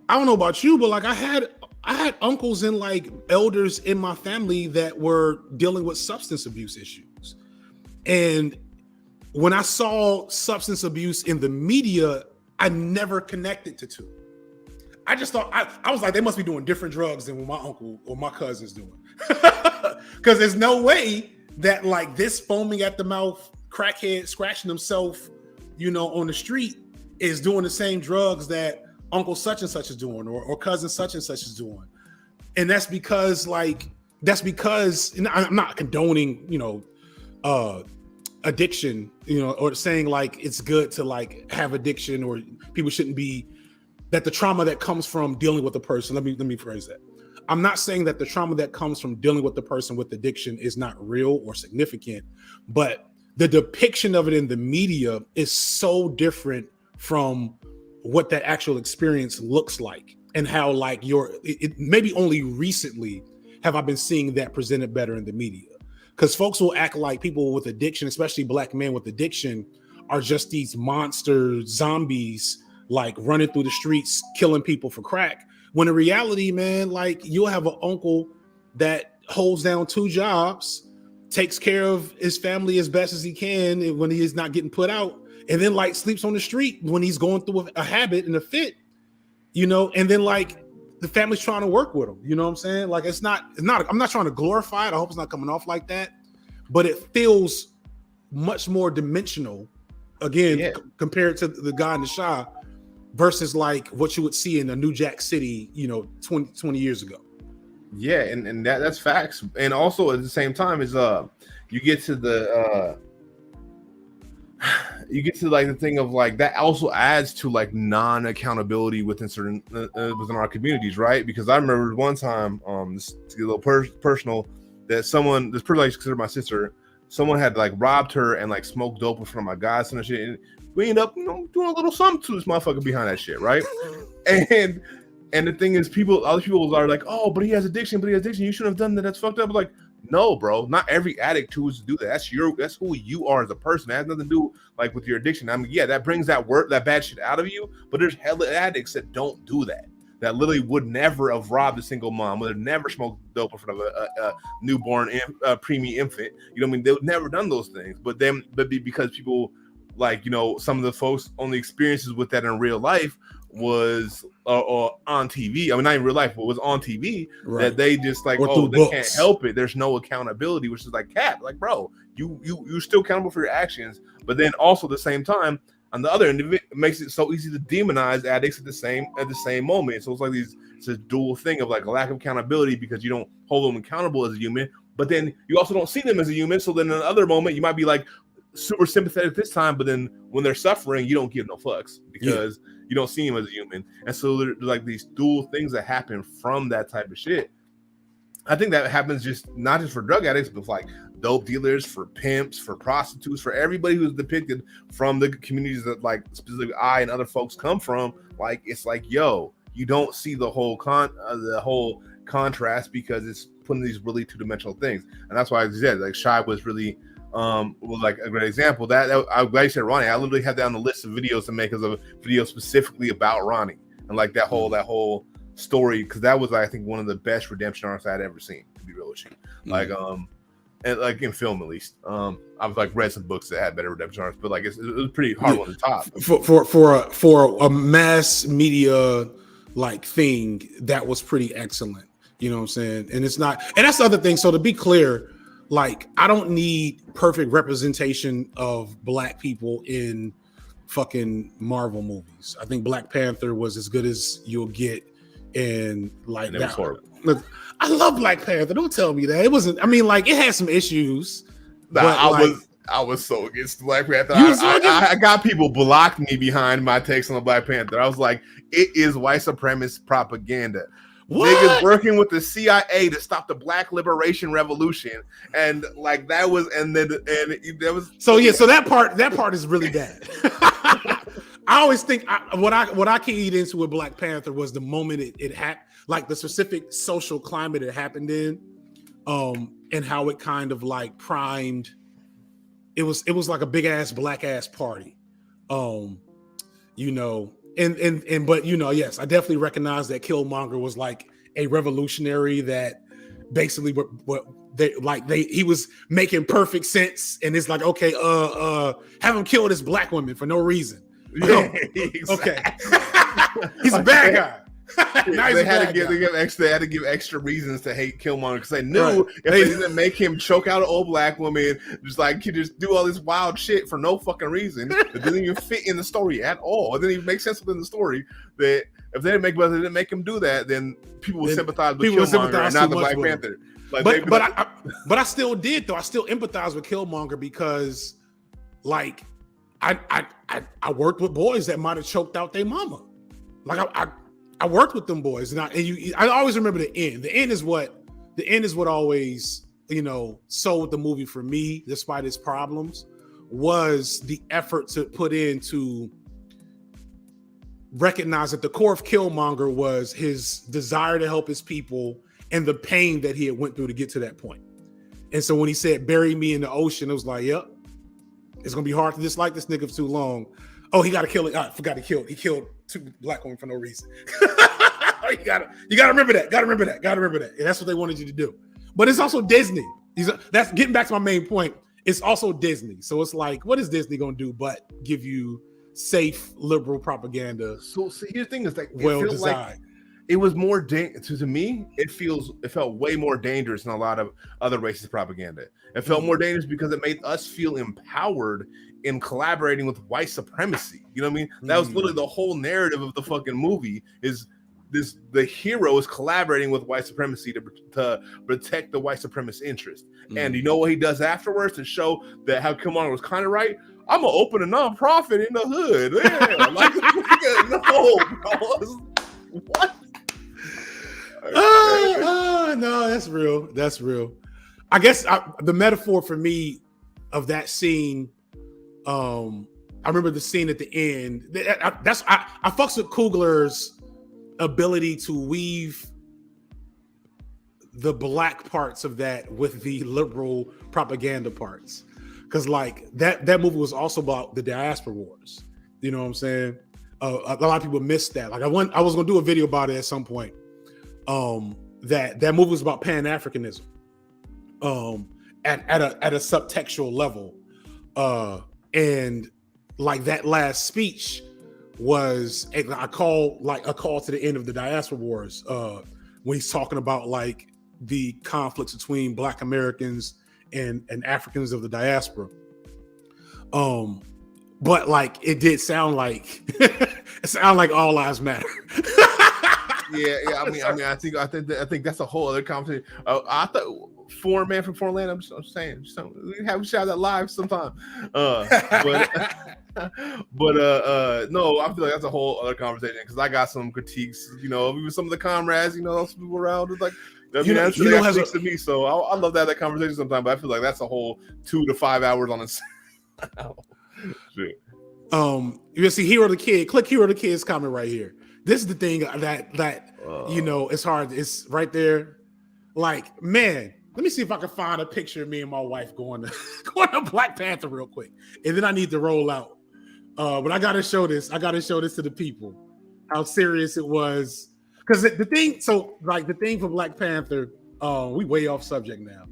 I don't know about you, but like I had uncles and like elders in my family that were dealing with substance abuse issues. And when I saw substance abuse in the media, I never connected to two. I just thought, I was like, they must be doing different drugs than what my uncle or my cousin's doing. Because there's no way that like this foaming at the mouth crackhead scratching himself, you know, on the street is doing the same drugs that uncle such and such is doing, or cousin such and such is doing. And that's because and I'm not condoning, you know, addiction, you know, or saying like it's good to like have addiction, or people shouldn't be, that the trauma that comes from dealing with a person, let me phrase that. I'm not saying that the trauma that comes from dealing with the person with addiction is not real or significant, but the depiction of it in the media is so different from what that actual experience looks like, and how like maybe only recently have I been seeing that presented better in the media, because folks will act like people with addiction, especially Black men with addiction, are just these monster zombies like running through the streets killing people for crack, When in reality, man, like you'll have an uncle that holds down 2 jobs, takes care of his family as best as he can when he is not getting put out, and then like sleeps on the street when he's going through a habit and a fit, you know, and then like the family's trying to work with him. You know what I'm saying? Like it's not, I'm not trying to glorify it. I hope it's not coming off like that, but it feels much more dimensional again compared to the guy in the Shah versus like what you would see in a New Jack City, you know, 20 years ago. Yeah, and that's facts. And also at the same time is you get to the like the thing of like that also adds to like non-accountability within certain within our communities, right? Because I remember one time, this to get a little personal, that this person I consider my sister, someone had like robbed her and like smoked dope in front of my godson and shit, and we end up, you know, doing a little something to this motherfucker behind that shit, right? And the thing is, other people are like, oh, but he has addiction, you shouldn't have done that, that's fucked up. Like, no, bro, not every addict chooses to do that. That's who you are as a person. It has nothing to do like with your addiction. I mean, yeah, that brings that bad shit out of you, but there's hella addicts that don't do that. That literally would never have robbed a single mom, would have never smoked dope in front of a newborn preemie infant. You know what I mean? They would never done those things. But because people, like, you know, some of the folks only experiences with that in real life was on TV. I mean, not in real life, but was on TV, right? That they just like, oh, they can't help it. There's no accountability, which is like, cap, like, bro, you're still accountable for your actions. But then also at the same time, on the other end of it, makes it so easy to demonize addicts at the same moment. So it's a dual thing of like a lack of accountability because you don't hold them accountable as a human, but then you also don't see them as a human. So then in another moment, you might be like super sympathetic this time, but then when they're suffering, you don't give no fucks because you don't see them as a human. And so there's like these dual things that happen from that type of shit. I think that happens just not just for drug addicts, but like dope dealers, for pimps, for prostitutes, for everybody who's depicted from the communities that like specifically I and other folks come from. Like, it's like, yo, you don't see the whole contrast because it's putting these really two-dimensional things. And that's why I said like Shy was really was like a great example. That I'm glad you said Ronnie. I literally had that on the list of videos to make as a video specifically about Ronnie and like that whole story, because that was, I think, one of the best redemption arcs I'd ever seen, to be real with you. Like and like in film at least. I've like read some books that had better redemption arcs, but like it was pretty hard on the top. For a mass media like thing, that was pretty excellent. You know what I'm saying? And it's not, and that's the other thing. So to be clear, like, I don't need perfect representation of Black people in fucking Marvel movies. I think Black Panther was as good as you'll get. And like, and it was horrible. Look, I love Black Panther. Don't tell me that. It wasn't, I mean, like, it had some issues. I was so against Black Panther. I got people blocked me behind my takes on the Black Panther. I was like, it is white supremacist propaganda. What? Niggas working with the CIA to stop the Black Liberation Revolution, and like that was, and that was. So yeah, so that part is really bad. I always think what I keyed into with Black Panther was the moment it happened, like the specific social climate it happened in, and how it kind of like primed. It was like a big ass black ass party, you know. And but you know, yes, I definitely recognize that Killmonger was like a revolutionary that basically he was making perfect sense, and it's like, okay, have him kill this black woman for no reason. Yeah, exactly. Okay. He's a bad guy. They had to give extra reasons to hate Killmonger because they knew if they didn't make him choke out an old black woman, just do all this wild shit for no fucking reason. It didn't even fit in the story at all. It didn't even make sense within the story. That if they didn't make him do that, then people would sympathize with Killmonger and not the Black Panther. Like, but I still did though. I still empathize with Killmonger because, like, I worked with boys that might have choked out their mama. Like I worked with them boys, and I always remember the end. The end is what always, you know, sold the movie for me, despite its problems, was the effort to put into recognize that the core of Killmonger was his desire to help his people and the pain that he had went through to get to that point. And so when he said, "Bury me in the ocean," it was like, yep, it's gonna be hard to dislike this nigga for too long. Oh, he got to kill it. I forgot he killed 2 black women for no reason. you gotta remember that. Gotta remember that. And that's what they wanted you to do. But it's also Disney. That's getting back to my main point. It's also Disney. So it's like, what is Disney gonna do but give you safe liberal propaganda? So see, here's the thing: is like well designed. It was more to me. It felt way more dangerous than a lot of other racist propaganda. It felt more dangerous because it made us feel empowered in collaborating with white supremacy. You know what I mean? That was literally the whole narrative of the fucking movie. Is the hero is collaborating with white supremacy to protect the white supremacist interest. And you know what he does afterwards to show that how Killmonger was kind of right? I'm gonna open a nonprofit in the hood. Yeah, like no, bro. What? No, that's real. That's real. I guess the metaphor for me of that scene, I remember the scene at the end. I fucks with Coogler's ability to weave the black parts of that with the liberal propaganda parts, because like that movie was also about the diaspora wars. You know what I'm saying? A lot of people missed that. Like I was gonna do a video about it at some point. That movie was about Pan-Africanism, at a subtextual level, and like that last speech was a call to the end of the diaspora wars, when he's talking about like the conflicts between Black Americans and Africans of the diaspora. But like it did sound like it sounded like all lives matter. Yeah. I think that's a whole other conversation. I thought foreign man from foreign land. I'm saying, we have to shout that live sometime. No, I feel like that's a whole other conversation because I got some critiques. You know, even some of the comrades. You know, those people around. It's like, that's to me. So I love to have that conversation sometime. But I feel like that's a whole 2 to 5 hours on this. Shit. You see, Hero the Kid. Click Hero the Kid's comment right here. This is the thing that you know, it's hard. It's right there. Like, man, let me see if I can find a picture of me and my wife going to Black Panther real quick, and then I need to roll out. But I gotta show this. I gotta show this to the people how serious it was. Because the thing for Black Panther, we way off subject now.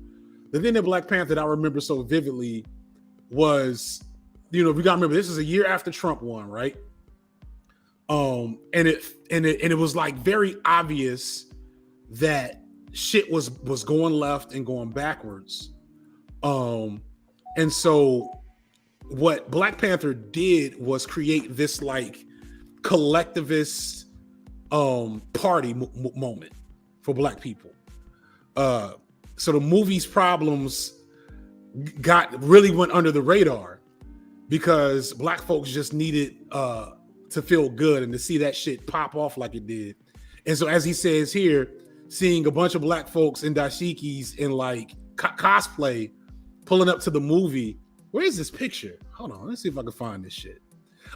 The thing that Black Panther that I remember so vividly was, you know, we gotta remember this is a year after Trump won, right? And it was like very obvious that shit was going left and going backwards. And so what Black Panther did was create this like collectivist party moment for Black people. So the movie's problems really went under the radar because Black folks just needed to feel good and to see that shit pop off like it did. And so as he says here, seeing a bunch of Black folks in dashikis in like cosplay pulling up to the movie. Where is this picture? Hold on, let's see if I can find this shit.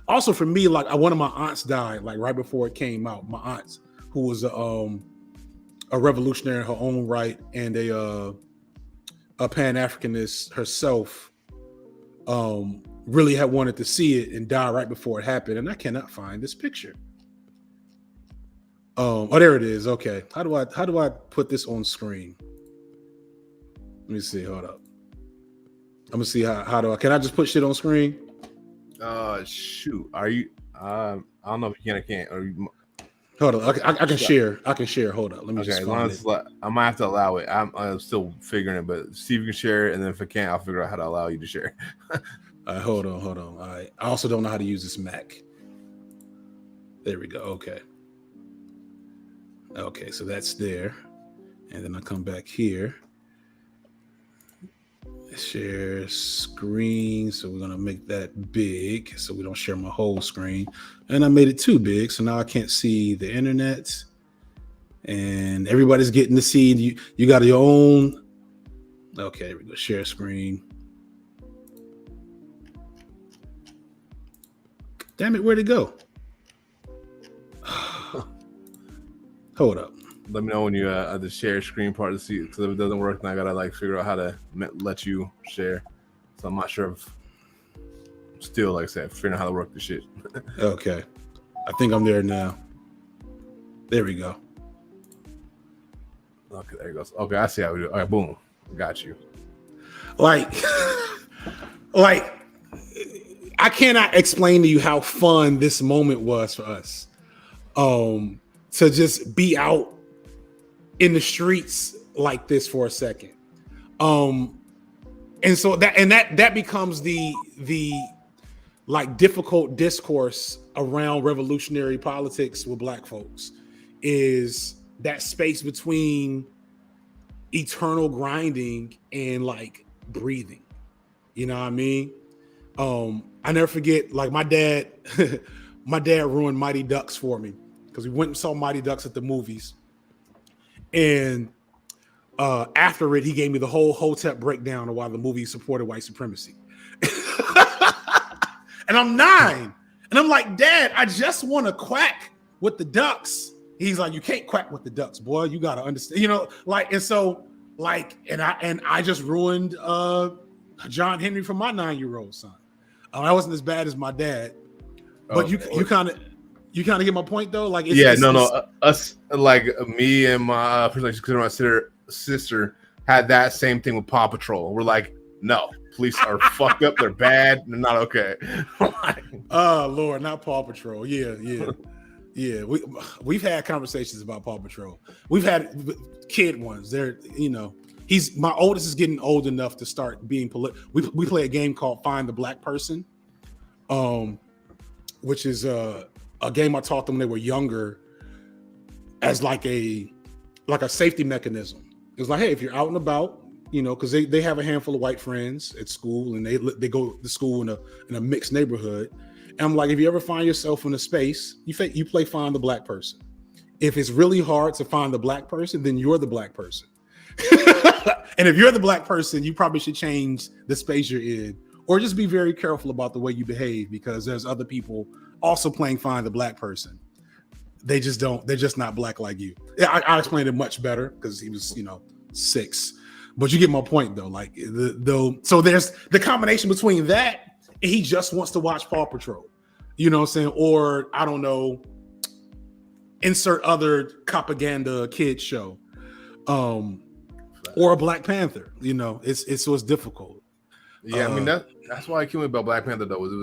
Also for me, like one of my aunts died like right before it came out. My aunt, who was a revolutionary in her own right and a Pan-Africanist herself, really had wanted to see it and die right before it happened, and I cannot find this picture. Oh, there it is. Okay, how do I put this on screen? Let me see. Hold up. I'm gonna see how do I? Can I just put shit on screen? Shoot. Are you? I don't know if you can or can't. Or you, hold on. I can share. I can share. Hold up. Let me just. I might have to allow it. I'm still figuring it, but see if you can share it, and then if I can't, I'll figure out how to allow you to share. Hold on. All right. I also don't know how to use this Mac. There we go. Okay, so that's there. And then I come back here. Share screen. So we're going to make that big so we don't share my whole screen. And I made it too big. So now I can't see the internet. And everybody's getting to see. You got your own. Okay, there we go. Share screen. Damn it, where'd it go? Hold up. Let me know when you the share screen part to see, because if it doesn't work, then I gotta like figure out how to let you share. So I'm not sure if still, like I said, figuring out how to work the shit. Okay. I think I'm there now. There we go. Okay, there you go. Okay, I see how we do. All right, boom, got you. Like, like I cannot explain to you how fun this moment was for us. To just be out in the streets like this for a second. And so that becomes the like difficult discourse around revolutionary politics with Black folks, is that space between eternal grinding and like breathing. You know what I mean? I never forget, like my dad ruined Mighty Ducks for me because we went and saw Mighty Ducks at the movies. And after it, he gave me the whole Hotep breakdown of why the movie supported white supremacy. And I'm 9. And I'm like, Dad, I just want to quack with the ducks. He's like, you can't quack with the ducks, boy. You got to understand, you know, like, and so like, and I just ruined John Henry for my 9-year-old son. I wasn't as bad as my dad, but you kind of get my point though. Like, us, like me and my sister had that same thing with Paw Patrol. We're like, no, police are fucked up. They're bad. They're not okay. Oh Lord, not Paw Patrol. Yeah. We've had conversations about Paw Patrol. We've had kid ones. They're, you know, my oldest is getting old enough to start being political. We play a game called Find the Black Person, which is a game I taught them when they were younger as like a safety mechanism. It was like, hey, if you're out and about, you know, because they have a handful of white friends at school and they go to school in a mixed neighborhood. And I'm like, if you ever find yourself in a space, you play Find the Black Person. If it's really hard to find the Black person, then you're the Black person. And if you're the Black person, you probably should change the space you're in, or just be very careful about the way you behave, because there's other people also playing Find the Black Person. They're just not Black like you. I explained it much better because he was, 6. But you get my point though. Like so there's the combination between that and he just wants to watch Paw Patrol. You know what I'm saying? Or I don't know, insert other propaganda kid show. Or a Black Panther. You know, it's difficult. Yeah, I mean that's why I killed me about Black Panther though. It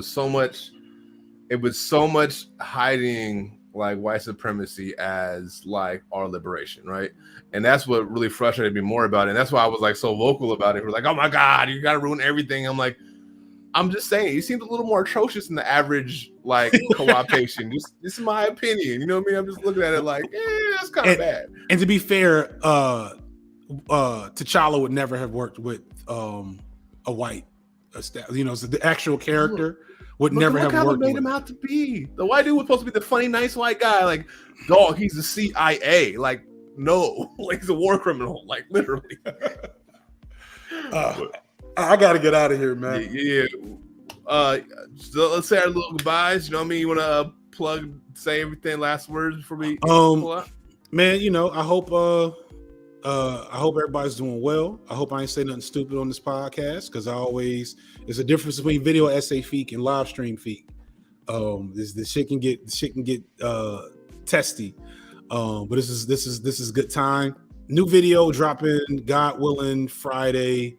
was so much hiding like white supremacy as like our liberation, right? And that's what really frustrated me more about it. And that's why I was like so vocal about it. We're like, oh my God, you gotta ruin everything. I'm like, I'm just saying, he seems a little more atrocious than the average like co-optation. This is my opinion. You know what I mean? I'm just looking at it like, that's kind of bad. And to be fair, T'Challa would never have worked with a white, so the actual character would never have worked. Made him out to be the white dude was supposed to be the funny, nice white guy. Like, dog, he's the CIA. Like, no, like he's a war criminal. Like, literally. I gotta get out of here, man. Yeah. So let's say our little goodbyes. You know what I mean? You want to say everything, last words before we pull out? Man, I hope everybody's doing well. I hope I ain't say nothing stupid on this podcast, because there's a difference between video essay feek and live stream feek. The shit can get testy. But this is good time. New video dropping, God willing, Friday.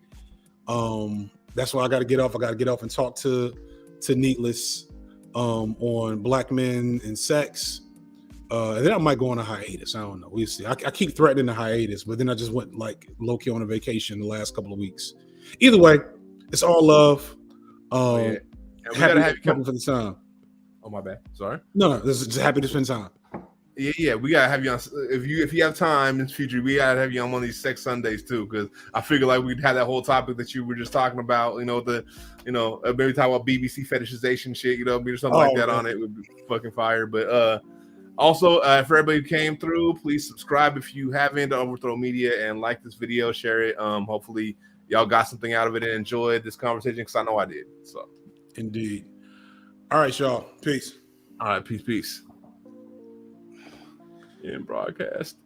That's why I got to get off. I got to get off and talk to Needless on Black men and sex. And then I might go on a hiatus. I don't know. We'll see. I keep threatening a hiatus, but then I just went like low-key on a vacation the last couple of weeks. Either way, it's all love. And we gotta have you come for the time. Oh, my bad. Sorry. No, this is just happy to spend time. Yeah, we gotta have you on. If you have time in the future, we gotta have you on one of these Sex Sundays too, because I figure like we'd have that whole topic that you were just talking about. Maybe talk about BBC fetishization shit. Maybe something like that on it would be fucking fire. But also, for everybody who came through, please subscribe if you haven't to Overthrow Media and like this video, share it. Hopefully, y'all got something out of it and enjoyed this conversation, because I know I did. So, indeed. All right, y'all. Peace. All right, peace. In broadcast.